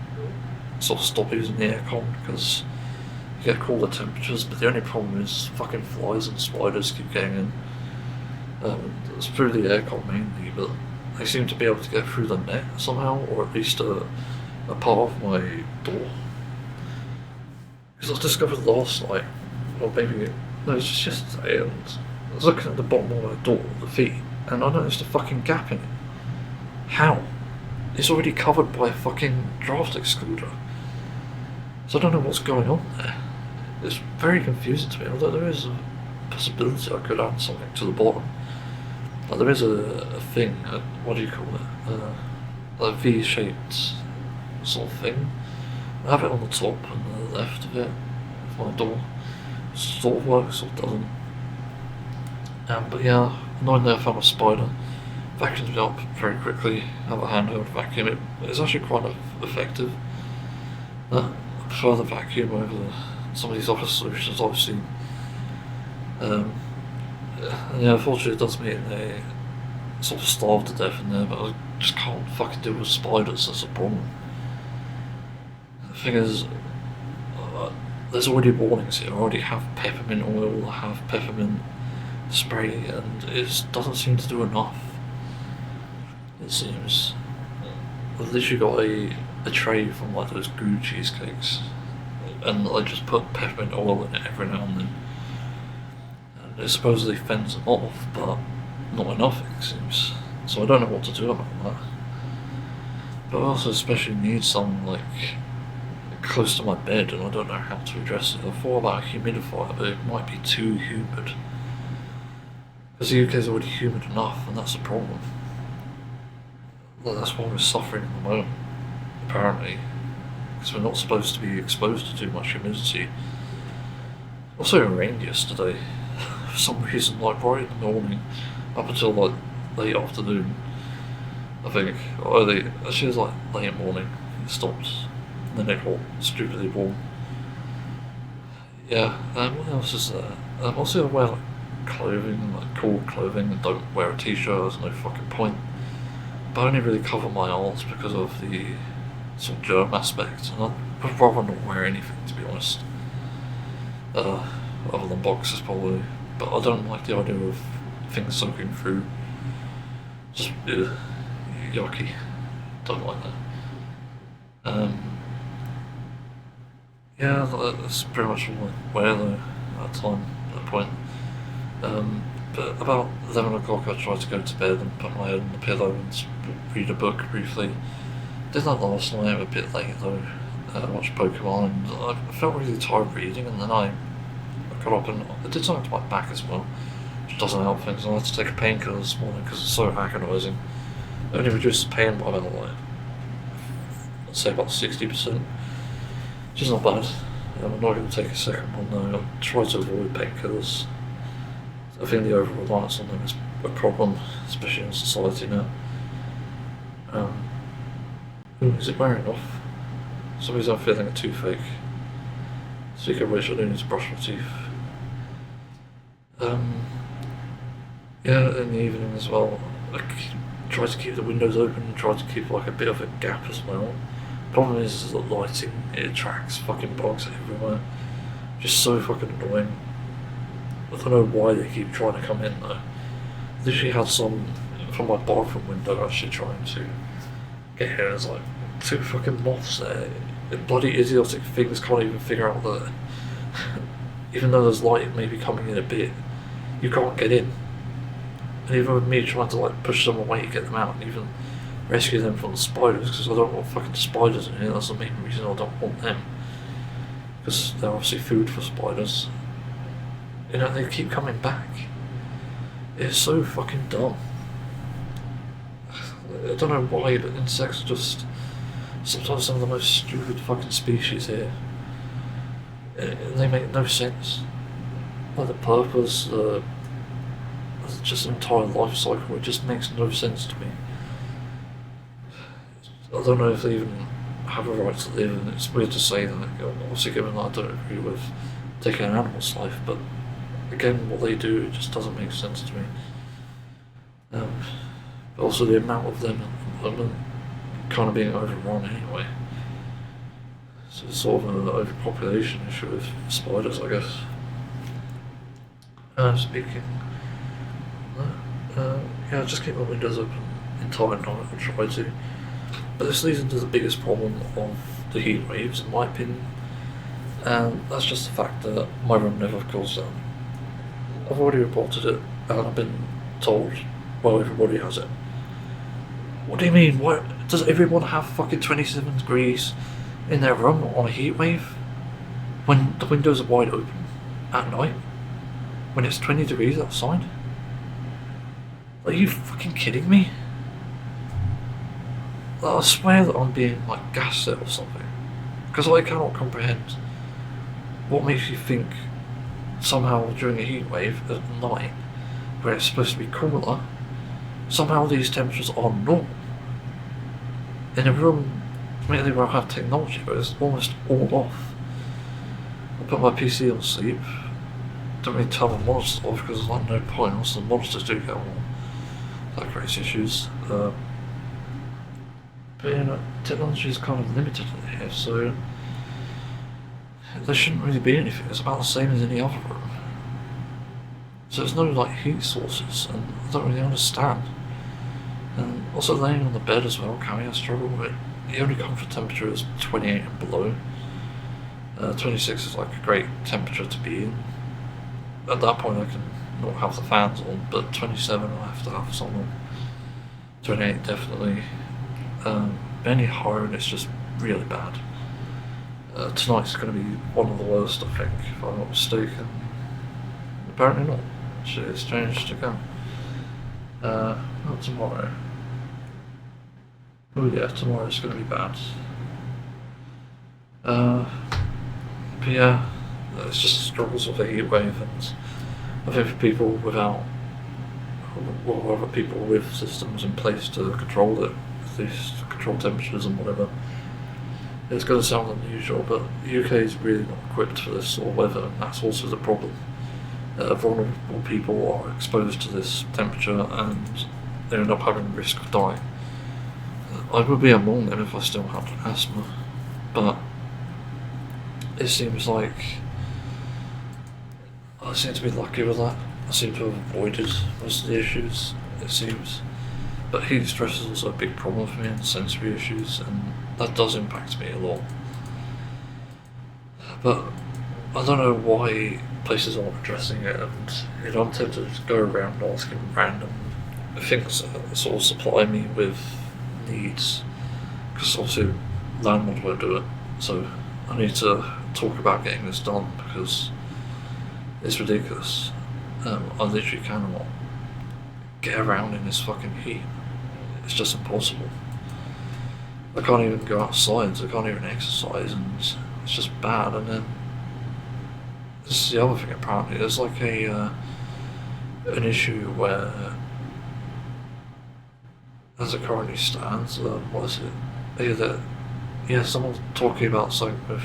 sort of stop using the aircon, because you get cooler temperatures, but the only problem is fucking flies and spiders keep getting in. It's through the aircon mainly, but they seem to be able to get through the net somehow, or at least a part of my door. Because I discovered last night, or maybe, no, it was just yesterday, and I was looking at the bottom of my door, the feet, and I noticed a fucking gap in it. How? It's already covered by a fucking draft excluder. So I don't know what's going on there. It's very confusing to me, although there is a possibility I could add something to the bottom. Like there is a thing, what do you call it? A V-shaped sort of thing. I have it on the top and the left of it, of my door. Sort of works or doesn't. But yeah, annoyingly I found a spider. Vacuums me up very quickly, have a handheld vacuum. It's actually quite effective. I prefer the vacuum over some of these other solutions I've seen. Yeah, unfortunately it does mean they sort of starve to death in there, but I just can't fucking deal with spiders, that's a problem. The thing is, there's already warnings here. I already have peppermint oil, I have peppermint spray, and it doesn't seem to do enough. It seems. I've literally got a tray from like those goo cheesecakes, and I just put peppermint oil in it every now and then. And it supposedly fends them off, but not enough it seems. So I don't know what to do about that. But I also especially need some like close to my bed, and I don't know how to address it. I thought about a humidifier, but it might be too humid. Because the UK is already humid enough, and that's a problem. Well, that's why we're suffering at the moment, apparently, because we're not supposed to be exposed to too much humidity. Also, it rained yesterday for some reason, like right in the morning, up until like late afternoon, I think. Or actually, it was like late morning, it stopped, and then it got stupidly warm. Yeah, what else is there? Also, I wear like clothing, like cool clothing, and don't wear a t-shirt, there's no fucking point. But I only really cover my arms because of the sort of germ aspect, and I'd rather not wear anything, to be honest. Other than boxers, probably. But I don't like the idea of things soaking through. Just, yucky. Don't like that. Yeah, that's pretty much all I wear though, at the time, at that point. But about 11 o'clock I tried to go to bed and put my head on the pillow and read a book briefly. Did that last night, a bit late though. Watched Pokemon, and I felt really tired reading, and then I got up and I did something to my back as well, which doesn't help things. And I had to take a painkiller this morning because it's so agonising. It only reduced the pain by about, like, I'd say about 60%, which is not bad. I'm not going to take a second one though. I try to avoid painkillers. I think the over-reliance on them is a problem, especially in society now. Is it wearing off? For some reason I'm feeling a toothache. Speaking of which, I do need to brush my teeth. Yeah, in the evening as well, I try to keep the windows open and try to keep like a bit of a gap as well. Problem is that lighting, it attracts fucking bugs everywhere. Just so fucking annoying. I don't know why they keep trying to come in though. I literally had some from my bathroom window actually trying to get here. There's like 2 fucking moths there. The bloody idiotic things can't even figure out that even though there's light maybe coming in a bit, you can't get in. And even with me trying to like push them away to get them out and even rescue them from the spiders, because I don't want fucking spiders in here, that's the main reason I don't want them. Because they're obviously food for spiders. You know, they keep coming back. It's so fucking dumb. I don't know why, but insects are just sometimes some of the most stupid fucking species here. And they make no sense. Like the purpose, just an entire life cycle, it just makes no sense to me. I don't know if they even have a right to live, and it's weird to say that, obviously given that I don't agree with taking an animal's life, but again, what they do, it just doesn't make sense to me. But also the amount of them at the moment kind of being overrun anyway. So it's sort of an overpopulation issue with spiders, I guess. Speaking yeah, just keep my windows open entire night, I'll try to. But this leads into the biggest problem of the heat waves, in my opinion. And that's just the fact that my room never cools down. I've already reported it, and I've been told, well, everybody has it. What do you mean? Why does everyone have fucking 27 degrees in their room on a heat wave when the windows are wide open at night? When it's 20 degrees outside? Are you fucking kidding me? I swear that I'm being like gaslit or something, because I cannot comprehend what makes you think somehow during a heat wave at night, where it's supposed to be cooler, somehow these temperatures are normal. In a room, maybe where I have technology, but it's almost all off. I put my PC on sleep, don't really turn my monitors off because there's like no point, also the monitors do get warm. That creates issues. But you know, technology is kind of limited here, so there shouldn't really be anything. It's about the same as any other room. So there's no like heat sources, and I don't really understand. And also laying on the bed as well, can I struggle with it? The only comfort temperature is 28 and below. 26 is like a great temperature to be in. At that point I can not have the fans on, but 27 I have to have some on. 28 definitely. Any higher and it's just really bad. Tonight's going to be one of the worst, I think, if I'm not mistaken. Apparently not. It's changed again. Not tomorrow. Oh yeah, tomorrow's going to be bad. But yeah, it's just struggles with a heat wave, and I think for people without, or other people with systems in place to control it, at least control temperatures and whatever, it's going to sound unusual, but the UK is really not equipped for this sort of weather, and that's also the problem. Vulnerable people are exposed to this temperature and they end up having the risk of dying. I would be among them if I still had asthma, but it seems like I seem to be lucky with that. I seem to have avoided most of the issues, it seems. But heat stress is also a big problem for me, and sensory issues, and that does impact me a lot. But I don't know why places aren't addressing it, and I'm tempted to go around asking random things that sort of supply me with needs, because obviously landlord won't do it, so I need to talk about getting this done because it's ridiculous. I literally cannot get around in this fucking heat. It's just impossible. I can't even go outside, I can't even exercise, and it's just bad. And then this is the other thing apparently, there's like an issue where, as it currently stands, what is it? Someone's talking about something with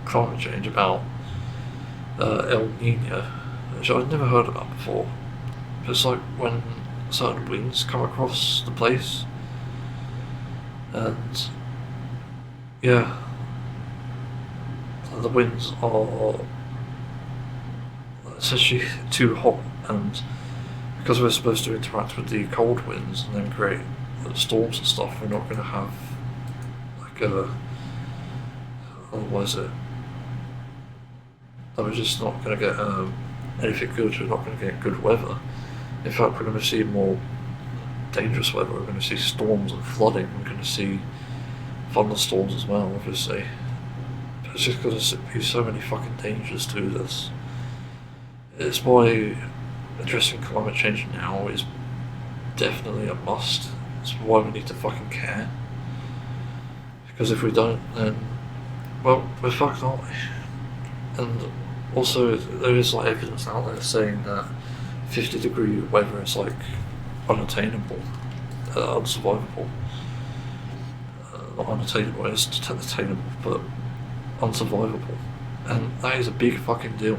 climate change about El Nino, which I'd never heard about before. It's like when certain winds come across the place, and yeah, the winds are essentially too hot, and because we're supposed to interact with the cold winds and then create storms and stuff, we're not going to have like what is it? We're just not going to get anything good. We're not going to get good weather. In fact, we're going to see more dangerous weather. We're going to see storms and flooding. We're going to see thunderstorms as well, obviously. But it's just going to be so many fucking dangers to this. It's why addressing climate change now is definitely a must. It's why we need to fucking care. Because if we don't, then, well, we're fucked, aren't we? And also, there is like evidence out there saying that 50-degree weather is like unattainable, unsurvivable. Not unattainable, it's attainable, but unsurvivable. And that is a big fucking deal.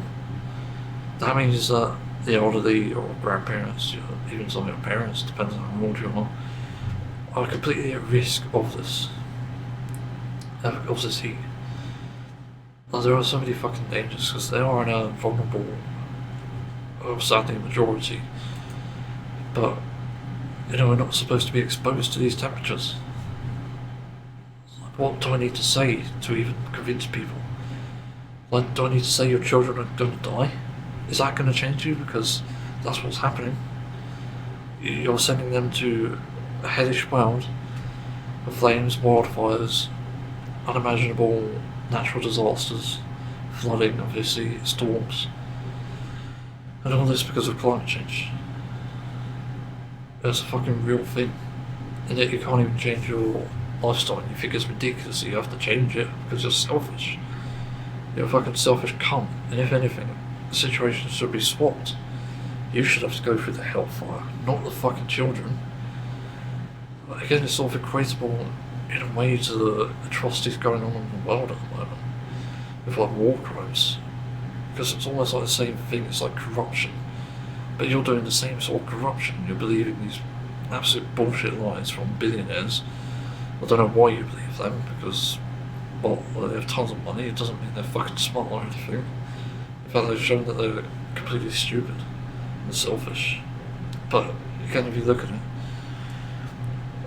That means that the elderly or grandparents, even some of your parents, depends on how old you are completely at risk of this heat. Well, there are so many fucking dangers because they are in a vulnerable, sadly, majority. But, we're not supposed to be exposed to these temperatures. What do I need to say to even convince people? Like, do I need to say your children are going to die? Is that going to change you? Because that's what's happening. You're sending them to a hellish world of flames, wildfires, unimaginable natural disasters, flooding, obviously, storms, and all this because of climate change. It's a fucking real thing, and yet you can't even change your lifestyle. You think it's ridiculous that you have to change it because you're selfish. You're a fucking selfish cunt, and if anything, the situation should be swapped. You should have to go through the hellfire, not the fucking children. But again, it's sort of equatable in a way to the atrocities going on in the world at the moment, with like war crimes, because it's almost like the same thing. It's like corruption, but you're doing the same sort of corruption. You're believing these absolute bullshit lies from billionaires. I don't know why you believe them, because, well, they have tons of money. It doesn't mean they're fucking smart or anything. In fact, they've shown that they're completely stupid and selfish. But again, if you look at it,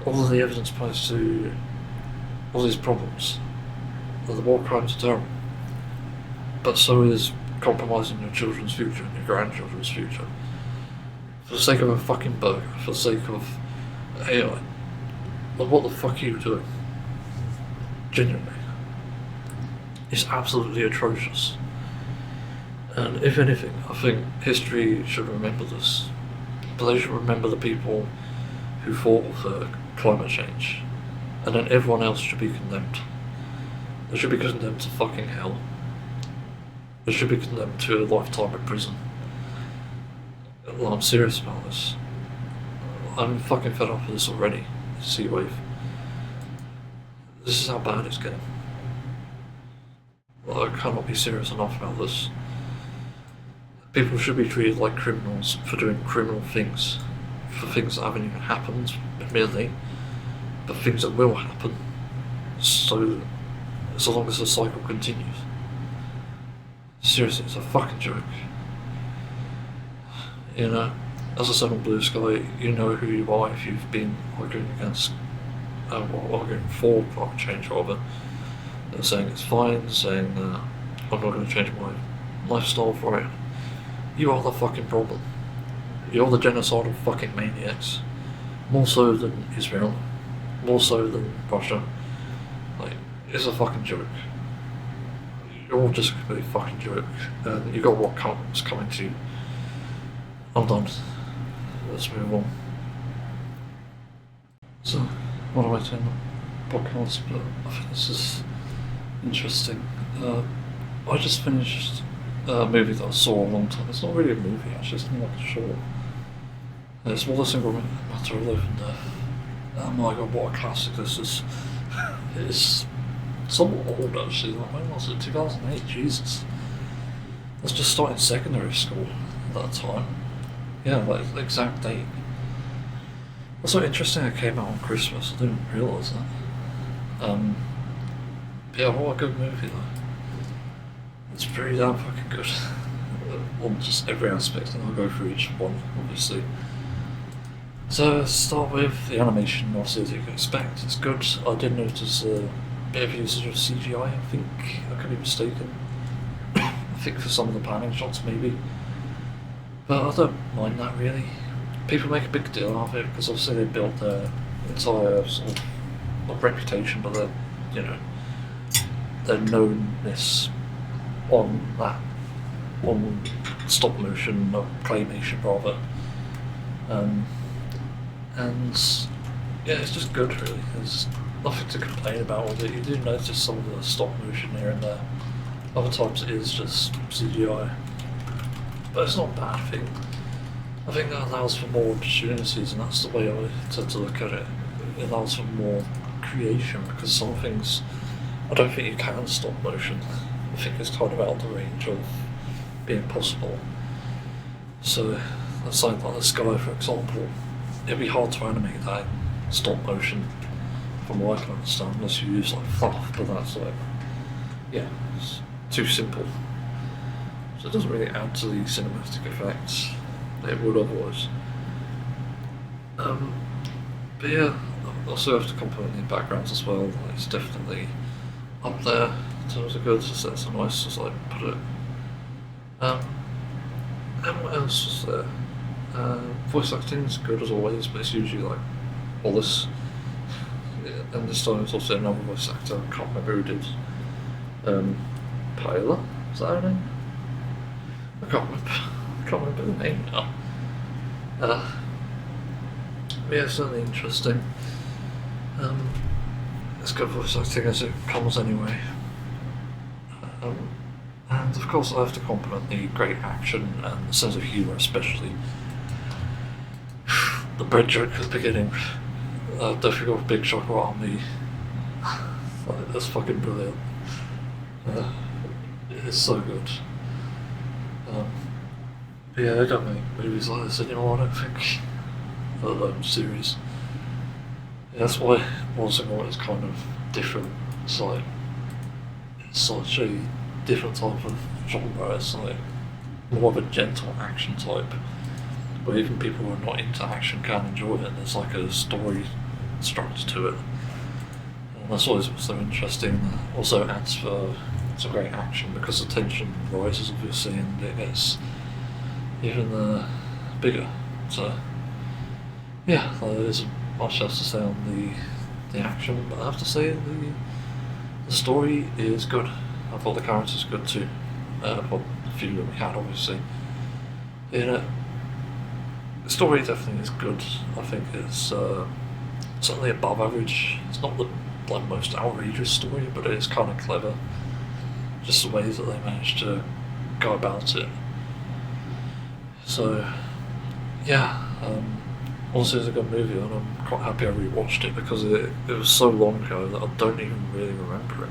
all of the evidence points to all these problems. The war crimes are terrible, but so is compromising your children's future and your grandchildren's future for the sake of a fucking burger, for the sake of AI. Like, what the fuck are you doing? Genuinely, it's absolutely atrocious. And if anything, I think history should remember this, but they should remember the people who fought for climate change, and then everyone else should be condemned. They should be condemned to fucking hell. They should be condemned to a lifetime in prison. Well, I'm serious about this. I'm fucking fed up with this already, this Heatwave. This is how bad it's getting. I cannot be serious enough about this. People should be treated like criminals for doing criminal things, for things that haven't even happened, admittedly, but things that will happen, so long as the cycle continues. Seriously, it's a fucking joke. You know, as I said on Blue Sky, you know who you are if you've been arguing against, arguing for climate change rather. They're saying it's fine, saying I'm not going to change my lifestyle for it. You are the fucking problem. You're the genocidal fucking maniacs. More so than Israel. More so than Russia. Like, it's a fucking joke. You're all just a complete fucking joke. And you got what's coming to you. I'm done. Let's move on. So, what do I turn the podcast? But I think this is interesting. I just finished a movie that I saw a long time. It's not really a movie actually, it's more like a short. It's Wallace and Grommit, Matter of Life and Death. Oh my god, what a classic this is. It's somewhat old actually, like when was it? 2008, Jesus. I was just starting secondary school at that time. Yeah, like the exact date. That's so interesting it came out on Christmas, I didn't realise that. Yeah, what a good movie though. It's pretty damn fucking good. On just every aspect, and I'll go through each one, obviously. So, start with the animation, obviously as you can expect, it's good. I did notice a bit of usage of CGI, I think, I could be mistaken. I think for some of the panning shots maybe. But I don't mind that really. People make a big deal out of it because obviously they built their entire sort of, not reputation, but their, you know, their knownness on that, on stop motion, or claymation rather. And yeah, it's just good really. There's nothing to complain about with it. You do notice some of the stop motion here and there. Other times it is just CGI. But it's not a bad thing. I think that allows for more opportunities, and that's the way I tend to look at it. It allows for more creation, because some things I don't think you can stop motion. I think it's kind of out of the range of being possible. So, let's say like the sky for example, it'd be hard to animate that in stop motion from what I can understand, unless you use like fluff, but that's like, yeah, it's too simple. So it doesn't really add to the cinematic effects that it would otherwise. But yeah, I also have to compliment the backgrounds as well. It's definitely up there in terms of good, so that's a nice, as I put it. And what else was there? Voice acting is good as always, but it's usually like Wallace. And this time it's also another voice actor, I can't remember who did. Paella, is that her name? I can't remember the name now. Yeah, certainly interesting. It's good voice acting as it comes anyway. And of course I have to compliment the great action and the sense of humour especially. The bread joke at the beginning, don't forget a big shocker on me. That's fucking brilliant. It's so good. But yeah, they don't make movies like this anymore, I don't think. Let alone series. Yeah, that's why Wallace and Gromit is kind of different. It's like, it's such a different type of genre. It's like more of a gentle action type, where even people who are not into action can enjoy it. There's like a story structure to it. And that's always what's so interesting. Also adds for some great action because the tension rises obviously and it gets even bigger. So yeah, there isn't much else to say on the action, but I have to say the story is good. I thought the characters good too. Well, the few that we had obviously. You know, the story definitely is good. I think it's certainly above average. It's not the like most outrageous story, but it is kind of clever. Just the ways that they managed to go about it. So, yeah, honestly, it's a good movie, and I'm quite happy I rewatched it because it was so long ago that I don't even really remember it.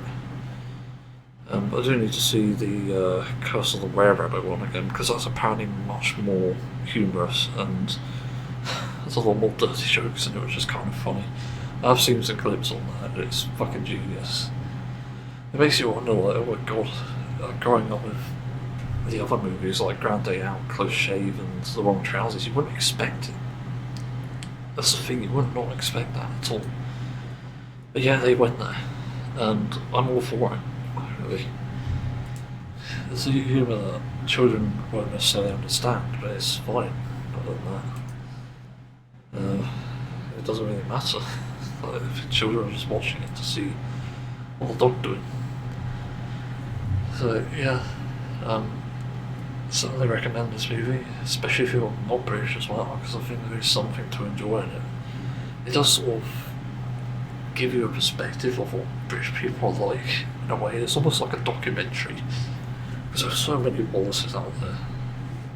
I do need to see the Curse of the Were-Rabbit one again because that's apparently much more humorous and there's a lot more dirty jokes in it, which is kind of funny. I've seen some clips on that, and it's fucking genius. It makes you wonder, like, oh my god, growing up with the other movies like Grand Day Out, Close Shave, and The Wrong Trousers, you wouldn't expect it. That's the thing, you would not expect that at all. But yeah, they went there, and I'm all for it, really. There's a humour that children won't necessarily understand, but it's fine, other than that. It doesn't really matter. Like, if children are just watching it to see what the dog doing. So yeah, certainly recommend this movie, especially if you're not British as well, because I think there is something to enjoy in it. It does sort of give you a perspective of what British people are like, in a way. It's almost like a documentary, because there's so many Wallaces out there.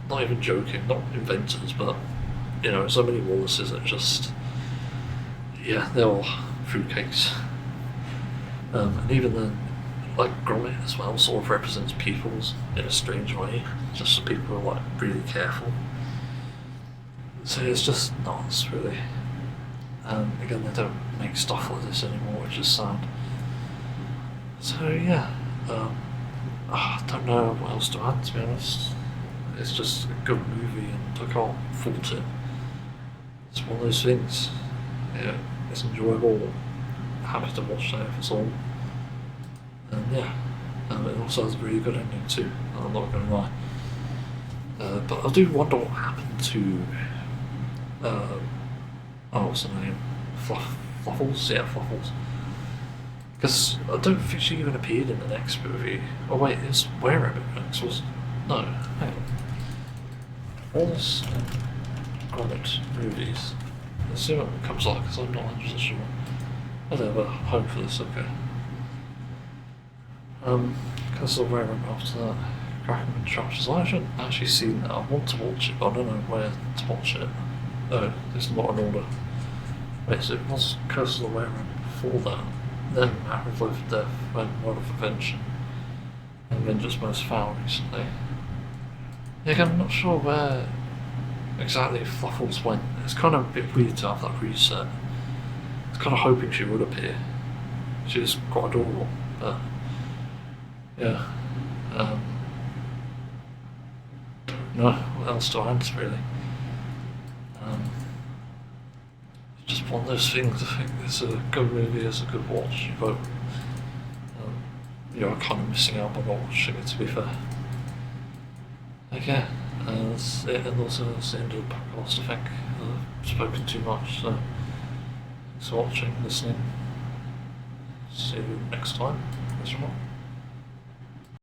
Not even joking, not inventors, but, you know, so many Wallaces that just, yeah, they're all fruitcakes. And even then, like Grommit as well, sort of represents peoples in a strange way, just so people are like really careful. So it's just nuts, really. Again, they don't make stuff like this anymore, which is sad. So yeah, I don't know what else to add, to be honest. It's just a good movie, and I can't fault it. It's one of those things. Yeah, it's enjoyable. Happy to watch that if it's on. And yeah, it also has a really good ending too, I'm not going to lie. But I do wonder what happened to, what's her name? Fluffles? Yeah, Fluffles. Because I don't think she even appeared in the next movie. Oh wait, it's Were-Rabbit next, was no, hang on. Wallace and Grommit movies. Let's see what it comes like, because I'm not 100% sure. I don't have a home for this, okay. Because of where I'm after that. Cracking Contraptions. I haven't actually seen that. I want to watch it, but I don't know where to watch it. Oh, it's not an order. Wait, so it was Curse of the Were-Rabbit before that. Then Matter of Life and Death, then World of Invention, and then just Most Foul recently. Yeah, again, I'm not sure where exactly Fluffles went. It's kind of a bit weird to have that reset. I was kind of hoping she would appear. She's quite adorable, but yeah. Don't know what else to add, really. It's just one of those things. I think it's a good movie, it's a good watch, but you're kind of missing out by not watching it, to be fair. Okay, that's it, and also that's the end of the podcast, I think. I've spoken too much, so thanks for watching, listening. See you next time. Thanks for watching.